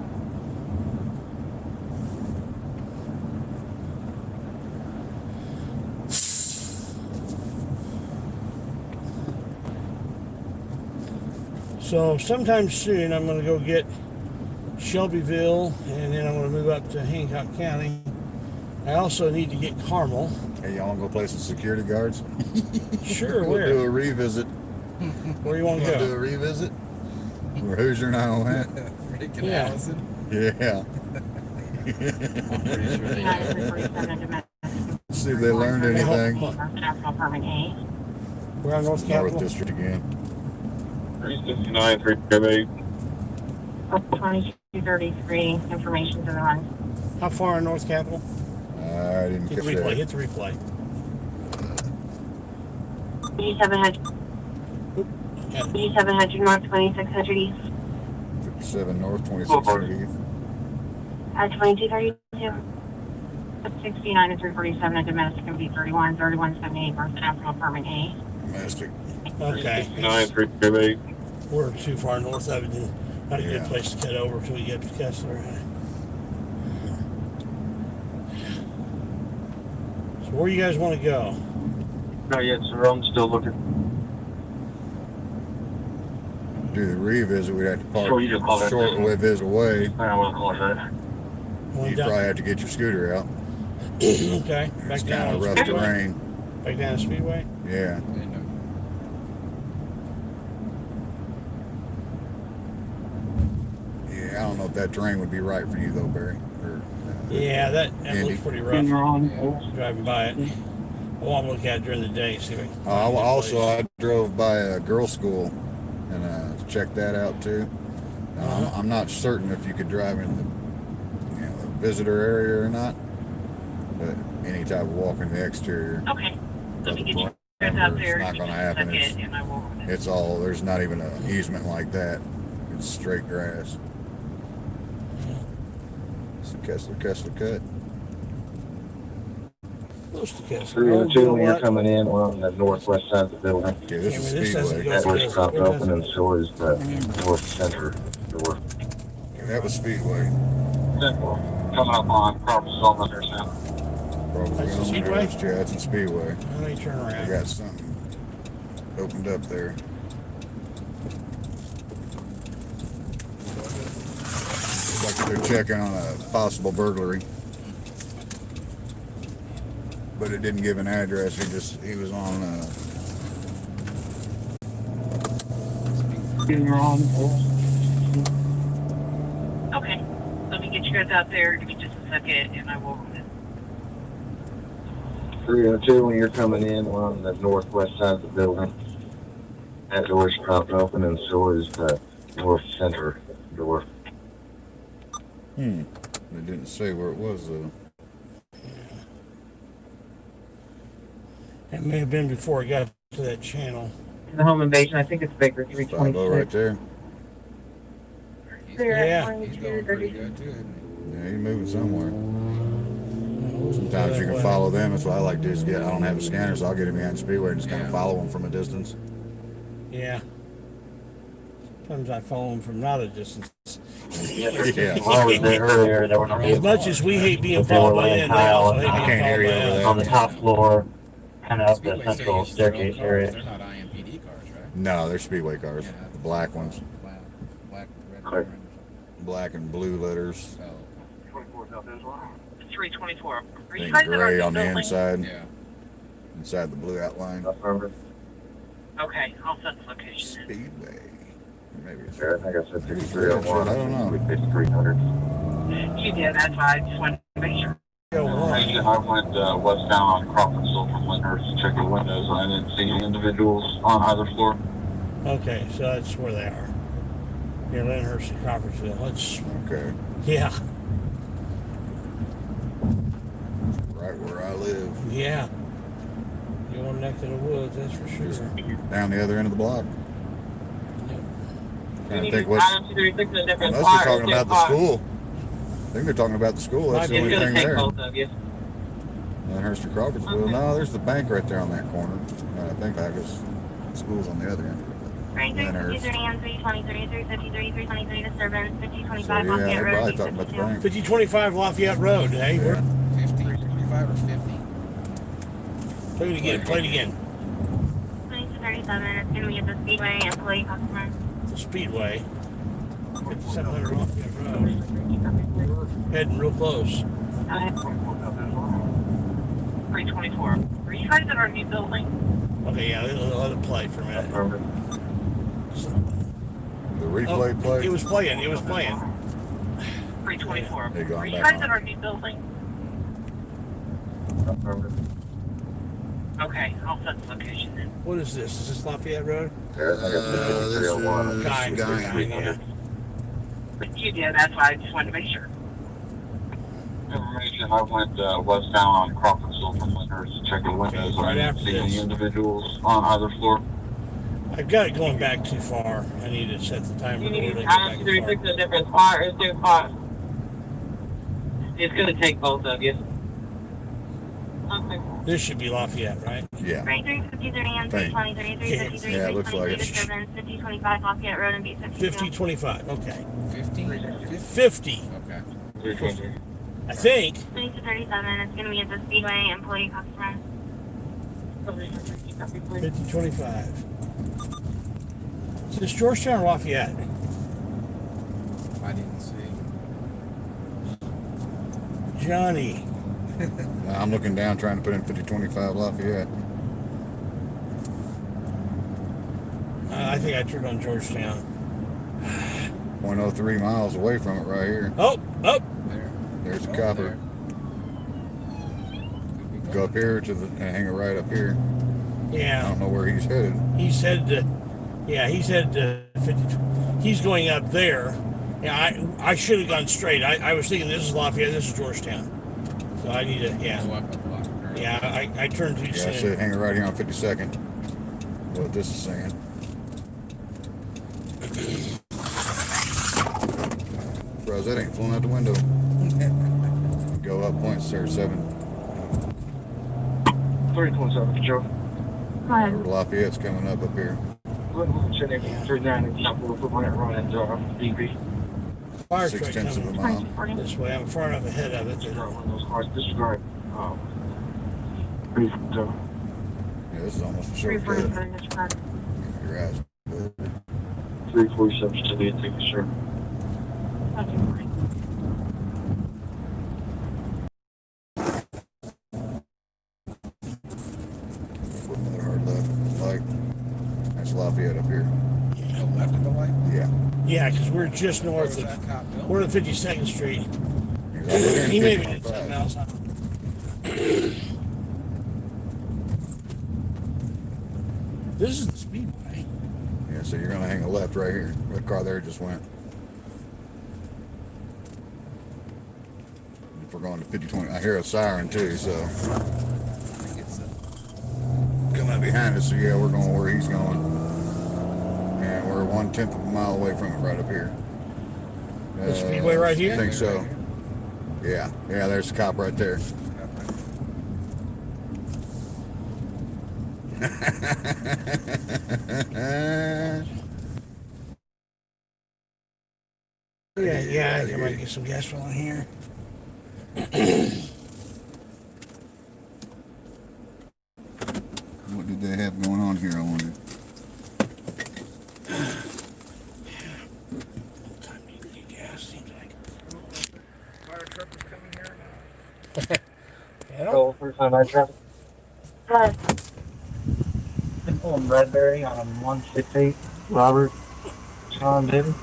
So sometime soon I'm going to go get Shelbyville and then I'm going to move up to Hancock County. I also need to get Carmel. Hey, y'all want to go play some security guards? Sure, We'll where? do a revisit. Where you want to We'll do go? a revisit? Where Hoosier and I went? Freaking Yeah. Allison. Yeah. I'm pretty sure they See if they learned anything. We're on North Capitol. North District again. 369, 358. 2233, information to the run. How far in North Capitol? I didn't Hit the catch replay. that. Hit the replay. 700 North 2600 East 57 North, 2600 East. at 2232. 69 and 347 at domestic and B31, 3178 North Capitol Apartment A. Domestic. Okay. 369, 358. We're too far north of it. And not a good Yeah. place to cut over until we get to Kessler. So where you guys want to go? Not yet, sir. I'm still looking. do the revisit, we'd have to park Sure, you just call that. short visit away. I don't want to call it that. You'd probably have to get your scooter out. Okay. It's Back kind down of on rough Speedway. terrain. Back down to Speedway. Yeah. Yeah, I don't know if that terrain would be right for you though, Barry. Or, Yeah, that Indy. looks pretty rough. Driving by it. I want to look at it during the day. See if we can find a good also, place. I drove by a girls' school and checked that out too. Now, I'm not certain if you could drive in the visitor area or not, but any type of walk in the exterior. Okay. Let me of the get you guys out perimeter, there. it's not going to happen. And I will. It's all, there's not even an easement like that. It's straight grass. It's a Kessler cut. Close to Kessler. 302 when you're coming in, we're on the northwest side of the building. Okay, this is This doesn't Speedway. go That to door's Kessler. propped open and so is the north center door. That was Speedway. Coming up on Proverbs on there now. Probably That's on the Speedway? west, yeah, it's in Speedway. How do you turn They around? got something opened up there. Looks like they're checking on a possible burglary. But it didn't give an address, he was on Okay. Let me get you guys out there. Give me just a second, and I will. 302 when you're coming in, we're on the northwest side of the building. That door's propped open and so is the north center door. they didn't say where it was though. It may have been before I got to that channel. The home invasion, I think it's Baker 50 326. right there. Yeah. He's going pretty good too, isn't Yeah, he's moving somewhere. Sometimes you can follow them. That's what I like to do is I don't have a scanner, so I'll get him behind Speedway and just kind of follow them from a distance. Yeah. Sometimes I follow them from not a distance. Yeah. When I was there earlier, there were no As much as we hate being But they were followed by laying them, they also tile hate and being can't hear you followed by over us. there. on the top floor, kind of it? up the Speedway central still uses their own staircase cars. area. They're not IMPD cars, right? No, they're Speedway cars. Yeah. The black ones. Black, red, Correct. orange. Black and blue letters. So, 324. Are I you think guys in our gray new on the building? inside. yeah. Inside the blue outline. Okay, I'll set the location. Speedway. Maybe it's There, I think I said 5301. I don't know. 5300. You did, that's why I just wanted to make sure. Go on. I went westbound on Crawfordsville from Lyndhurst to check the windows, and I didn't see any individuals on either floor. Okay, so that's where they are. Near Lyndhurst and Crawfordsville. Let's, Okay. yeah, Right where I live. yeah. Your neck of the woods, that's for sure. Down the other end of the block. Trying to think Unless unless they're talking about the school. I think they're talking about the school. That's the Might only be. thing there. of you. Lyndhurst or Crawfordsville. No, there's the bank right there on that corner. I think that was the school's on the other end. Right, Lyndhurst. 353 and 323, 353, 323 disturbance, So 5025 yeah, Lafayette they're Road, probably talking about the 52. bank. 5025 Lafayette Road, hey? Yeah. 50, 25 or 50? Play it again, play it again. 2237, it's going to be at the Speedway employee customer. The Speedway. 5700 Lafayette Road. We're heading real close. 324. Are you guys in our new building? Okay, yeah, let it play for a minute. The replay play. It was playing, it was playing. 324. They gone Are you back guys on. in our new building? Okay, I'll set the location then. What is this? Is this Lafayette Road? This is Guy, Guy. yeah. You did, that's why I just wanted to make sure. Information, I went westbound on Crawfordsville from Lyndhurst to check the windows, and I didn't see any individuals on either floor. I've got it going back too far. I need to set the timer. You to need where they to go back far. fix a different spot or two spots. It's going to take both of you. Okay. This should be Lafayette, right? Yeah. Right, 353 and Thank- 323, 353, Yeah, it looks like 323 it. disturbance, 5025 Lafayette Road and B52. 5025, okay. 50? 50, Okay. I think. 2237, it's going to be at the Speedway employee customer. 5025. Is this Georgetown or Lafayette? I didn't see. Johnny. I'm looking down trying to put in 5025 Lafayette. I think I turned on Georgetown. 0.03 miles away from it right here. Oh. There's a copper. Go up here to the hang it right up here. Yeah. I don't know where he's headed. He's headed to 50. He's going up there. Yeah, I should have gone straight. I was thinking this is Lafayette, this is Georgetown. So I need to, I turned too soon. I said hang it right here on 52nd. What this is saying. Bro, that ain't flying out the window. Go up 0.07. 3.7, Joe. Hi. Lafayette's coming up here. We're sitting 39 and top of the run at DB. Fire 6/10 truck of a mile. coming this way. I'm far enough ahead of it. Disregard one of those cars. Disregard. 3.7. Yeah, this is almost a shortcut. 347 disregard. Your eyes. 347 to the intake, sure. Another hard left. Like, that's Lafayette up here. Go left of the light. Yeah. Yeah, because we're just north of. We're at 52nd Street. He may be doing something else. This is the Speedway. Yeah, so you're gonna hang a left right here. That car there just went. If we're going to 5020, I hear a siren too, so. Coming up behind us, so yeah, we're going where he's going. And we're 1/10 of a mile away from it right up here. The Speedway right here? I think so. Yeah, there's the cop right there. Yeah, I might get some gas on here. What did they have going on here, I wonder? Time to get gas, seems like. Fire truck is coming here now. Oh, first time I traffic. Hi. Been pulling Bradbury on a 168. Robert, Sean, David.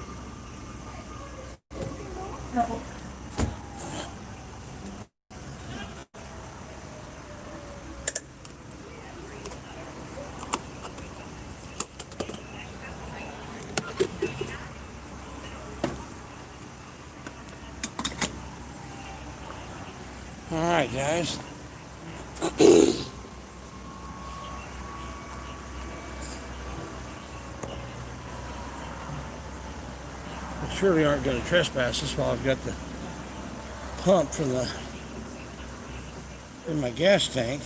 All right, guys. I surely aren't going to trespass this while I've got the pump from in my gas tank.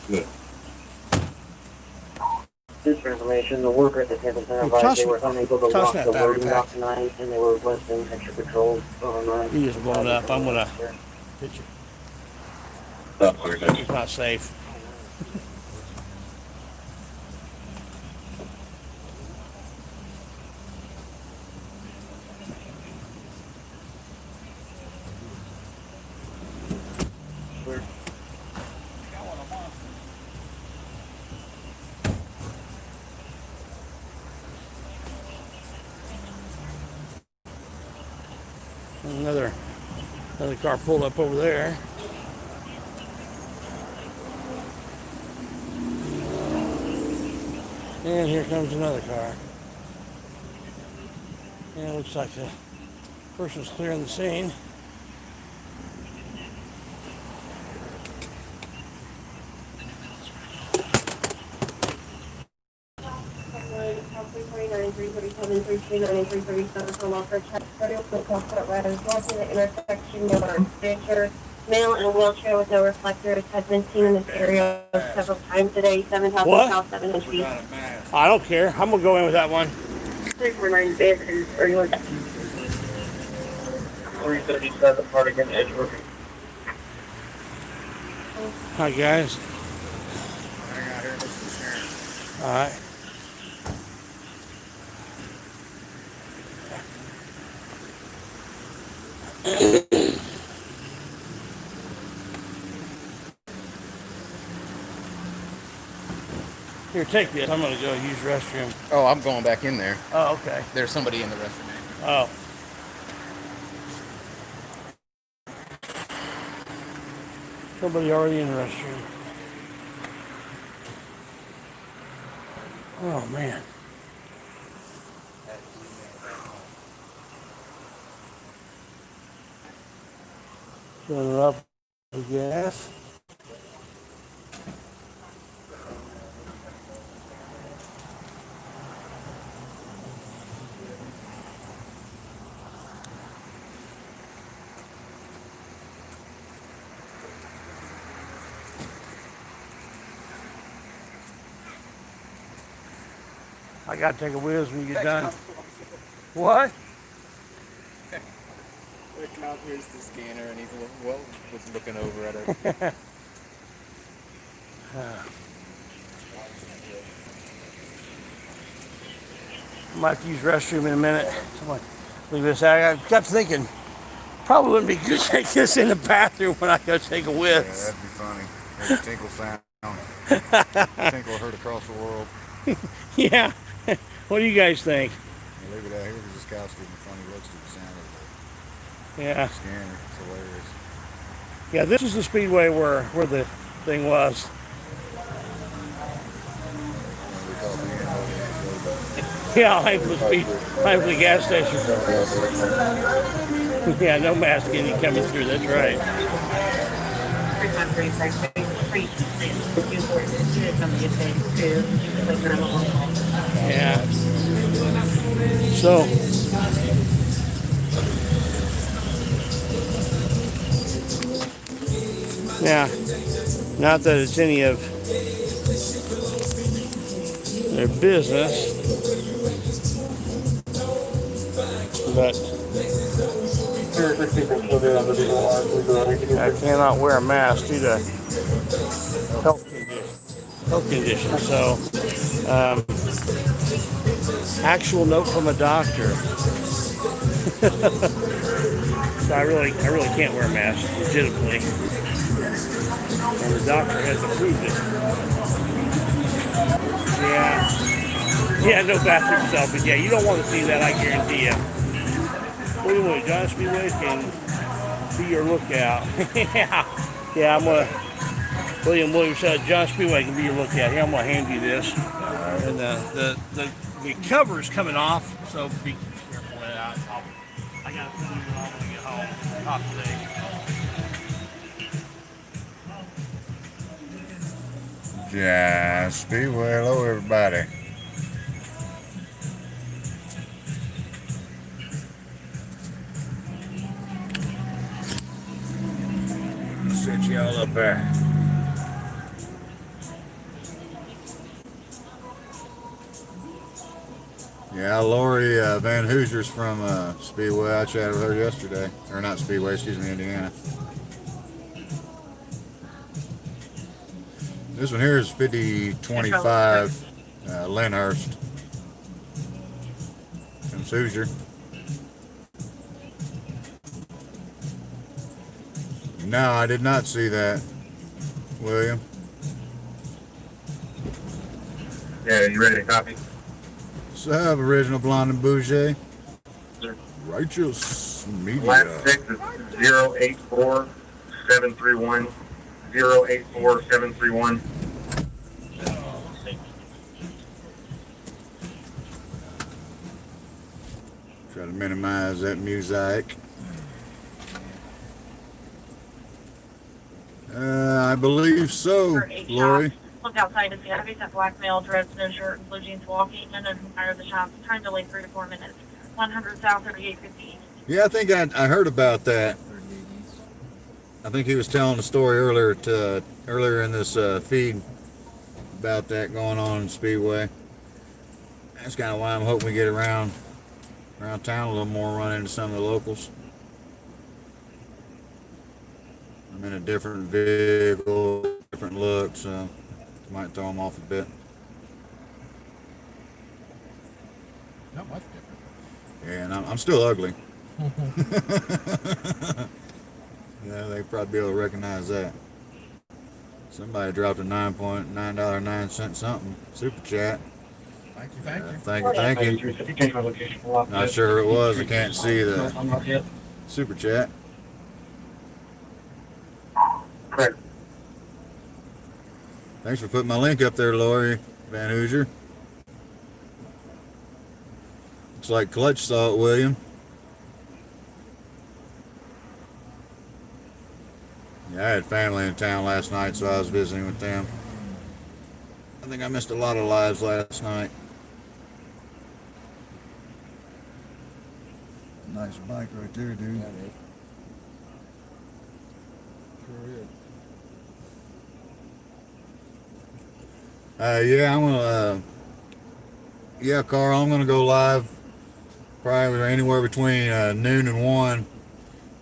Good. Just for information, the worker at the campus center Toss advised they were unable to toss lock that the battery loading pack. dock tonight, and they were requesting extra patrols overnight. You just blow it up. I'm gonna hit you. It's not safe. Another car pulled up over there. And here comes another car. And it looks like the person's clearing the scene. 332, 9337 for welfare check. 30 Court riders walking the intersection near our signature. Male in a wheelchair with no reflectors has been seen in this area several times today. 7,000 South 7 and East. I don't care. I'm gonna go in with that one. 349 Basin, or you want 337 Cardigan Edgewood. Hi guys. All right. Here, take this. I'm gonna go use restroom. Oh, I'm going back in there. Oh, okay. There's somebody in the restroom. Oh. Somebody already in the restroom. Oh man. Filling up the gas. I gotta take a whiz when you get done. What? The cop here's the scanner and he's was looking over at it. Might have to use restroom in a minute. Someone leave this out. I got thinking, probably wouldn't be good to take this in the bathroom when I go take a whiz. Yeah, that'd be funny. There's a tinkle sound. Tinkle heard across the world. Yeah. What do you guys think? Yeah, leave it out here because this cow's giving funny looks to the sound of the Yeah. scanner. It's hilarious. Yeah, this is the Speedway where the thing was. Yeah, I'll aim for the gas station. Yeah, no mask any coming through, that's right. Yeah. So, now, not that it's any of their business, but I cannot wear a mask due to health conditions. So, actual note from a doctor. So I really can't wear a mask legitimately, and the doctor has approved it. Yeah, no bathroom selfies. Yeah, you don't want to see that, I guarantee you. Anyway, John Speedway can be your lookout. Yeah, I'm gonna. William Williams said John Speedway can be your lookout. Here, I'm gonna hand you this, and the cover is coming off, so be careful with that. I gotta put it on when I get home. Top today. Yeah, Speedway. Hello, everybody. Set y'all up there. Yeah, Lori Van Hoosier's from Speedway. I chatted with her yesterday. Or not Speedway, excuse me, Indiana. This one here is 5025 Lyndhurst. From Hoosier. No, I did not see that, William. Yeah, you ready to copy? Sub, original Blonde and Bouger. Righteous Media. Last 6 is 084731. 084731. Try to minimize that mosaic. I believe so, Lori. Look outside to see a recent black male dressed in a shirt and blue jeans walking in and fire the shops. Time delay 3 to 4 minutes. 100 South 3850. Yeah, I think I heard about that. I think he was telling the story earlier in this feed about that going on in Speedway. That's kind of why I'm hoping we get around town a little more, run into some of the locals. I'm in a different vehicle, different look, so might throw them off a bit. Not much different. Yeah, and I'm still ugly. Yeah, they'd probably be able to recognize that. Somebody dropped a $9.9 something super chat. Thank you. Thank you. Not sure who it was. I can't see the super chat. Correct. Thanks for putting my link up there, Lori Van Hoosier. Looks like Clutch saw it, William. Yeah, I had family in town last night, so I was visiting with them. I think I missed a lot of lives last night. Nice bike right there, dude. Yeah, it is. Sure is. Yeah, I'm gonna. Yeah, Carl, I'm gonna go live probably anywhere between noon and 1.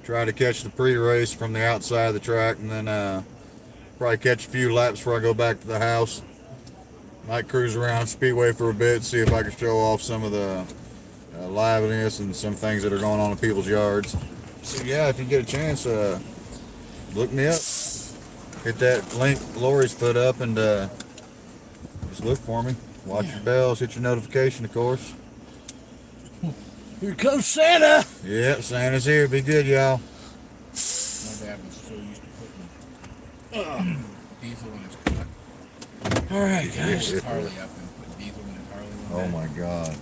Try to catch the pre-race from the outside of the track, and then probably catch a few laps before I go back to the house. Might cruise around Speedway for a bit, see if I can show off some of the liveliness and some things that are going on in people's yards. So yeah, if you get a chance, look me up. Hit that link Lori's put up and just look for me. Watch your bells, hit your notification, of course. Here comes Santa. Yep, Santa's here. Be good, y'all. My dad was so used to putting diesel in his truck. All right, guys. Harley up and put diesel in his Harley. Oh my God.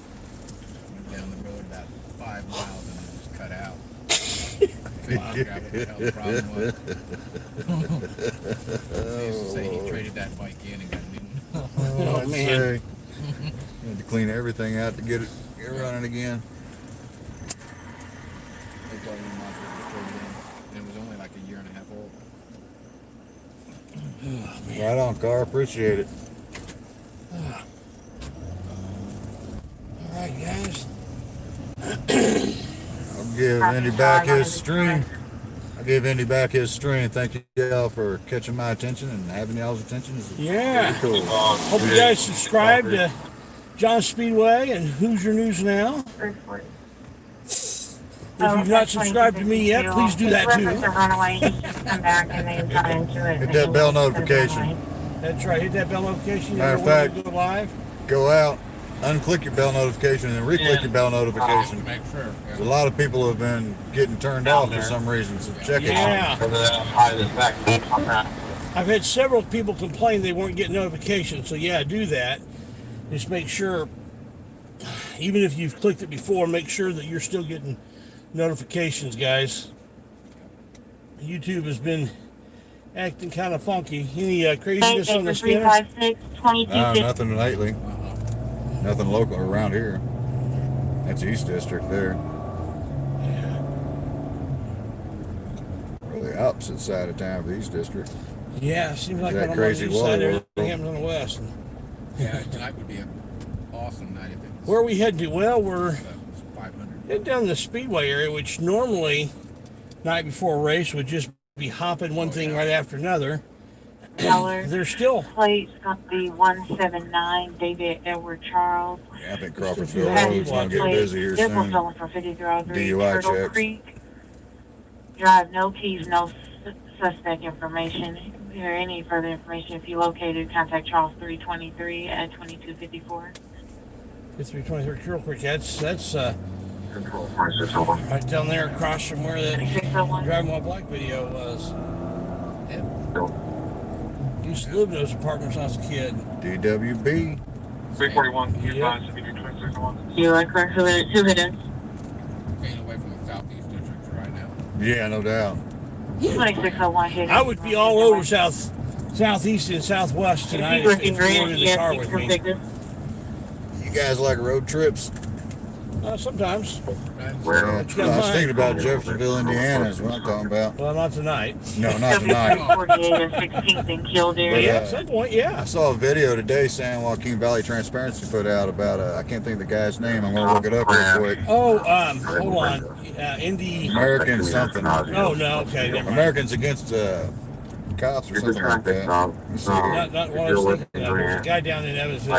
Went down the road about 5 miles and then just cut out. Figured out what the hell the problem was. He used to say he traded that bike in and got a new one. Oh, man. Had to clean everything out to get it running again. They told him he might as well just trade it in. And it was only like a year and a half old. Right on, car. Appreciate it. All right, guys. I'll give Indy back his stream. Thank you y'all for catching my attention and having y'all's attention. Yeah. Cool. Hope you guys subscribe to John Speedway and Hoosier News Now. If you've not subscribed to me yet, please do that too. Hit Hit that bell notification. That's right. Hit that bell notification. Matter of fact, go live. Go out, unclick your bell notification, and then re-click your bell notification. Make sure. A lot of people have been getting turned off for some reason, so check it out. Yeah. I've had several people complain they weren't getting notifications, so yeah, do that. Just make sure, even if you've clicked it before, make sure that you're still getting notifications, guys. YouTube has been acting kind of funky. Any craziness on the scanner? 356-2250. No, nothing lately. Nothing local around here. That's East District there. Yeah. Really opposite side of town of the East District. Yeah, it seems like That when I'm crazy on the east side, water everything happens on the west. Yeah, tonight would be an awesome night if it was. Where are we heading to? Well, we're 500. heading down the Speedway area, which normally, night before a race, would just be hopping one thing right after another. There's still Plate's going to be 179, David Edward Charles. Yeah, I think Crawfordville Road's going to get busy here Vehicle soon. stolen from 5303 DUI Turtle checks. Creek. Drive, no keys, no suspect information. If there any further information, if you located, contact Charles 323 at 2254. it's 323 Turtle Creek. That's right down there across from where that 601. Driving While Black video was. Used to live in those apartments when I was a kid. DWB. 341. Yeah. You are correct. Who hit us? Staying away from the southeast district for right now. Yeah, no doubt. 2601 hit us. I would be all over Southeast southeast and southwest tonight. If you If you're in the yes, car you with can me. pick this. You guys like road trips? Sometimes. Well, I was thinking about Jeffersonville, Indiana is what I'm talking about. Well, not tonight. No, not tonight. 48 and 16th in Kildare. But, Yeah, at some point, yeah. I saw a video today San Joaquin Valley Transparency put out about I can't think of the guy's name. I'm gonna look it up real quick. Oh, hold on. Indy. American something. Oh no, okay, never mind. Americans Against Cops or something like that. Let me see here. Not what I was thinking of. There's a guy down in Evansville.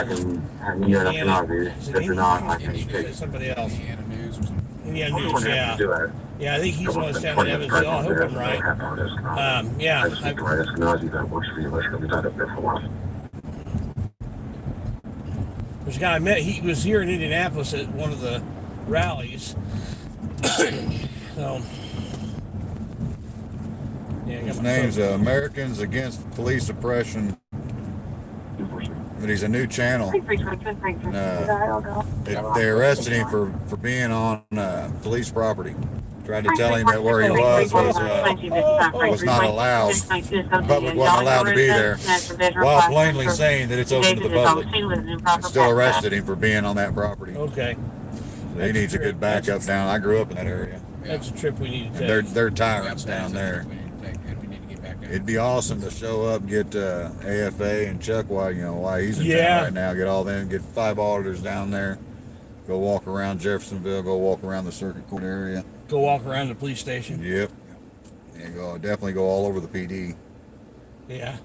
Indiana. Is it Indy? Somebody else. Indiana News or something. Indiana News, yeah. Yeah, I think he's the one that's down in Evansville. I hope I'm right. Yeah. There's a guy I met. He was here in Indianapolis at one of the rallies. So. Yeah, His name's Americans Against Police Oppression. But he's a new channel. They arrested him for being on police property. Tried to tell him that where he was not allowed. The public wasn't allowed to be there, while plainly saying that it's open to the public. And still arrested him for being on that property. Okay. So he needs a good backup down. I grew up in that area. That's a trip we need to take. They're tyrants down there. It'd be awesome to show up, get AFA and Chuck why he's in town right now. Get all them, get 5 auditors down there. Go walk around Jeffersonville. Go walk around the circuit court area. Go walk around the police station. Yep. And definitely go all over the PD. Yeah.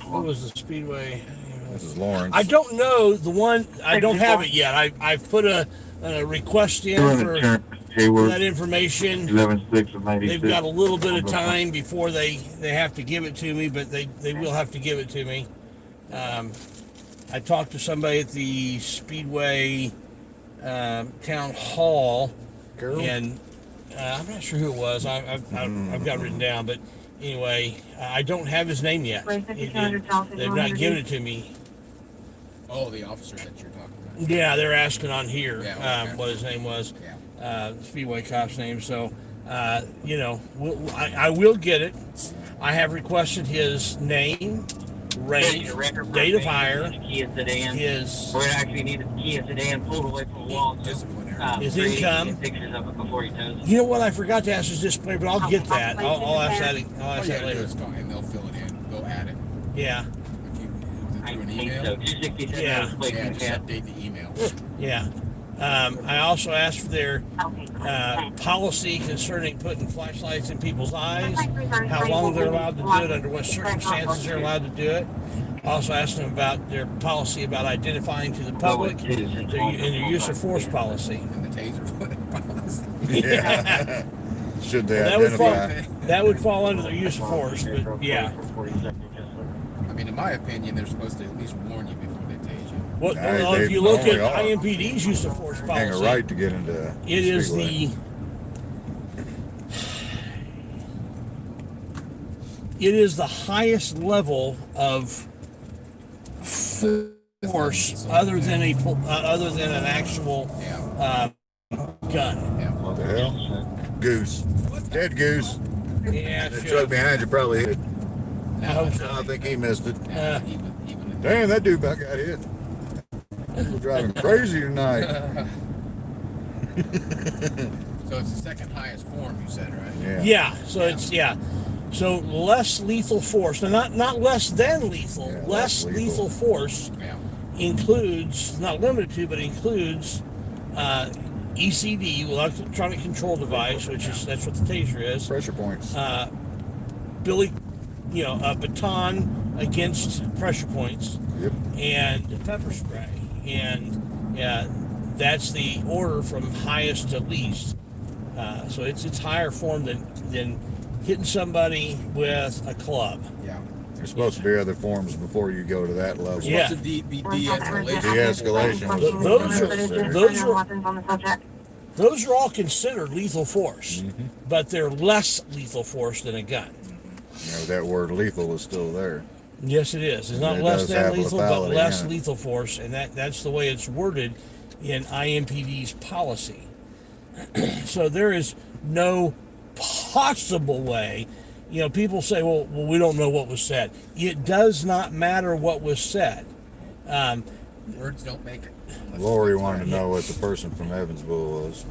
What was the Speedway? This is Lawrence. I don't know the one. I don't have it yet. I've put a request in for that information. 11-6 of 96. They've got a little bit of time before they have to give it to me, but they will have to give it to me. I talked to somebody at the Speedway town hall, and I'm not sure who it was. I've got it written down, but anyway, I don't have his name yet. They've not given it to me. Oh, the officer that you're talking about. Yeah, they're asking on here Yeah, okay. what his name was. Yeah. Speedway cop's name. So, I will get it. I have requested his name, range, date of hire, his We're actually need a Kia sedan pulled away from the wall. his income. Pictures of it before he tows it. You know what? I forgot to ask his display, but I'll get that. I'll ask that. I'll All ask you that gotta do later. is call, and they'll fill it in. They'll add it. Yeah, If you, I through an think email. so. 267 Yeah. plate Yeah, just tab. update the email. yeah. I also asked for their policy concerning putting flashlights in people's eyes, how long they're allowed to do it, under what circumstances they're allowed to do it. Also asked them about their policy about identifying to the public and their use of force policy. And the taser policy. Yeah. Should they That would fall. identify? That would fall under their use of force, but yeah. I mean, in my opinion, they're supposed to at least warn you before they tase you. Well, They if you look at normally are. IMPD's use of force Hang a policy, right to get into. it is Speedway. the highest level of force other than an actual gun. What the hell? Goose. Dead goose. Yeah, The sure. truck behind you probably hit it. I hope so. I think he missed it. Even Damn, that dude about got hit. We're driving crazy tonight. so it's the second highest form, you said, right? Yeah. Yeah, so so less lethal force. Now, not less than lethal. Yeah, less less lethal. lethal force Yeah. includes, not limited to, but includes ECD, electronic control device, that's what the taser is. Pressure points. A baton against pressure points, Yep. and pepper spray, and that's the order from highest to least. So it's higher form than hitting somebody with a club. Yeah. There's supposed to be other forms before you go to that level. Yeah. What's the de-escalation? De-escalation. Those are all considered lethal force, Mm-hmm. but they're less lethal force than a gun. You know, that word lethal is still there. Yes, it is. It's not It less does than have lethal, but lethality, less yeah. lethal force, and that's the way it's worded in IMPD's policy. So there is no possible way You know, people say, well, we don't know what was said. It does not matter what was said. Words don't make it. Lori wanted to know what the person from Evansville was.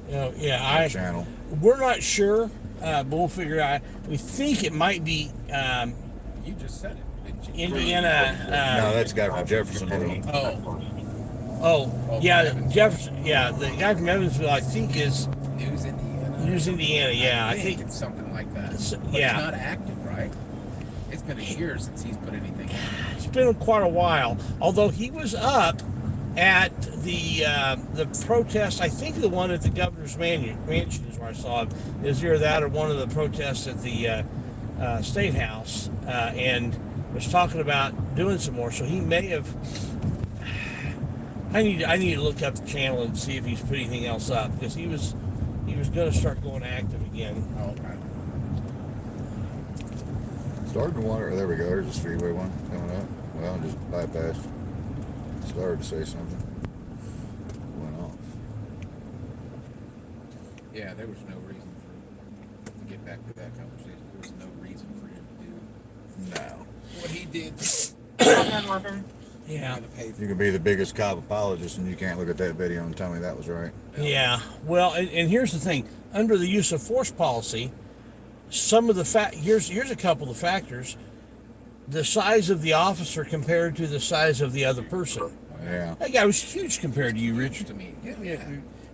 You know, yeah, Channel. We're not sure, but we'll figure it out. We think it might be You just said it, didn't you? Indiana. No, that's the guy from Jeffersonville. Yeah, Jefferson. Yeah, the guy from Evansville, I think, is News Indiana. News Indiana. Yeah, I think it's something like that. But yeah. It's not active, right? It's been a year since he's put anything in. It's been quite a while. Although he was up at the protest, I think the one at the governor's mansion is where I saw him. Is either that or one of the protests at the State House, and was talking about doing some more. So he may have. I need to look up the channel and see if he's put anything else up, because he was going to start going active again. Oh, okay. Starting to wonder. There we go. There's a Speedway one coming up. Well, just bypassed. Started to say something. Went off. Yeah, there was no reason for to get back to that conversation. There was no reason for him to do No. what he did. Yeah. You can be the biggest cop apologist and you can't look at that video and tell me that was right. Yeah. Well, and here's the thing: under the use of force policy, some of the here's a couple of factors: the size of the officer compared to the size of the other person. Yeah. That guy was huge compared to you, Richard. To me, yeah.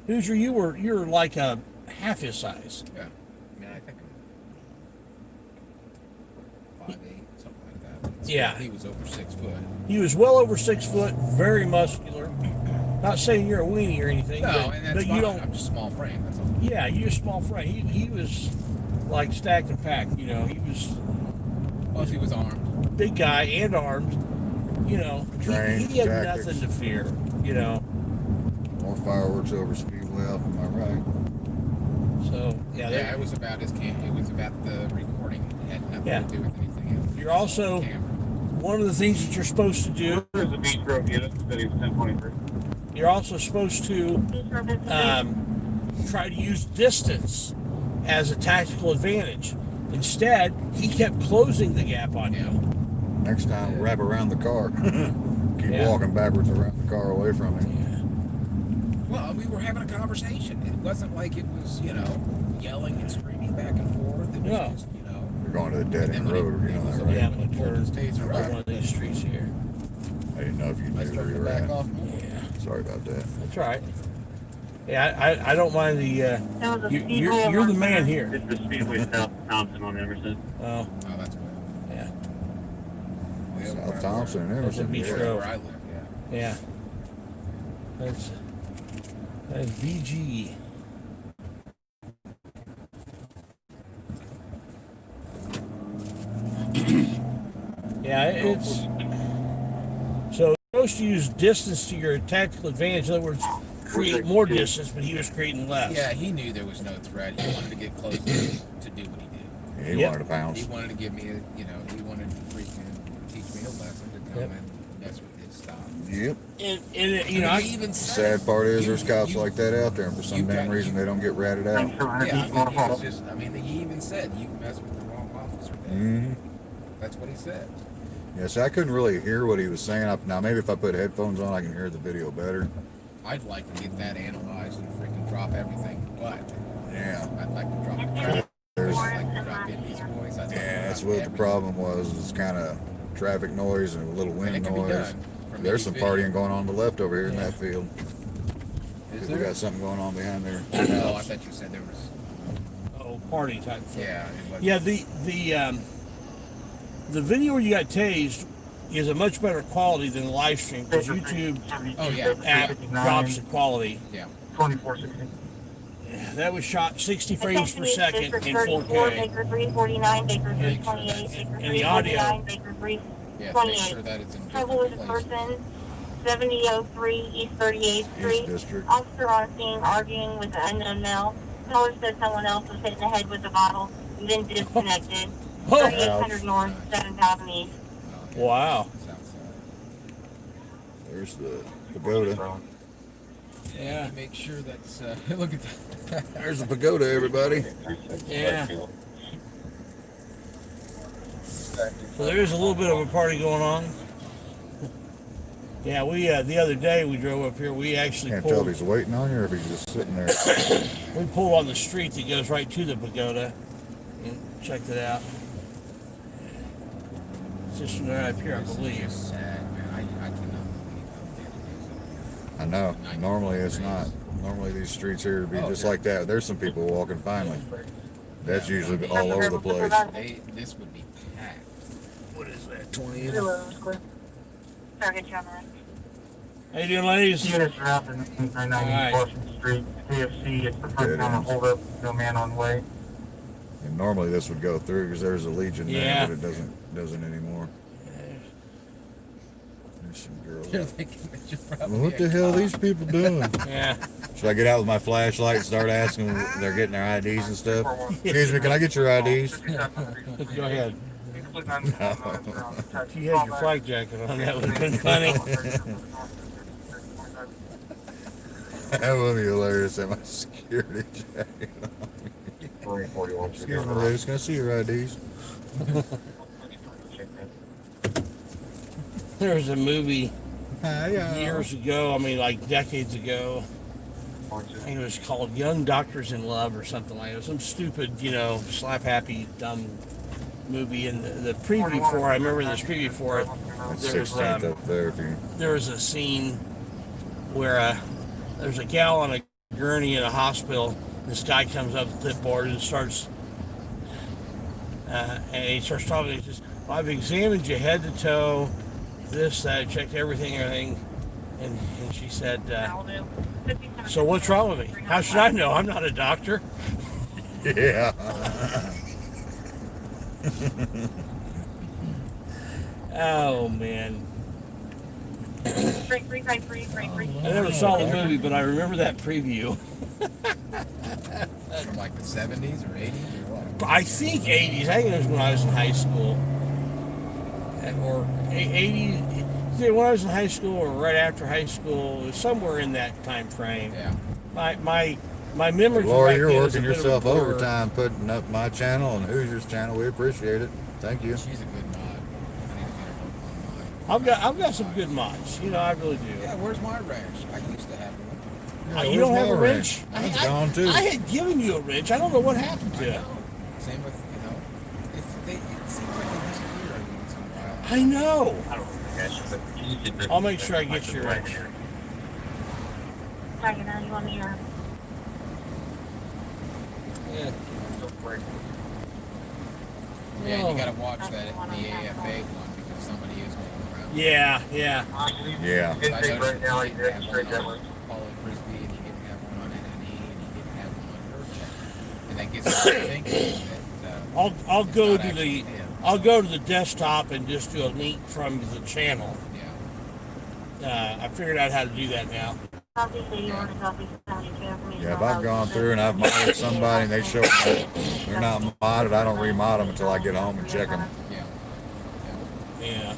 Hoosier, you're like a half his size. Yeah. I mean, I think I'm 5'8", something like that. Yeah. He was over 6 foot. He was well over 6 foot, very muscular. Not saying you're a weenie or anything, No, and that's but fine. you don't. I'm just small frame. That's all. Yeah, you're a small frame. He was like stacked and packed. You know, he was. Plus, he was armed. Big guy and armed. You know, Trained, he had tactics. nothing to fear. You know. More fireworks over Speedway off on my right. So yeah, Yeah, it was about his camp. It was about the recording. It had nothing to do with anything else. You're also one of the things that you're supposed to do. There's a beach road unit, city 1023. You're also supposed to try to use distance as a tactical advantage. Instead, he kept closing the gap on you. Next time, wrap around the car. Keep walking backwards around the car away from him. Well, we were having a conversation. It wasn't like it was, yelling and screaming back and forth. It was just, You're going to a dead end road, you know that, right? Yeah, I'm going to turn around one of these streets here. I didn't know if you knew where you were at. Yeah. Sorry about that. That's right. Yeah, I don't mind the. You're the man here. It's the Speedway South Thompson on Emerson. Oh, that's good. Yeah. South Thompson and That's a Emerson. beach Yeah. road. Where I live, Yeah. That's BG. Yeah, it's so you're supposed to use distance to your tactical advantage. In other words, create more distance, but he was creating less. Yeah, he knew there was no threat. He wanted to get close to do what he did. Yeah, he wanted to bounce. He wanted to give me he wanted to freaking teach me a lesson to come and mess with his style. Yep. And I even sad part is there's cops like that out there, and for some damn reason they don't get ratted out. He even said you can mess with the wrong officer. Mm-hmm. That's what he said. Yes, I couldn't really hear what he was saying. Now maybe if I put headphones on, I can hear the video better. I'd like to get that analyzed and freaking drop everything, but yeah, I'd like to drop it. I'd like to drop Indy's voice. That's what the problem was. It's kind of traffic noise and a little wind noise. There's some partying going on the left over here in that field. Is We there? got something going on behind there. Oh, I thought you said there was. party type thing. Yeah. Yeah. The video where you got tased is a much better quality than the live stream because YouTube app drops the quality. Yeah. 2460. Yeah, that was shot 60 frames per second in 34, 4K. Baker 349, Baker 328, Baker And the audio. 349, Baker Yeah, 328. make sure that it's in Trouble with a person, 7003 East 38th Street. District. Officer on scene arguing with an unknown male. Caller said someone else was hit in the head with a bottle and then disconnected. 3800 North, 7000 East. Wow. There's the pagoda. Yeah. Make sure that's. Look at that. There's the pagoda, everybody. Yeah. So there is a little bit of a party going on. Yeah, we the other day we drove up here. We actually Can't tell if pulled. he's waiting on you or if he's just sitting there. We pulled on the street that goes right to the pagoda and checked it out. It's just right up here, I believe. Sad, man. I cannot believe I know. Normally it's not. Normally these streets here would be just like that. There's some people walking finally. That's usually all over the place. this would be packed. What is that? 20? Target you on the right. How you doing, ladies? Units are out in 990 Washington Street. CFC, it's the first time to hold up, no man on way. And normally this would go through because there's a Legion Yeah. there, but it doesn't anymore. There's some girls. They're out. thinking that you're Well, probably what the hell are these people doing? Yeah. Should I get out with my flashlight and start asking them if they're getting their IDs and stuff? Excuse me, can I get your IDs? Go ahead. No. If you had your flak jacket on, that would have been funny. That would be hilarious. Have my security jacket on. Excuse me, ladies, can I see your IDs? There was a movie Hiya. years ago, I mean like decades ago. I think it was called Young Doctors in Love or something like that. Some stupid, slap happy, dumb movie. And the preview for it, I remember this preview for it, That's there was, 16th up there. If you... there was a scene where there's a gal on a gurney in a hospital. This guy comes up to the board and starts, and he starts talking. He says, well, I've examined you head to toe, this, that, checked everything. And she said, so what's wrong with me? How should I know? I'm not a doctor. Yeah. Oh, man. Break 353, break 3. I never saw the movie, but I remember that preview. from like the 70s or 80s or what? I think 80s. I think it was when I was in high school. Or 80s. Either when I was in high school or right after high school. It was somewhere in that time frame. Yeah. My memory. Laura, you're working yourself overtime putting up my channel and Hoosier's channel. We appreciate it. Thank you. She's a good mod. I need to get her hooked on mine. I've got some good mods. I really do. Yeah, where's my wrench? I used to have one. You don't have a wrench? It's gone too. I had given you a wrench. I don't know what happened to it. Same with, it seems like they disappear every once in a while. I know. I'll make sure I get your wrench. Target 91 here. Yeah. Yeah, you gotta watch that the AFA one because somebody is going around. Yeah. Yeah. I noticed right now he didn't have one on Pauly Frisbee and he didn't have one on NNE and he didn't have one on her channel. And that gets me thinking that I'll it's go not to actually the him. I'll go to the desktop and just do a link from the channel. Yeah. I figured out how to do that now. Southeast 81 and Southeast 72. Yeah, if I've gone through and I've modded somebody and they show up they're not modded, I don't remod them until I get home and check them. Yeah.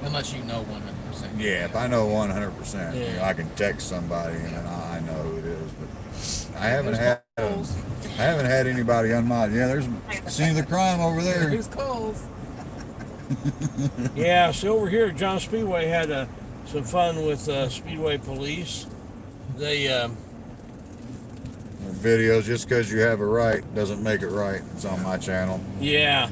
Unless you know 100%. Yeah, if I know 100%, Yeah. I can text somebody and then I know who it is. But I haven't had anybody unmodded. Yeah, there's a scene of the crime over there. Here's Coles. Yeah, so over here at John Speedway had some fun with Speedway police. They Videos, just because you have it right doesn't make it right. It's on my channel. yeah.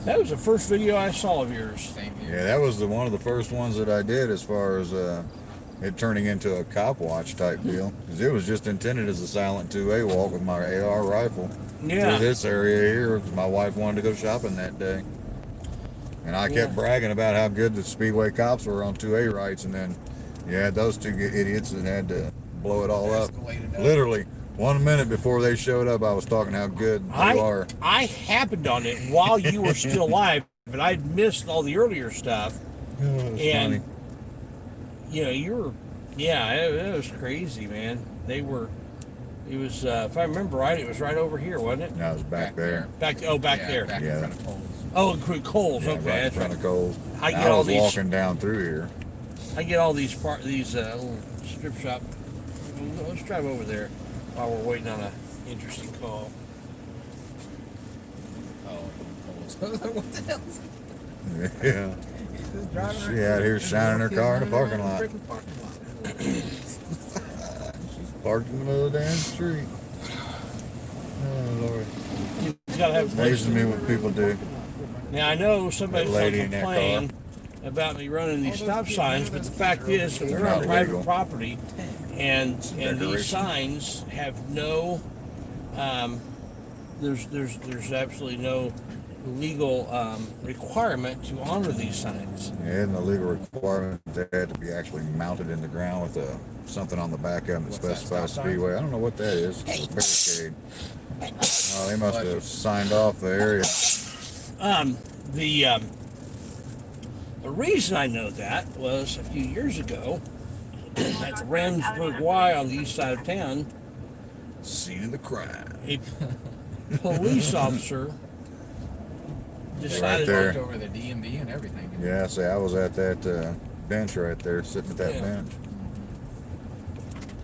That was the first video I saw of yours. Same here. Yeah, that was one of the first ones that I did as far as it turning into a cop watch type deal. Because it was just intended as a silent 2A walk with my AR rifle Yeah. through this area here because my wife wanted to go shopping that day. And I kept bragging about how good the Speedway cops were on 2A rights, and then you had those two idiots that had to blow it all up. Literally, 1 minute before they showed up, I was talking how good they are. I happened on it while you were still alive, but I'd missed all the earlier stuff. Funny. And you were, it was crazy, man. It was, if I remember right, it was right over here, wasn't it? No, it was back there. Back there. Back Yeah. in front of Coles. Oh, Coles. Yeah, Okay, right in that's front right. of Coles. I get I all was these. walking down through here. I get all these little strip shop. Let's drive over there while we're waiting on a interesting call. Oh, Coles So I was like, what the hell? Yeah. Just driving She out here shining her car in the parking lot. Freaking parking lot. She's parked in the middle of the damn street. Oh Lord. You gotta have Amazes me what people do. Now I know somebody's That going lady to in that complain about me running these stop signs, but the fact is, we're not on private legal. property, and these Decoration. signs have no. There's absolutely no legal requirement to honor these signs. Yeah, and the legal requirement they had to be actually mounted in the ground with something on the back of them that What's that, specifies stop sign? Speedway. I don't know what that is. It's a barricade. Oh, they must have signed off the area. The reason I know that was a few years ago at the Ramsburg Y on the east side of town, Scene of the crime. a police officer decided there. Parked over the DMV and everything. Yeah, see, I was at that bench right there, sitting at that Yeah. bench.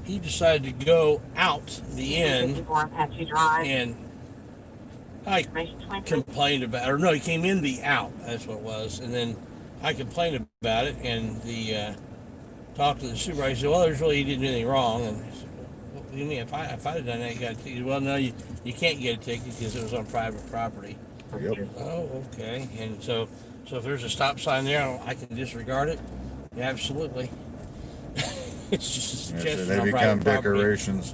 he decided to go out the end, 54 Apache Drive. and I Information 23. complained about, or no, he came in the out. That's what it was, and then I complained about it, and the talked to the supervisor. He said, "Well, there's really he didn't do anything wrong." And I said, "What do you mean? If I had done that, you got a ticket?" Well, no, you can't get a ticket because it was on private property. Yep. Oh, okay. And so if there's a stop sign there, I can disregard it. Yeah, absolutely. It's just a Yeah, so suggestion they on become private property. decorations.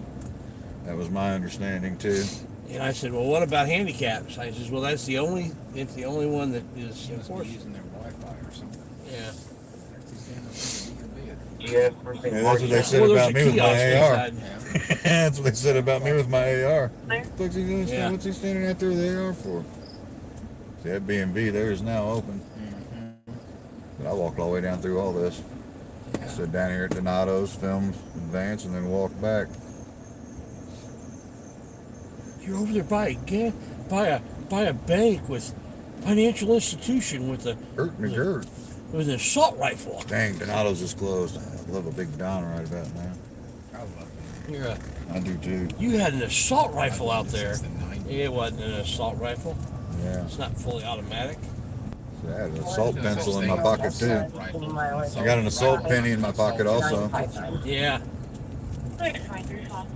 That was my understanding too. And I said, "Well, what about handicaps?" I says, "Well, it's the only one that is Must be enforced." using their Wi-Fi or something. Yeah. Yes, we're Yeah, that's what they said Well, about there's me a with my kiosk AR. inside. That's what they said about me with my AR. There. What's he doing? Yeah. What's he standing out there with the AR for? See, that B&B there is now open. But I walked all the way down through all this. Stood down here at Donato's, filmed, advance, and then walked back. You're over there by a bank with financial institution with Hurt me dirt. with an assault rifle. Dang, Donato's is closed. I love a big Don right about now. I love it. I do too. You had an assault rifle out there. Since the 90s. It wasn't an assault rifle. Yeah. It's not fully automatic. I had an assault There's no pencil such in my thing pocket as too. assault rifle. I got an assault penny in my pocket also. Yeah. 23 phone.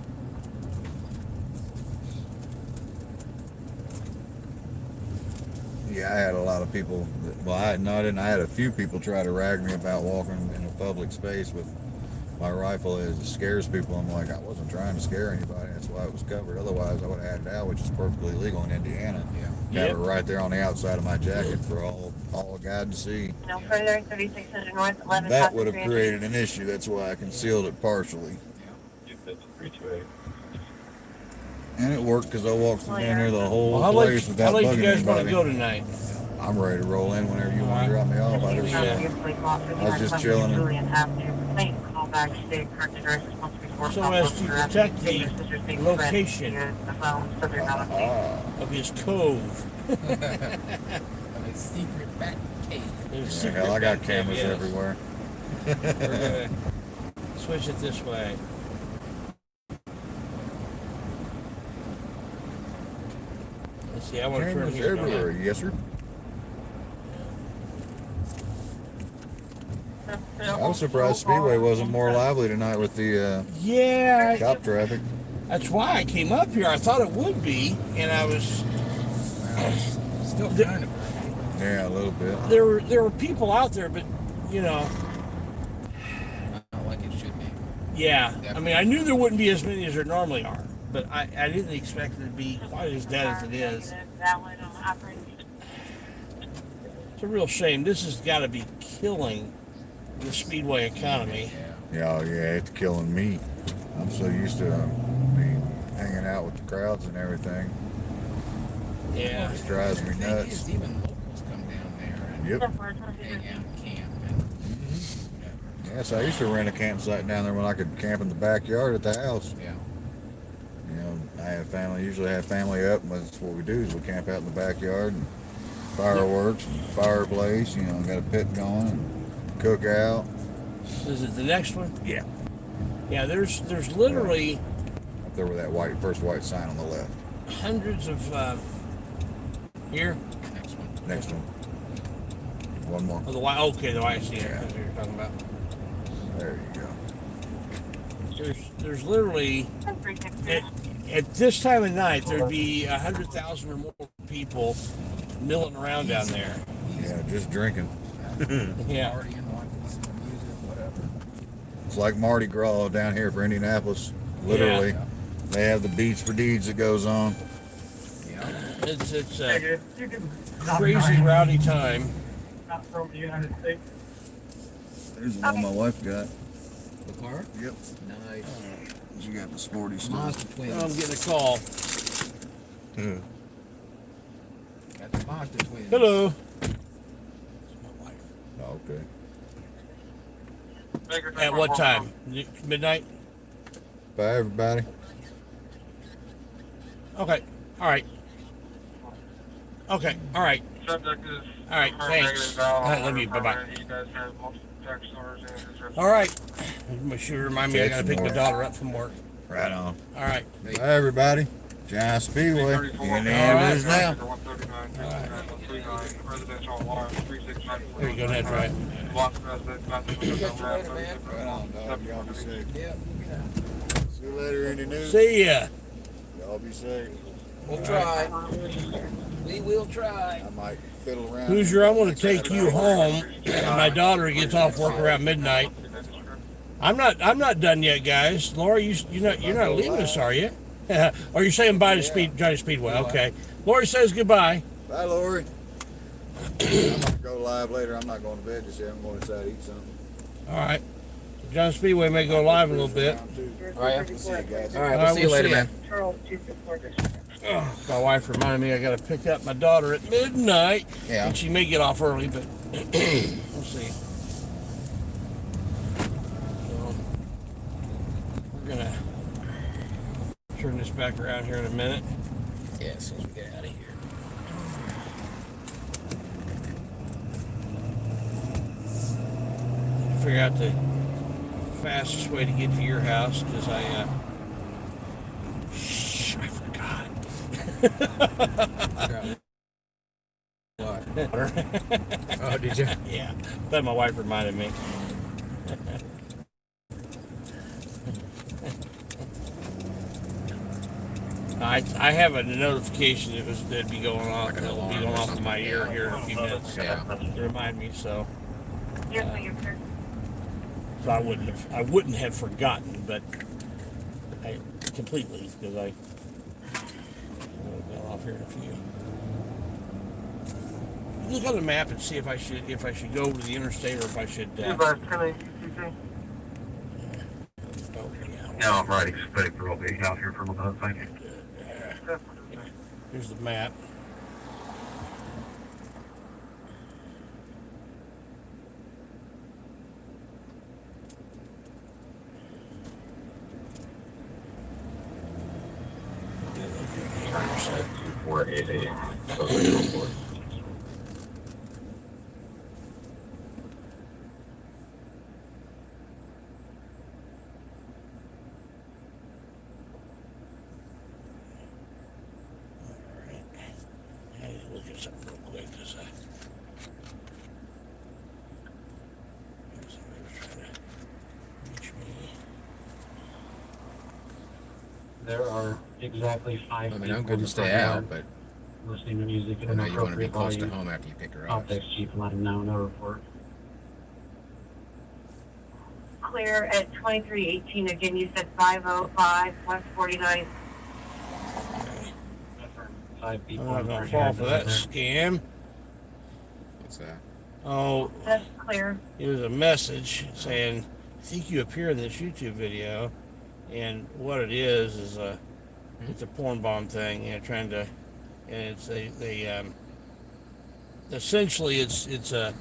Yeah, I had a lot of people. I didn't. I had a few people try to rag me about walking in a public space with my rifle. It scares people. I'm like, I wasn't trying to scare anybody. That's why it was covered. Otherwise, I would have had it out, which is perfectly legal in Indiana. Yeah. Have Yep. it right there on the outside of my jacket for all God to see. No further, 3600 North, 11 That would have created an issue. That's why I concealed it partially. And it worked because I walked through down there the whole Well, how place late without you bugging guys want to anybody. go tonight? I'm ready to roll in whenever you want to drop me off. I was just chilling. Julian Avenue, complaint, call back, state, correct address, response before. So as to protect the location of his cove. A secret back cave. His Yeah, secret hell, I got back cave, cameras yes. everywhere. We're gonna switch it this way. Let's see, I want to turn Cameras here. don't I? everywhere. Yes, sir. I was surprised Speedway wasn't more lively tonight with the Yeah, cop traffic. that's why I came up here. I thought it would be, and I was. Still The- kind of. Yeah, a little bit. There were people out there, but you know, Not like it should be. yeah. I mean, I knew there wouldn't be as many as there normally are, but I didn't expect it to be quite as dead as it is. Valid on operating. It's a real shame. This has got to be killing the Speedway economy. Yeah, yeah, it's killing me. I'm so used to me hanging out with the crowds and everything. Yeah. It drives me The thing nuts. is, even locals come down there and Yep. hang out and camp. And, Yes, I used to rent a campsite down there when I could camp in the backyard at the house. yeah. You know, I had family, usually have family up, and that's what we do is we camp out in the backyard and fireworks and fireplace, you know, got a pit going and cook out. Is it the next one? Yeah. Yeah. There's literally Up there with that first white sign on the left. hundreds of here. Next one. Next one. One more. Oh, the Y. Okay, the YC. Yeah. That's what you're talking about. There you go. There's literally at this time of night there'd be 100,000 or more people milling around down there. Yeah, just drinking. Yeah. Partying, watching some music, whatever. It's like Mardi Gras down here for Indianapolis. Literally, they have the Beats for Deeds that goes on. Yeah. It's a crazy rowdy time. Not from the United States. There's the one my wife got. The car? Yep. Nice. She got the sporty stuff. Monster twins. Oh, I'm getting a call. Got the monster twins. Hello. Oh, okay. At what time? Midnight? Bye, everybody. Okay. All right. Okay. All right. Subject is All right. Thanks. I love you. Bye bye. You guys have multiple text orders and All right. You should remind me I gotta pick my daughter up from work. Right on. All right. Bye, everybody. Giant Speedway. In the end is now. There you go, Ned. Right. Right on, dog. Y'all be safe. Yep. See you later, Indy News. See ya. Y'all be safe. We'll try. We will try. I might fiddle around. Hoosier, I'm going to take you home. My daughter gets off work around midnight. I'm not done yet, guys. Laura, you're not leaving us, are you? Or you're saying bye to Johnny Speedway? Okay. Lori says goodbye. Bye, Lori. I'm gonna go live later. I'm not going to bed just yet. I'm going inside to eat something. All right. John Speedway may go live a little bit. All right. We'll see you guys. All right. We'll see you later, man. My wife reminded me I got to pick up my daughter at midnight. Yeah. And she may get off early, but we'll see. So, we're going to turn this back around here in a minute. Yeah, as soon as we get out of here. Figure out the fastest way to get to your house because I forgot. What? Oh, did you? Yeah. But my wife reminded me. I have a notification that'd be going on. Like an It'll be alarm going or off in my something. ear here in a few minutes. Yeah. To remind me, so Yes, so I wouldn't have forgotten, but I completely because I will go off here in a few. Look on the map and see if I should go over to the interstate or if I should. Oh, yeah. Yeah, I'm writing some paper. I'll be out here for a little bit. Thank you. Here's the map. Look at something real quick because I was trying to reach me. There are exactly 5 I mean, I'm good to stay out, but listening to music I at know an you want to be appropriate close to volume. home after you pick her I'll up. text chief and let him know, no report. clear at 2318. Again, you said 505 West 49th. Five people. I'm not gonna fall for that scam. What's that? Oh, That's clear. it was a message saying, "I think you appear in this YouTube video," and what it is it's a porn bomb thing. Trying to, and it's essentially it's a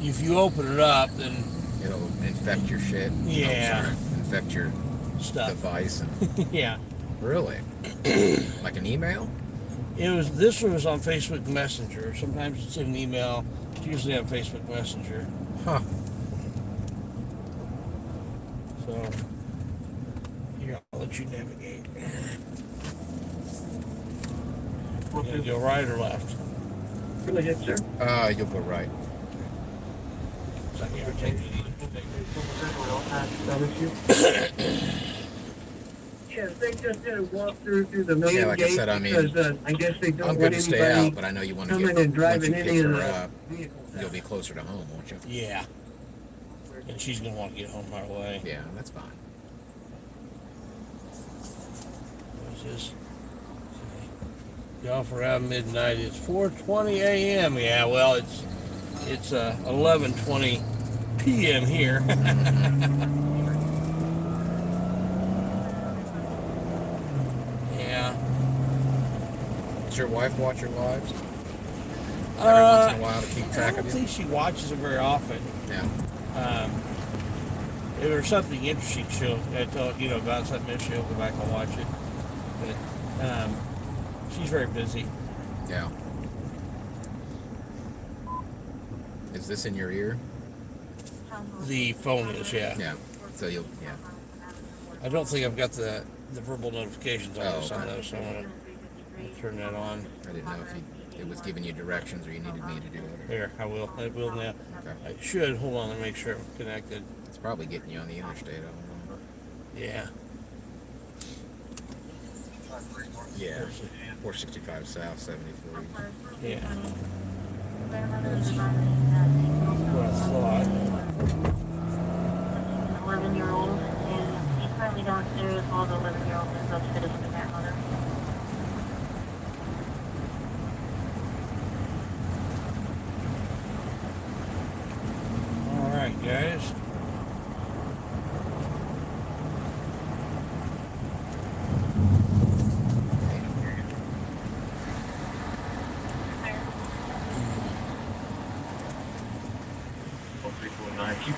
if you open it up, then It'll infect your shit. Yeah. Oh, sorry. Infect your stuff. device. And, Yeah. really? Like an email? This one was on Facebook Messenger. Sometimes it's in an email. It's usually on Facebook Messenger. Huh. So here, I'll let you navigate. You gonna go right or left? Go ahead, sir. You'll go right. So here, take it easy. Yes, they just did a walkthrough through the main Yeah, like I gate said, I mean, because I guess they don't I'm want good to stay anybody out, but I know you want to coming get and once driving you any pick of her the up, vehicles. you'll be closer to home, won't you? Yeah. And she's gonna want to get home right away. Yeah, that's fine. What's this? Get off around midnight. It's 4:20 a.m. Yeah, well, it's 11:20 p.m. here. Yeah. Does your wife watch your lives? Every once in a while to keep track I don't of you? think she watches them very often. Yeah. If there's something interesting, she'll talk, about something, and she'll go back and watch it. But she's very busy. Yeah. Is this in your ear? The phone is, yeah. Yeah. So you'll, yeah. I don't think I've got the verbal notifications on Oh, this, okay. so I'm gonna turn that on. I didn't know if it was giving you directions or you needed me to do it. Here, I will now. Okay. I should. Hold on, let me make sure I'm connected. It's probably getting you on the interstate. I don't know. Yeah. Yeah. 465 South, 74. Yeah. That's what I thought. 11-year-old, and he's currently downstairs while the 11-year-old is upstairs with the grandmother. All right, guys.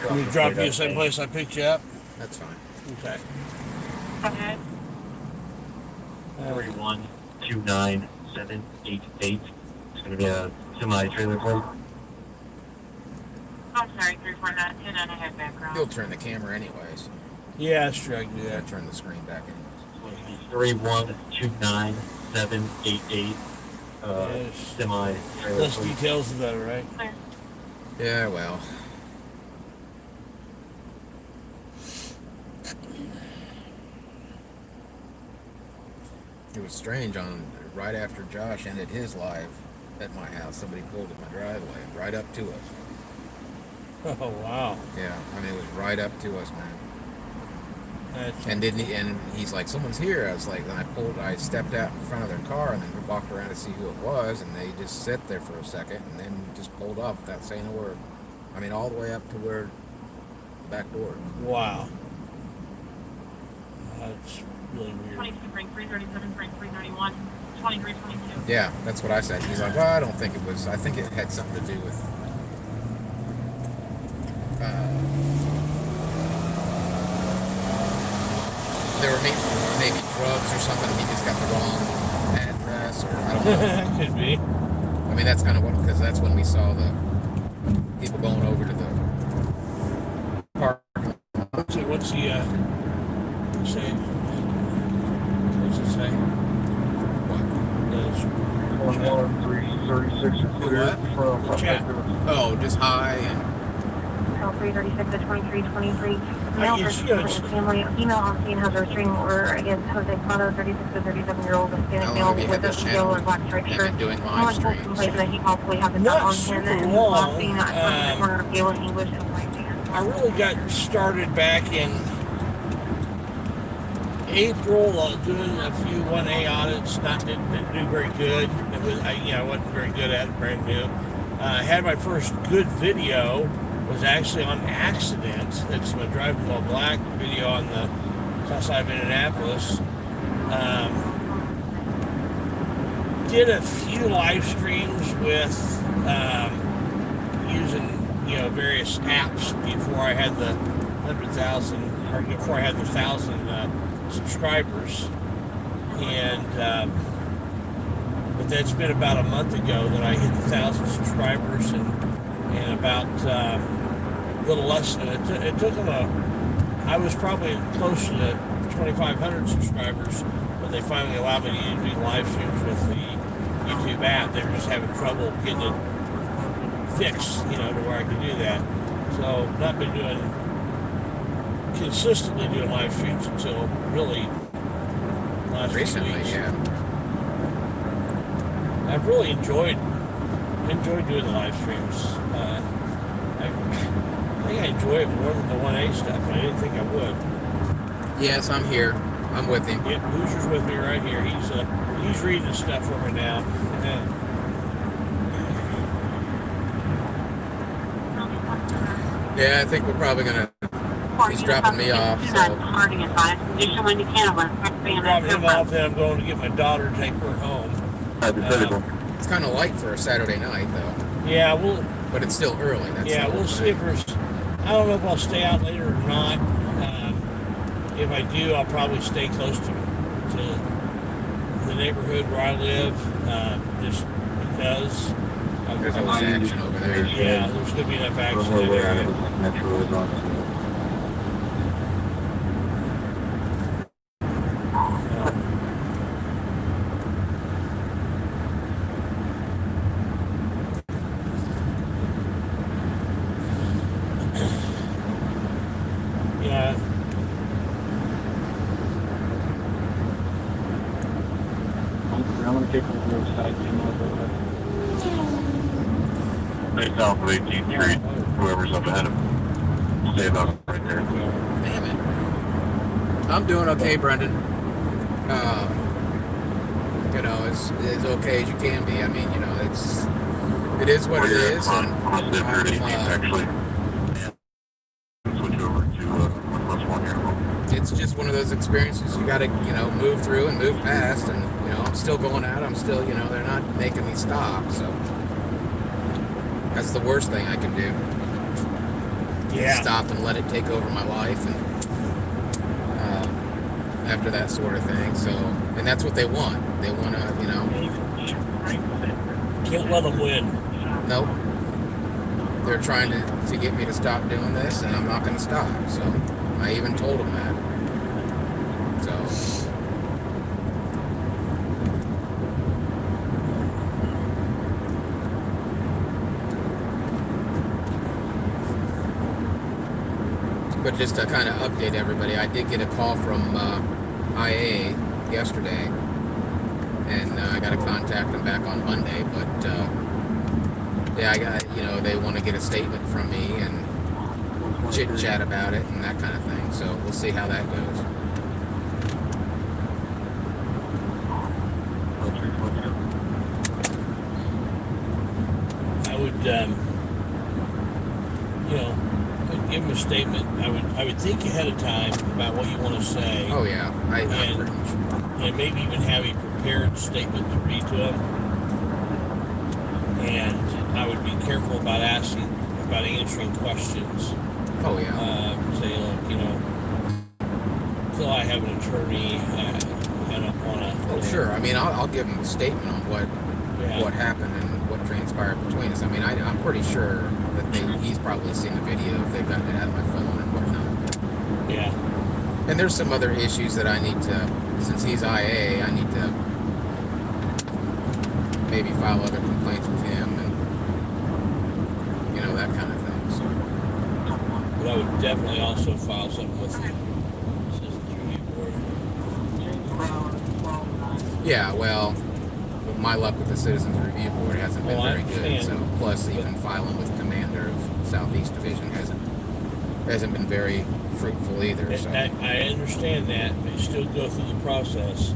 Can we drop you the same place I picked you up? That's fine. Okay. Okay. 3129788. It's going to be a semi-trailer park. I'm sorry, 34929, I have background. You'll turn the camera anyways. Yeah, that's true. I can do Yeah, that. turn the screen back anyways. 3129788. Yes. Semi-trailer Less park. details, the better, right? Yeah, well. It was strange right after Josh ended his live at my house. Somebody pulled at my driveway, right up to us. Oh wow. Yeah, I mean it was right up to us, man. That's, And he's like, someone's here. I was like, then I stepped out in front of their car and then walked around to see who it was, and they just sat there for a second and then just pulled off without saying a word. I mean, all the way up to where the back door. wow. That's really weird. 22 Frank 337, Frank 331, 2322. Yeah, that's what I said. He's like, well, I don't think it was. I think it had something to do with. There were maybe drugs or something. He just got the wrong address, or I don't know. Could be. I mean, that's kind of because that's when we saw the people going over to the park. What's the say? What's it say? What? 11336 is clear from Chat. Oh, just high and. 336 to 2323. I Mail guess for you gotta- family. Email on scene has a restraining order against Jose Prado, 36 to 37-year-old Hispanic How long male have you with had a this channel? yellow and black striped And shirt. been doing live Someone told streams? complaint that he possibly has a Not gun on super him and long. was last seen at the corner of Gale and English and White Man. I really got started back in April doing a few 1A audits. Didn't do very good. It was I wasn't very good at it, brand new. I had my first good video. Was actually on accident. It's my driving while black video on the south side of Indianapolis. Did a few live streams with using various apps before I had the 100,000 or before I had the 1,000 subscribers, and but that's been about a month ago that I hit the 1,000 subscribers, and about a little less than it took them I was probably close to the 2,500 subscribers when they finally allowed me to do live streams with the YouTube app. They were just having trouble getting it fixed, to where I could do that. So not been consistently doing live streams until really last Recently, few weeks. yeah. I've really enjoyed doing the live streams. I think I enjoy it more than the 1A stuff. I didn't think I would. Yes, I'm here. I'm with him. Yeah, Hoosier's with me right here. He's reading the stuff for me now. Yeah, I think we're probably gonna. He's dropping me off. So. Dropping him off, then I'm going to get my daughter and take her home. It's kind of light for a Saturday night, though. Yeah, but it's still early. We'll see if there's. I don't know if I'll stay out later or not. If I do, I'll probably stay close to the neighborhood where I live, just because. There's always action over there. Yeah, there's going to be enough action in there. Yeah. I'm going to take the roadside. Stay south of 18th Street. Whoever's up ahead of him. Stay about right there. Damn it. I'm doing okay, Brendan. As okay as you can be. I mean, it is what it is. And actually. Switch over to 1+1 here. It's just one of those experiences you got to, move through and move past. And, I'm still going out. I'm still, they're not making me stop. So that's the worst thing I can do. Yeah. Stop and let it take over my life. And after that sort of thing. So, and that's what they want. They want to, Can't let them win. Nope. They're trying to get me to stop doing this, and I'm not going to stop. So, I even told them that. So. But just to kind of update everybody, I did get a call from IA yesterday, and I got to contact them back on Monday. But I got they want to get a statement from me and chit chat about it and that kind of thing. So we'll see how that goes. I would, give them a statement. I would think ahead of time about what you want to say. Oh yeah, and maybe even have a prepared statement to read to them. And I would be careful about answering questions. Oh yeah. Say, look, until I have an attorney, I don't want to. Oh sure. I mean, I'll give them a statement on what happened and what transpired between us. I mean, I'm pretty sure that he's probably seen the video if they've gotten it out of my phone and whatnot. Yeah. And there's some other issues that I need to, since he's IA, I need to maybe file other complaints with him and, that kind of thing. So. But I would definitely also file something with the Citizens Review Board. Yeah, well, my luck with the Citizens Review Board hasn't been very good. So, plus even filing with the commander of Southeast Division hasn't been very fruitful either. So. I understand that, but you still go through the process.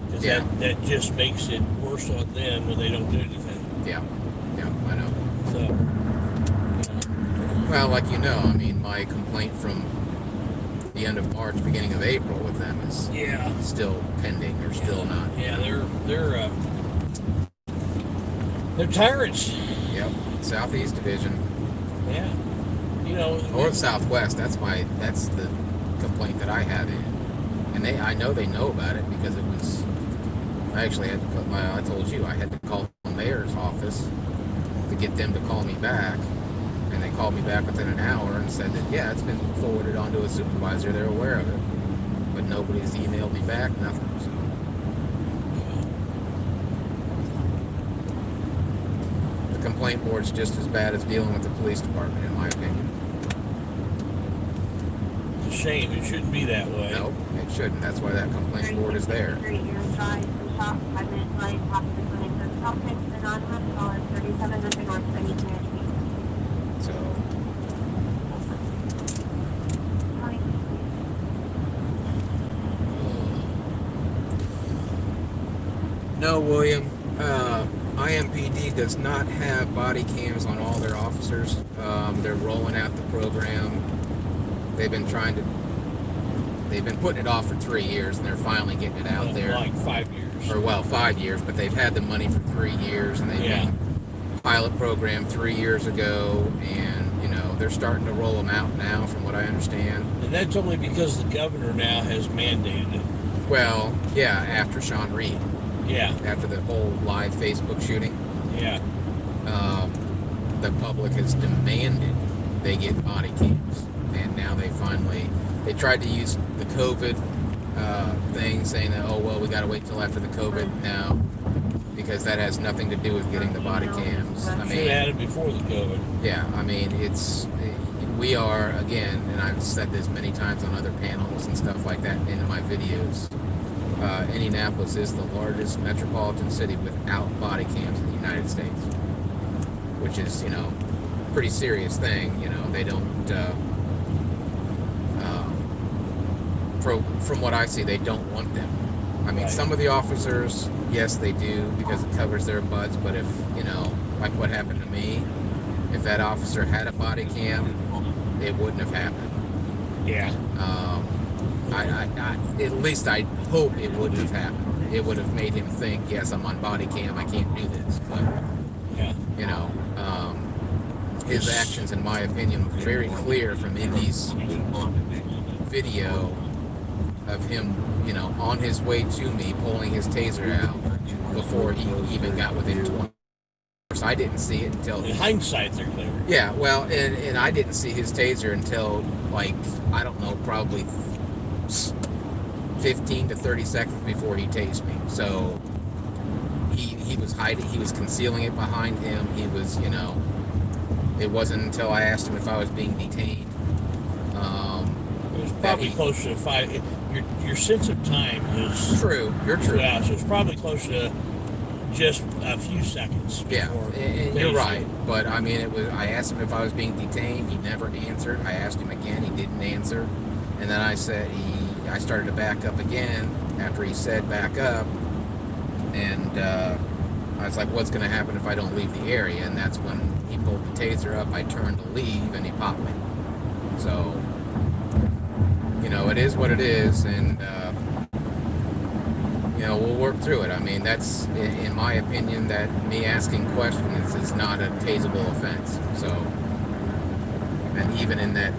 Because that just makes it worse on them when they don't do anything. Yeah, I know. So, well, like I mean, my complaint from the end of March, beginning of April with them is still pending. They're still not. Yeah, they're tyrants. Yep, Southeast Division. Yeah, or the Southwest. That's the complaint that I have in, and I know they know about it because it was. I actually had to I told you I had to call the mayor's office to get them to call me back, and they called me back within an hour and said that it's been forwarded on to a supervisor. They're aware of it, but nobody's emailed me back. Nothing. So. the complaint board's just as bad as dealing with the police department, in my opinion. It's a shame. It shouldn't be that way. No, it shouldn't. That's why that complaint board is there. So, no, William. IMPD does not have body cams on all their officers. They're rolling out the program. They've been putting it off for 3 years, and they're finally getting it out there. Like 5 years. Or, well, 5 years, but they've had the money for 3 years, and they've been pilot program 3 years ago, and, you know, they're starting to roll them out now, from what I understand. And that's only because the governor now has mandated it. Well, yeah, after Sean Reed. Yeah. After the whole live Facebook shooting. Yeah. The public has demanded they get body cams. And now they tried to use the COVID thing, saying that, oh, well, we got to wait till after the COVID now, because that has nothing to do with getting the body cams. I mean, should have had it before the COVID. Yeah, I mean, we are, again, and I've said this many times on other panels and stuff like that in my videos, Indianapolis is the largest metropolitan city without body cams in the United States, which is, you know, a pretty serious thing. You know, they don't, from what I see, they don't want them. I mean, some of the officers, yes, they do, because it covers their butts, but if, you know, like what happened to me, if that officer had a body cam, it wouldn't have happened. Yeah. At least I hope it wouldn't have happened. It would have made him think, yes, I'm on body cam, I can't do this. But, you know, his actions, in my opinion, were very clear from Indy's video of him, you know, on his way to me, pulling his taser out before he even got within 20. I didn't see it until... In hindsight, they're clear. Yeah, well, and I didn't see his taser until, like, I don't know, probably 15 to 30 seconds before he tased me. So he was hiding, he was concealing it behind him. He was, you know, it wasn't until I asked him if I was being detained. It was probably close to 5. Your sense of time is true. You're true. Yeah, so it's probably close to just a few seconds. Yeah, and you're right. But I mean, it was. I asked him if I was being detained. He never answered. I asked him again. He didn't answer. And then I said I started to back up again after he said back up. And I was like, what's going to happen if I don't leave the area? And that's when he pulled the taser up. I turned to leave, and he popped me. So, you know, it is what it is, and you know, we'll work through it. I mean, that's, in my opinion, that me asking questions is not a taseable offense. So, and even in that,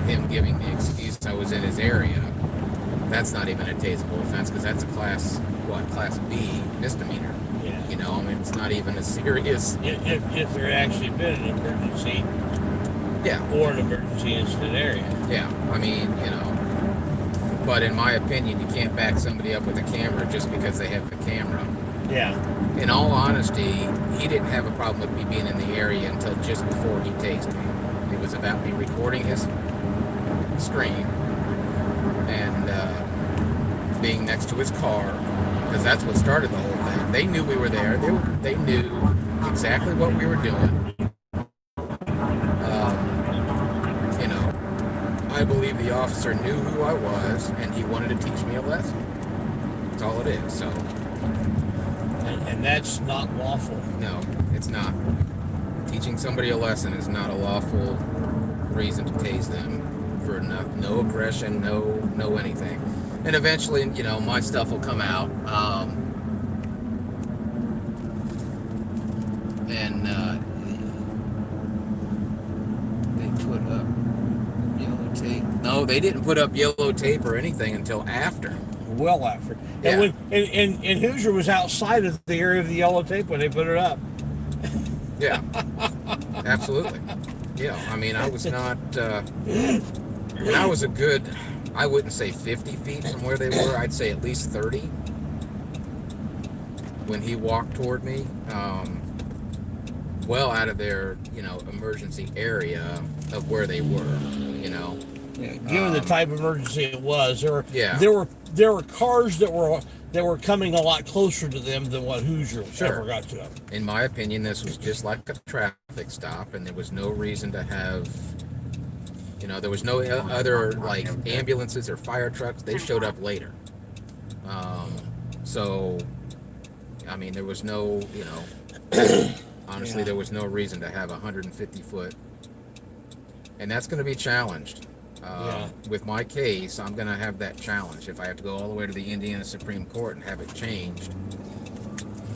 him giving the excuse I was in his area, that's not even a taseable offense, because that's a class B misdemeanor. Yeah. You know, I mean, it's not even a serious... If there actually been an emergency... Yeah. Or an emergency incident area. Yeah, I mean, you know, but in my opinion, you can't back somebody up with a camera just because they have the camera. Yeah. In all honesty, he didn't have a problem with me being in the area until just before he tased me. It was about me recording his screen and being next to his car, because that's what started the whole thing. They knew we were there. They knew exactly what we were doing. I believe the officer knew who I was, and he wanted to teach me a lesson. That's all it is. So, and that's not lawful. No, it's not. Teaching somebody a lesson is not a lawful reason to tase them for no aggression, no anything. And eventually, you know, my stuff will come out. And they put up yellow tape. No, they didn't put up yellow tape or anything until after. Well after. Yeah. And Hoosier was outside of the area of the yellow tape when they put it up. Yeah. Absolutely. Yeah, I mean, I was not... and I was a good, I wouldn't say 50 feet from where they were. I'd say at least 30. when he walked toward me, well out of their, emergency area of where they were, Yeah, given the type of emergency it was, Yeah. there were cars that were coming a lot closer to them than what Hoosier ever got to them. In my opinion, this was just like a traffic stop, and there was no reason to have, there was no other like ambulances or fire trucks. They showed up later. So, I mean, there was no, honestly, there was no reason to have a 150-foot, and that's going to be challenged. With my case, I'm going to have that challenge. If I have to go all the way to the Indiana Supreme Court and have it changed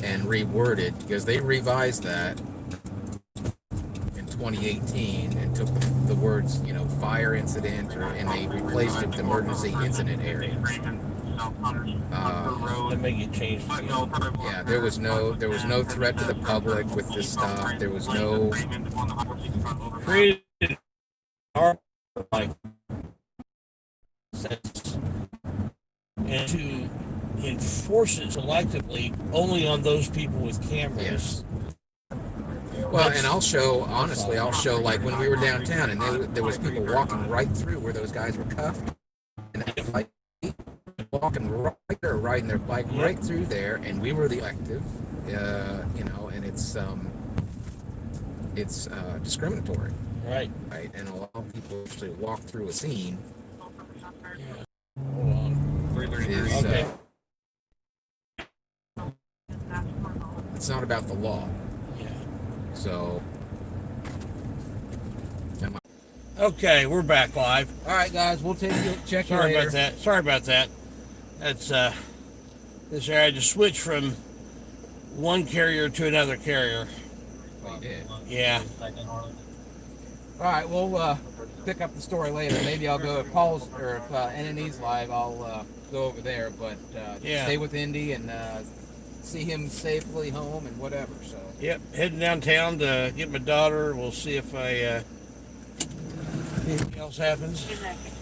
and reworded, because they revised that in 2018 and took the words, fire incident, and they replaced it with emergency incident area. To make it change. Yeah, there was no threat to the public with this stop. There was no Created like and to enforce it selectively only on those people with cameras. Yes. Well, and I'll show like when we were downtown and there was people walking right through where those guys were cuffed, and like walking right there, riding their bike right through there, and we were the elective, and it's discriminatory. Right. Right, and a lot of people actually walk through a scene. Hold on. Okay. It's not about the law. Yeah. So. Okay, we're back live. All right, guys, we'll check you Sorry later. about that. Sorry about that. That's this area. I had to switch from one carrier to another carrier. Oh, you did? Yeah. All right, we'll pick up the story later. Maybe I'll go if Paul's or if NNE's live, I'll go over there. But stay with Indy and see him safely home and whatever. So. Yep, heading downtown to get my daughter. We'll see if anything else happens.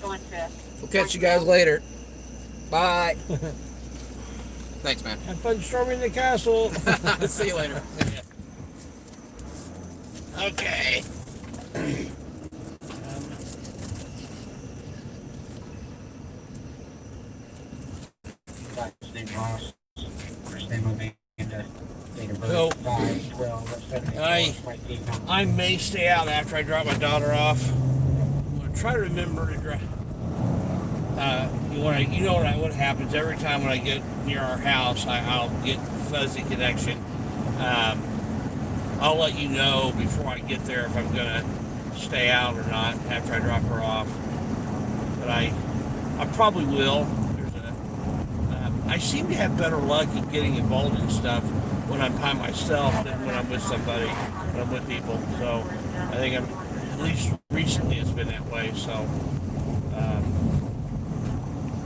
We'll catch you guys later. Bye. Thanks, man. Have fun storming the castle. See you later. Okay. So I may stay out after I drop my daughter off. I'm gonna try to remember to drive. What happens every time when I get near our house, I'll get fuzzy connection. I'll let you know before I get there if I'm gonna stay out or not after I drop her off. But I probably will. I seem to have better luck in getting involved in stuff when I'm by myself than when I'm with somebody, when I'm with people. So I think at least recently it's been that way. So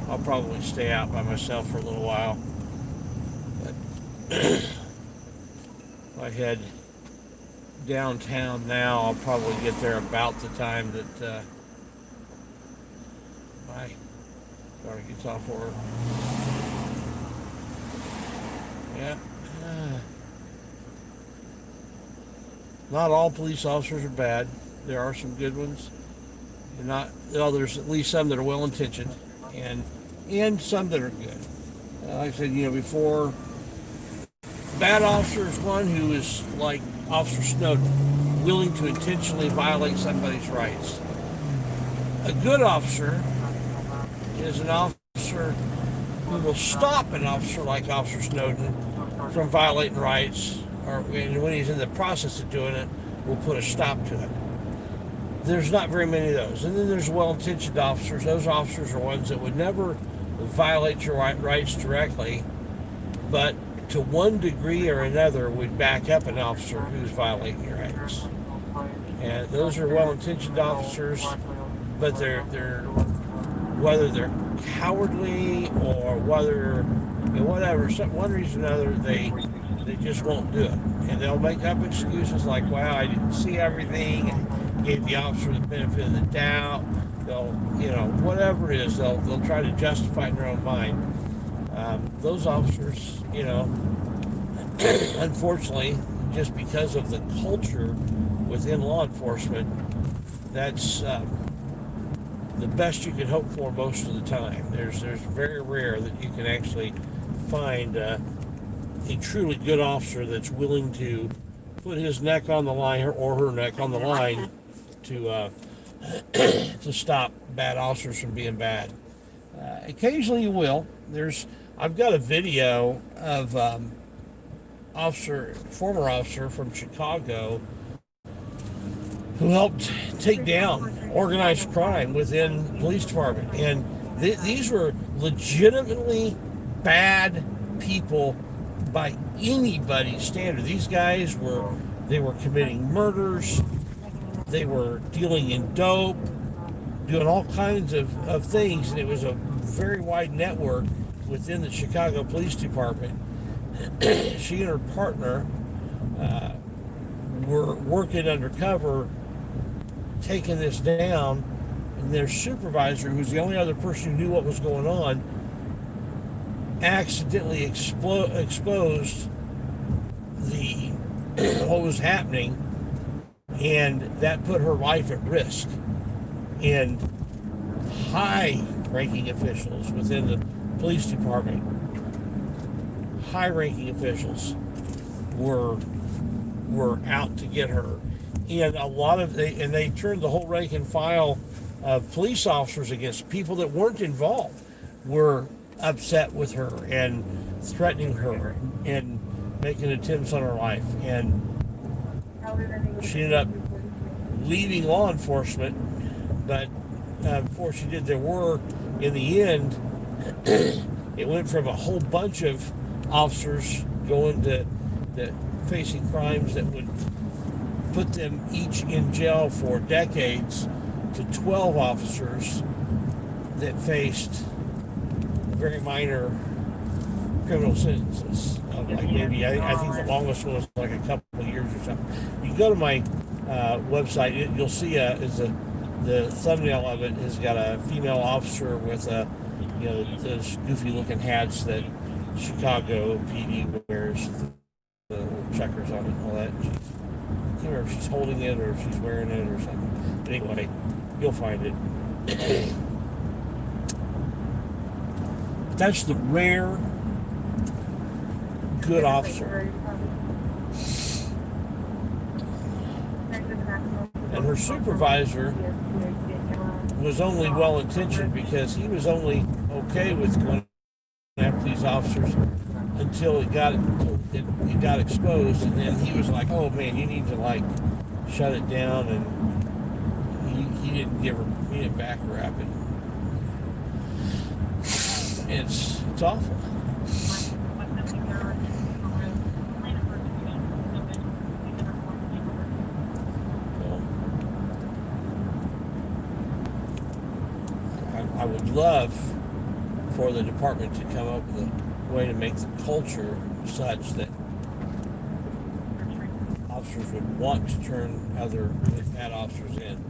I'll probably stay out by myself for a little while. But if I head downtown now, I'll probably get there about the time that my daughter gets off work. Yeah. Not all police officers are bad. There are some good ones. There's at least some that are well intentioned, and some that are good. Like I said, before, bad officer is one who is like Officer Snowden, willing to intentionally violate somebody's rights. A good officer is an officer who will stop an officer like Officer Snowden from violating rights, or when he's in the process of doing it, will put a stop to it. There's not very many of those. And then there's well-intentioned officers. Those officers are ones that would never violate your rights directly, but to one degree or another would back up an officer who's violating your rights. And those are well-intentioned officers, but they're whether they're cowardly or whether whatever, one reason or another, they just won't do it, and they'll make up excuses like, "Wow, I didn't see everything," and gave the officer the benefit of the doubt. They'll, whatever it is, they'll try to justify in their own mind. Those officers, unfortunately, just because of the culture within law enforcement, that's the best you can hope for most of the time. There's very rare that you can actually find a truly good officer that's willing to put his neck on the line or her neck on the line to to stop bad officers from being bad. Occasionally you will. I've got a video of former officer from Chicago who helped take down organized crime within the police department. And these were legitimately bad people by anybody's standard. These guys were committing murders, they were dealing in dope, doing all kinds of things, and it was a very wide network within the Chicago Police Department. She and her partner were working undercover, taking this down, and their supervisor, who's the only other person who knew what was going on, accidentally exposed what was happening, and that put her life at risk. And high-ranking officials within the police department, high-ranking officials were out to get her. And they turned the whole rank and file of police officers against people that weren't involved, were upset with her and threatening her and making attempts on her life. And she ended up leaving law enforcement, but before she did, in the end, it went from a whole bunch of officers going to facing crimes that would put them each in jail for decades to 12 officers that faced very minor criminal sentences of like maybe, I think the longest one was like a couple of years or something. You go to my website, you'll see the thumbnail of it has got a female officer with those goofy looking hats that Chicago PD wears, the little checkers on it and all that. I can't remember if she's holding it or if she's wearing it or something. But anyway, you'll find it. That's the rare good officer. And her supervisor was only well-intentioned because he was only okay with going after these officers until it got exposed, and then he was like, "Oh man, you need to like shut it down," and he didn't back her up, and it's awful. I would love for the department to come up with a way to make the culture such that officers would want to turn other bad officers in.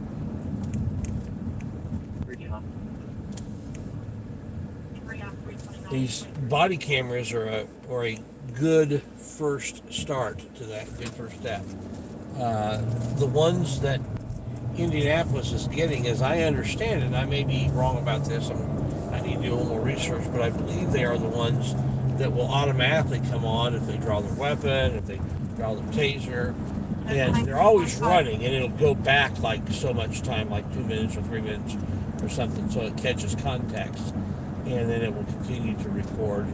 These body cameras are a good first start to that, good first step. The ones that Indianapolis is getting, as I understand it, and I may be wrong about this, I need to do a little more research, but I believe they are the ones that will automatically come on if they draw their weapon, if they draw their taser, and they're always running, and it'll go back like so much time, like 2 minutes or 3 minutes or something, so it catches context, and then it will continue to record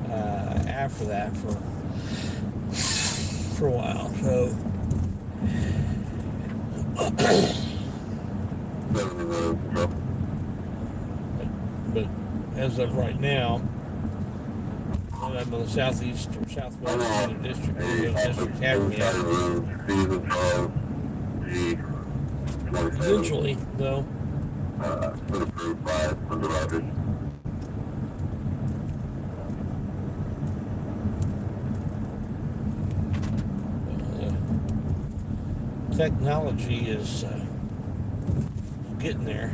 after that for a while. So but as of right now, I'm in the southeast or southwest district, district cabinet. Eventually, though, technology is getting there.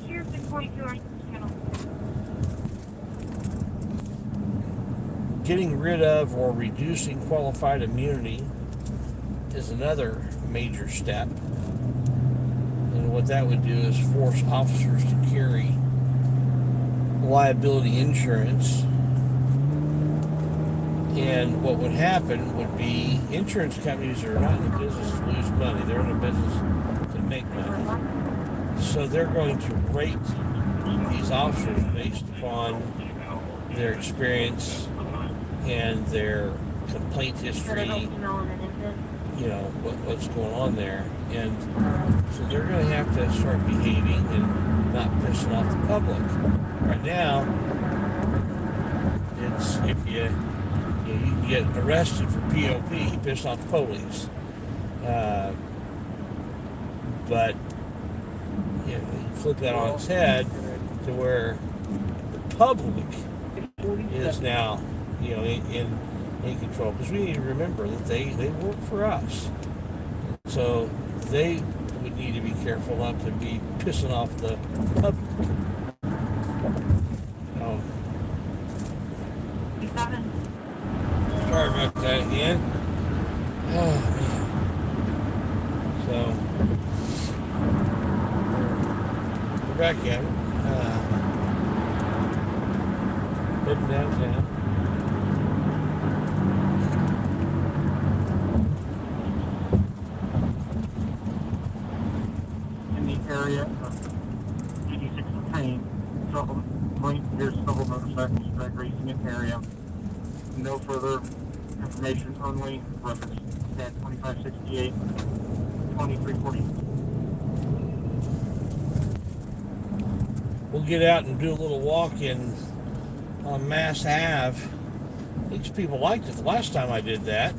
Here's the 42 channel. getting rid of or reducing qualified immunity is another major step. And what that would do is force officers to carry liability insurance. And what would happen would be insurance companies are not in the business to lose money. They're in the business to make money. So they're going to rate these officers based upon their experience and their complaint history, what's going on there. And so they're going to have to start behaving and not pissing off the public. Right now, it's if you get arrested for POP, you piss off the police. But you flip that on its head to where the public is now, in control. Because we need to remember that they work for us. So they would need to be careful not to be pissing off the public. Sorry about that again. Oh, man. So, we're back at it. Heading downtown. In the area of 86 and Payne, there's several motorcycles drag racing in the area. No further information, only reference at 2568, 2340. We'll get out and do a little walk on Mass Ave. These people liked it the last time I did that.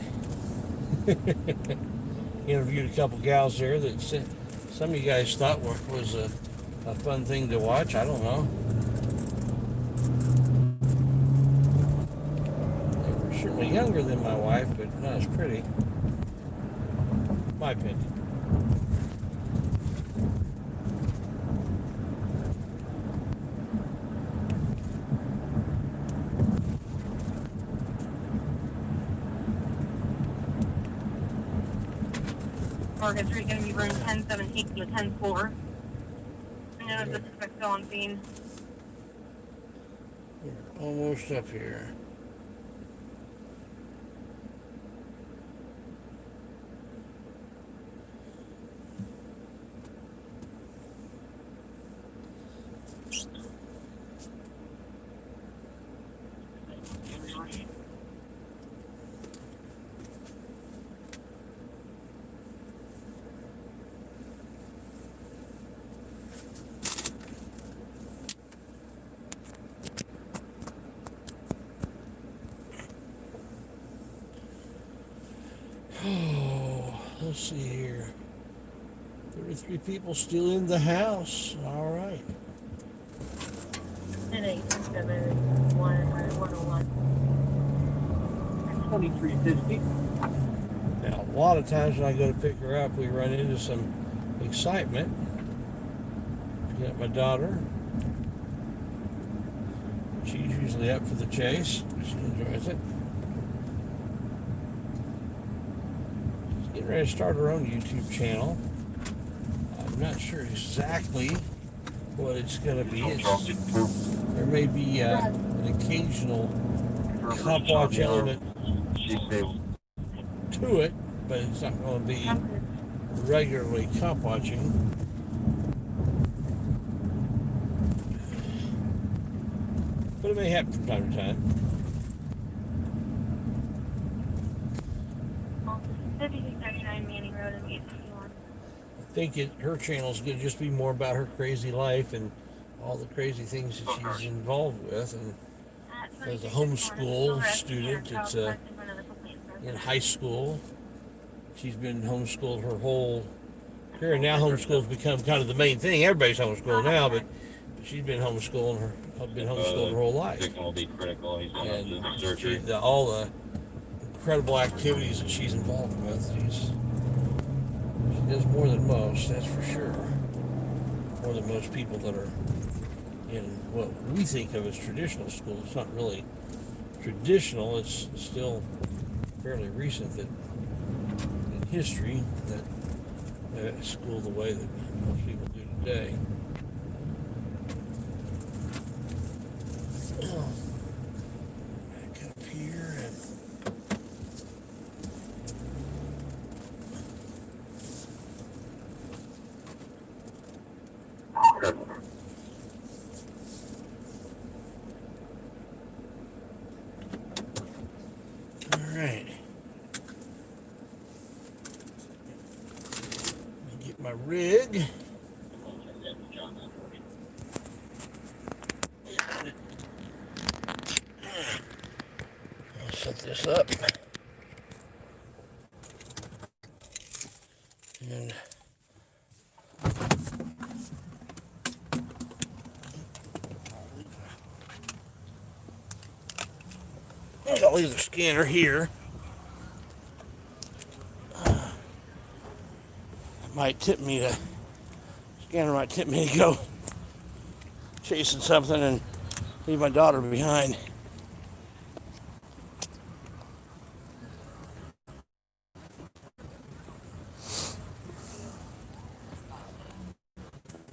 Interviewed a couple gals there that some of you guys thought was a fun thing to watch. I don't know. Certainly younger than my wife, but not as pretty. My opinion. Morgan Street going to be room 1017 to 104. No suspect still on scene. We're almost up here. Let's see here. 33 people still in the house. All right. And 101. 2350. Now, a lot of times when I go to pick her up, we run into some excitement. Got my daughter. She's usually up for the chase. She enjoys it. Getting ready to start her own YouTube channel. I'm not sure exactly what it's going to be. There may be an occasional cop watch element to it, but it's not going to be regularly cop watching. But it may happen from time to time. I think her channel is going to just be more about her crazy life and all the crazy things that she's involved with. And as a homeschool student, it's in high school. She's been homeschooled her whole career. Now homeschool's become kind of the main thing. Everybody's homeschooled now, but she's been homeschooled her whole life. And all the incredible activities that she's involved with, she does more than most, that's for sure. More than most people that are in what we think of as traditional school. It's not really traditional. It's still fairly recent that in history that school the way that most people do today. Back up here and all right. Get my rig. I'll set this up. And I'll leave the scanner here. Scanner might tip me to go chasing something and leave my daughter behind.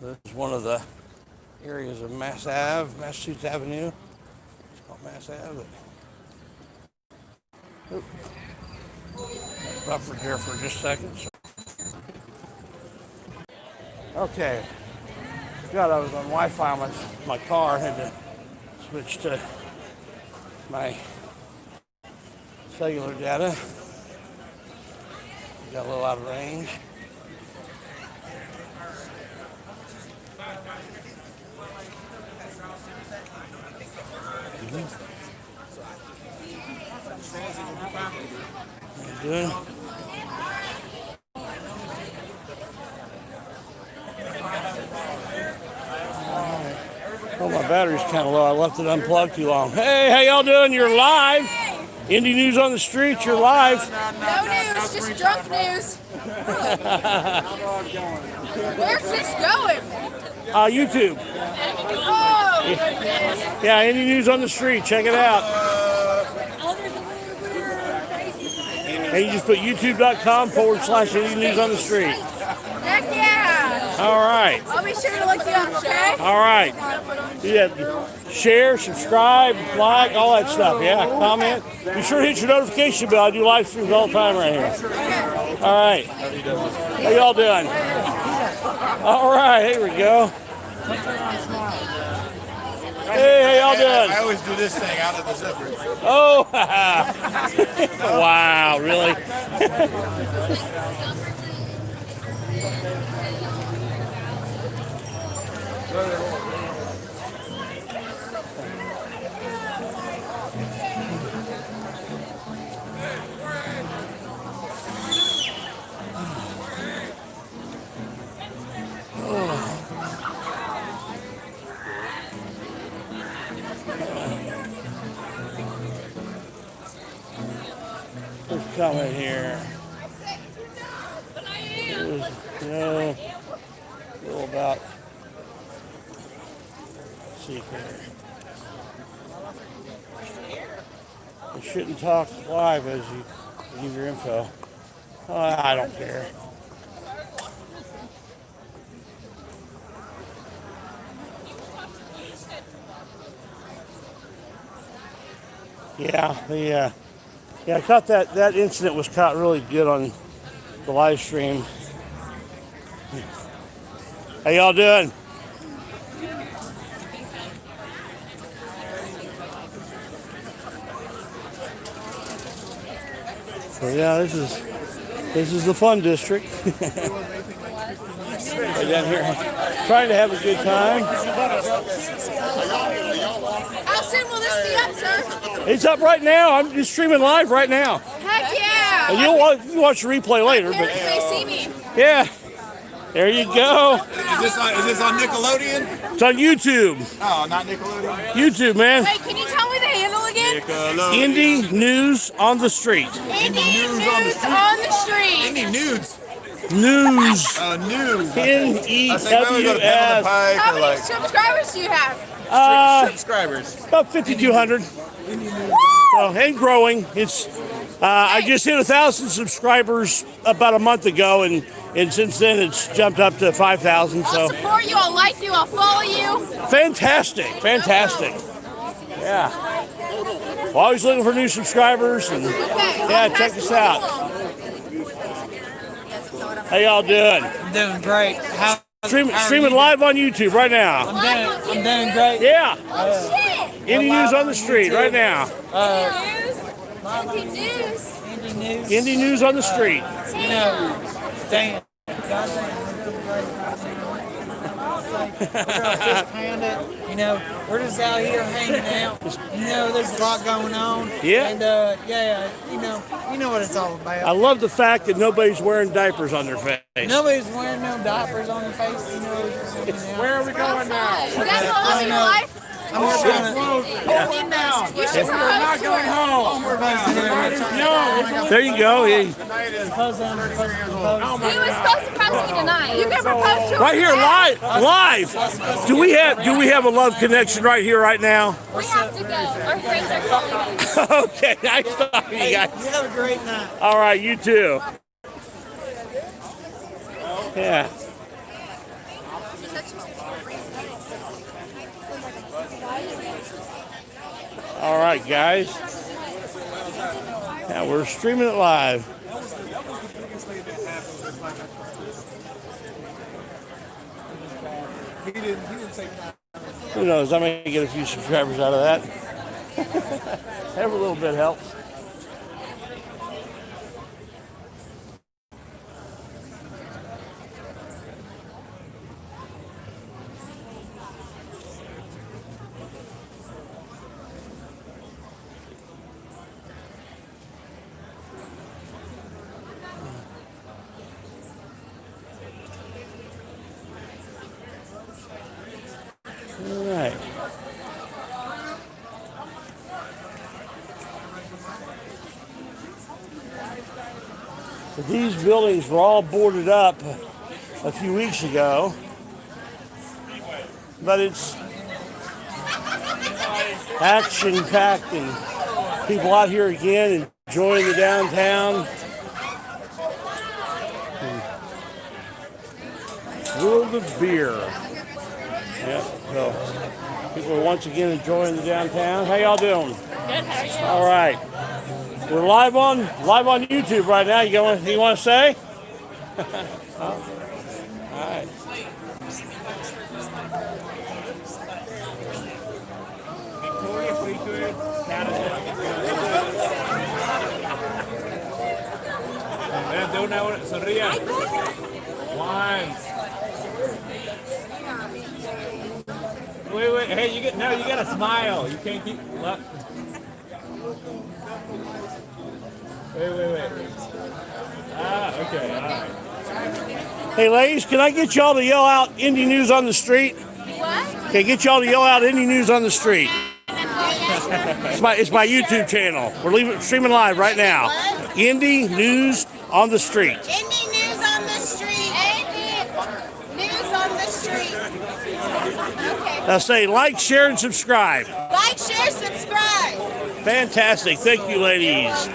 This is one of the areas of Massachusetts Avenue. It's called Mass Ave. Buffered here for just a second. Okay. God, I was on Wi-Fi on my car. I had to switch to my cellular data. Got a little out of range. How you doing? Oh, my battery's kind of low. I left it unplugged too long. Hey, how y'all doing? You're live. Indy News on the Street. You're live. No news, just drunk news. Where's this going? YouTube. Oh, goodness. Yeah, Indy News on the Street. Check it out. And you just put youtube.com/Indy News on the Street. Heck yeah. All right. I'll be sure to look you up, okay? All right. Yeah. Share, subscribe, like, all that stuff. Yeah, comment. Be sure to hit your notification bell. I do live streams all the time right here. All right. How y'all doing? All right. Here we go. Hey, how y'all doing? I always do this thing out of the zipper. Oh, wow, really? Let's comment here. A little about. Let's see here. You shouldn't talk live as you give your info. I don't care. Yeah, I caught that incident was caught really good on the live stream. How y'all doing? So yeah, this is the fun district. Right down here, trying to have a good time. How soon will this be up, sir? It's up right now. I'm just streaming live right now. Heck yeah! And you'll watch the replay later. My parents may see me. Yeah. There you go. Is this on Nickelodeon? It's on YouTube. Oh, not Nickelodeon. YouTube, man. Wait, can you tell me the handle again? Indy News on the Street. Indy News on the Street. Indy Nudes. News. News. News. How many subscribers do you have? Subscribers. About 5,200. Woo! And growing. It's I just hit 1,000 subscribers about a month ago, and since then it's jumped up to 5,000. I'll So support you. I'll like you. I'll follow you. fantastic. Yeah. Always looking for new subscribers, and yeah, check us out. How y'all doing? I'm doing great. How Streaming live on YouTube right now. I'm doing great. Yeah. Indy News on the Street right now. Indy News on the Street. You know, dang it. You know, we're just out here hanging out. You know, there's a lot going on. Yeah. And you know what it's all about. I love the fact that nobody's wearing diapers on their face. Nobody's wearing no diapers on their face. You know, where are we going now? You guys all living your life? I'm just trying to. We're not going home. No. There you go. Who is supposed to propose to me tonight? You can propose to Right here, live. Do we have a love connection right here, right now? We have to go. Our friends are calling us. Okay, nice talking to you guys. You have a great night. All right, you too. Yeah. All right, guys. Yeah, we're streaming it live. Who knows? I may get a few subscribers out of that. Every little bit helps. All right. These buildings were all boarded up a few weeks ago, but it's action-packed and people out here again enjoying the downtown. World of beer. Yeah, so people are once again enjoying the downtown. How y'all doing? Good. How are you? All right. We're live on YouTube right now. You want to say? All right. De una, sonría. One. Wait. Hey, you gotta smile. You can't keep. Look. Wait. Okay, all right. Hey, ladies, can I get y'all to yell out Indy News on the Street? What? Okay, get y'all to yell out Indy News on the Street. It's my YouTube channel. We're streaming live right now. Indy News on the Street. Indy News on the Street. Indy News on the Street. Okay. Now say like, share, and subscribe. Like, share, subscribe. Fantastic. Thank you, ladies.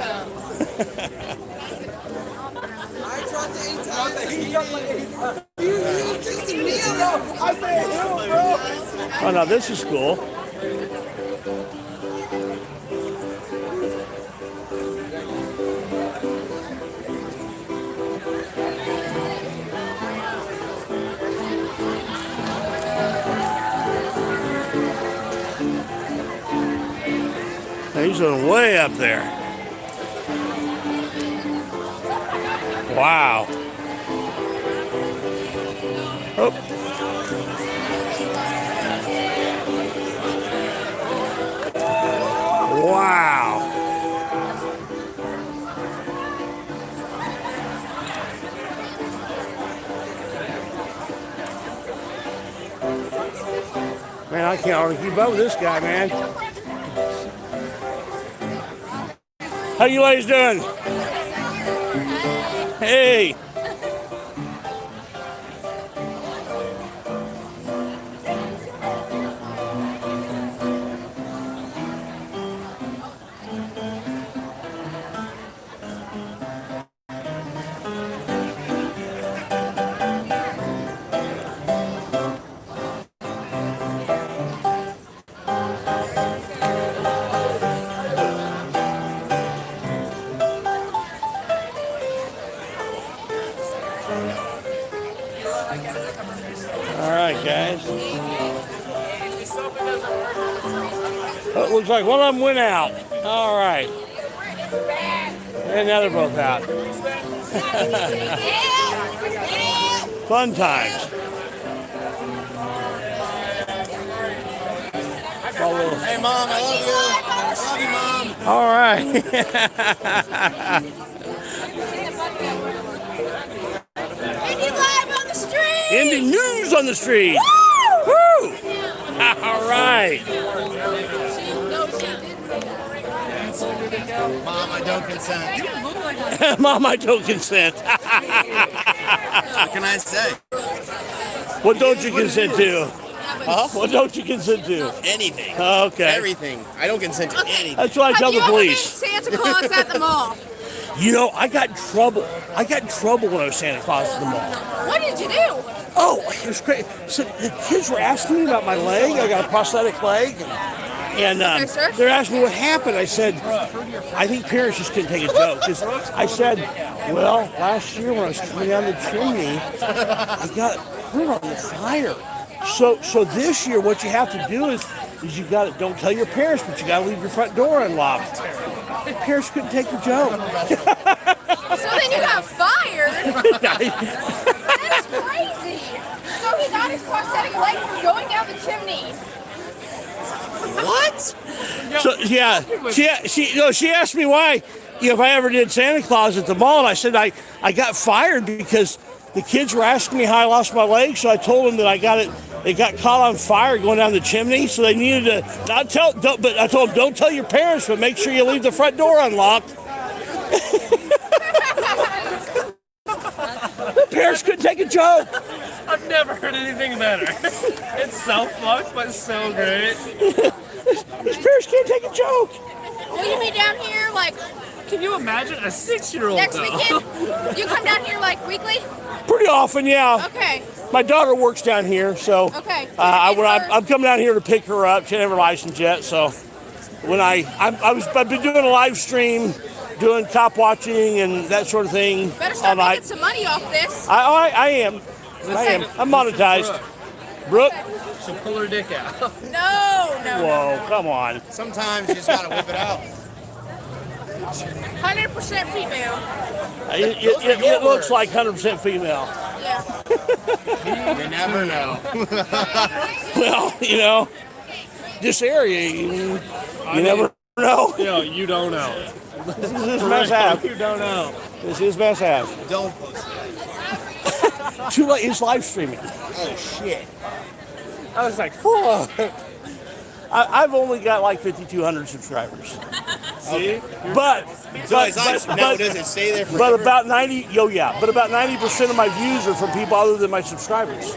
Oh, now this is cool. He's going way up there. Wow. Oh. Wow. Man, I can't hardly keep up with this guy, man. How you ladies doing? Hey. looks like one of them went out. All right. And now they're both out. Fun times. Hey, Mom, I love you. I love you, Mom. All right. Indy live on the street. Indy news on the street. Woo! Woo! All right. Mom, I don't consent. Mom, I don't consent. What can I say? What don't you consent to? Huh? What don't you consent to? Anything. Okay. Everything. I don't consent to anything. That's what I tell the police. Santa Claus at the mall. You know, I got in trouble. I got in trouble when I was Santa Claus at the mall. What did you do? Oh, it was crazy. So the kids were asking me about my leg. I got a prosthetic leg. And they're asking me what happened. I said, I think parents just couldn't take a joke. 'Cause I said, well, last year when I was coming down the chimney, I got put on the fire. So this year, what you have to do is you got to, don't tell your parents, but you got to leave your front door unlocked. Parents couldn't take the joke. So then you got fired? That's crazy. So he got his prosthetic leg from going down the chimney. What? So yeah, she asked me why, if I ever did Santa Claus at the mall, and I said I got fired because the kids were asking me how I lost my leg. So I told them that I got it. It got caught on fire going down the chimney, so they needed to not tell. But I told them, don't tell your parents, but make sure you leave the front door unlocked. The parents couldn't take a joke. I've never heard anything better. It's so fucked, but so great. These parents can't take a joke. Will you be down here like? Can you imagine a 6-year-old Next though? weekend? You come down here like weekly? Pretty often, yeah. Okay. My daughter works down here, so Okay. I'm coming down here to pick her up. She doesn't have her license yet, so when I've been doing a live stream, doing cop watching and that sort of thing Better all start night. making some money off this. I am. I'm monetized. Brooke? She'll pull her dick out. No. Whoa, come on. Sometimes you just gotta whip it out. 100% female. It looks like 100% female. Yeah. You never know. Well, this area, you never know. You don't know. This is must have. You don't know. This is must have. Don't post it. Too late. It's live streaming. Oh shit. I was like, fuck. I've only got like 5,200 subscribers. See? But Now does it stay there forever? But about 90% of my views are from people other than my subscribers.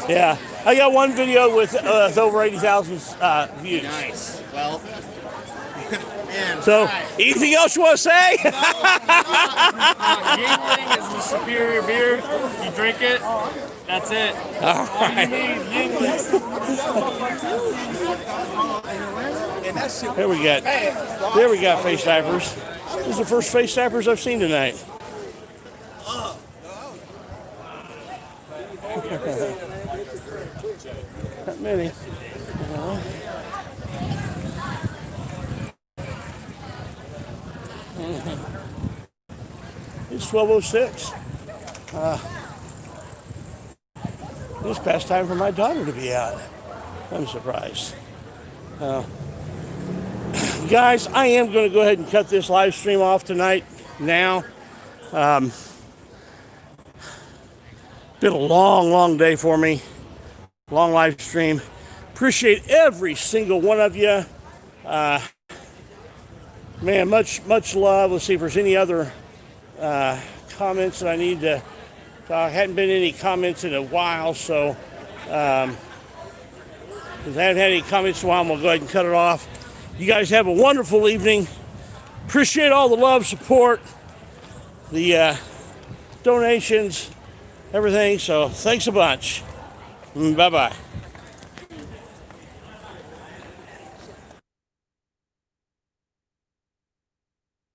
Yeah, I got one video with over 80,000 views. Nice. Well, man. So, anything else you want to say? Yingling is the superior beer. You drink it, that's it. All right. There we got face diapers. This is the first face diapers I've seen tonight. Not many. It's 12:06. It's past time for my daughter to be out. I'm surprised. Guys, I am going to go ahead and cut this live stream off tonight now. Been a long day for me. Long live stream. Appreciate every single one of you. Man, much love. Let's see if there's any other comments that I need to talk. Hadn't been any comments in a while, so if I haven't had any comments in a while, I'm going to go ahead and cut it off. You guys have a wonderful evening. Appreciate all the love, support, the donations, everything. So thanks a bunch. Bye-bye.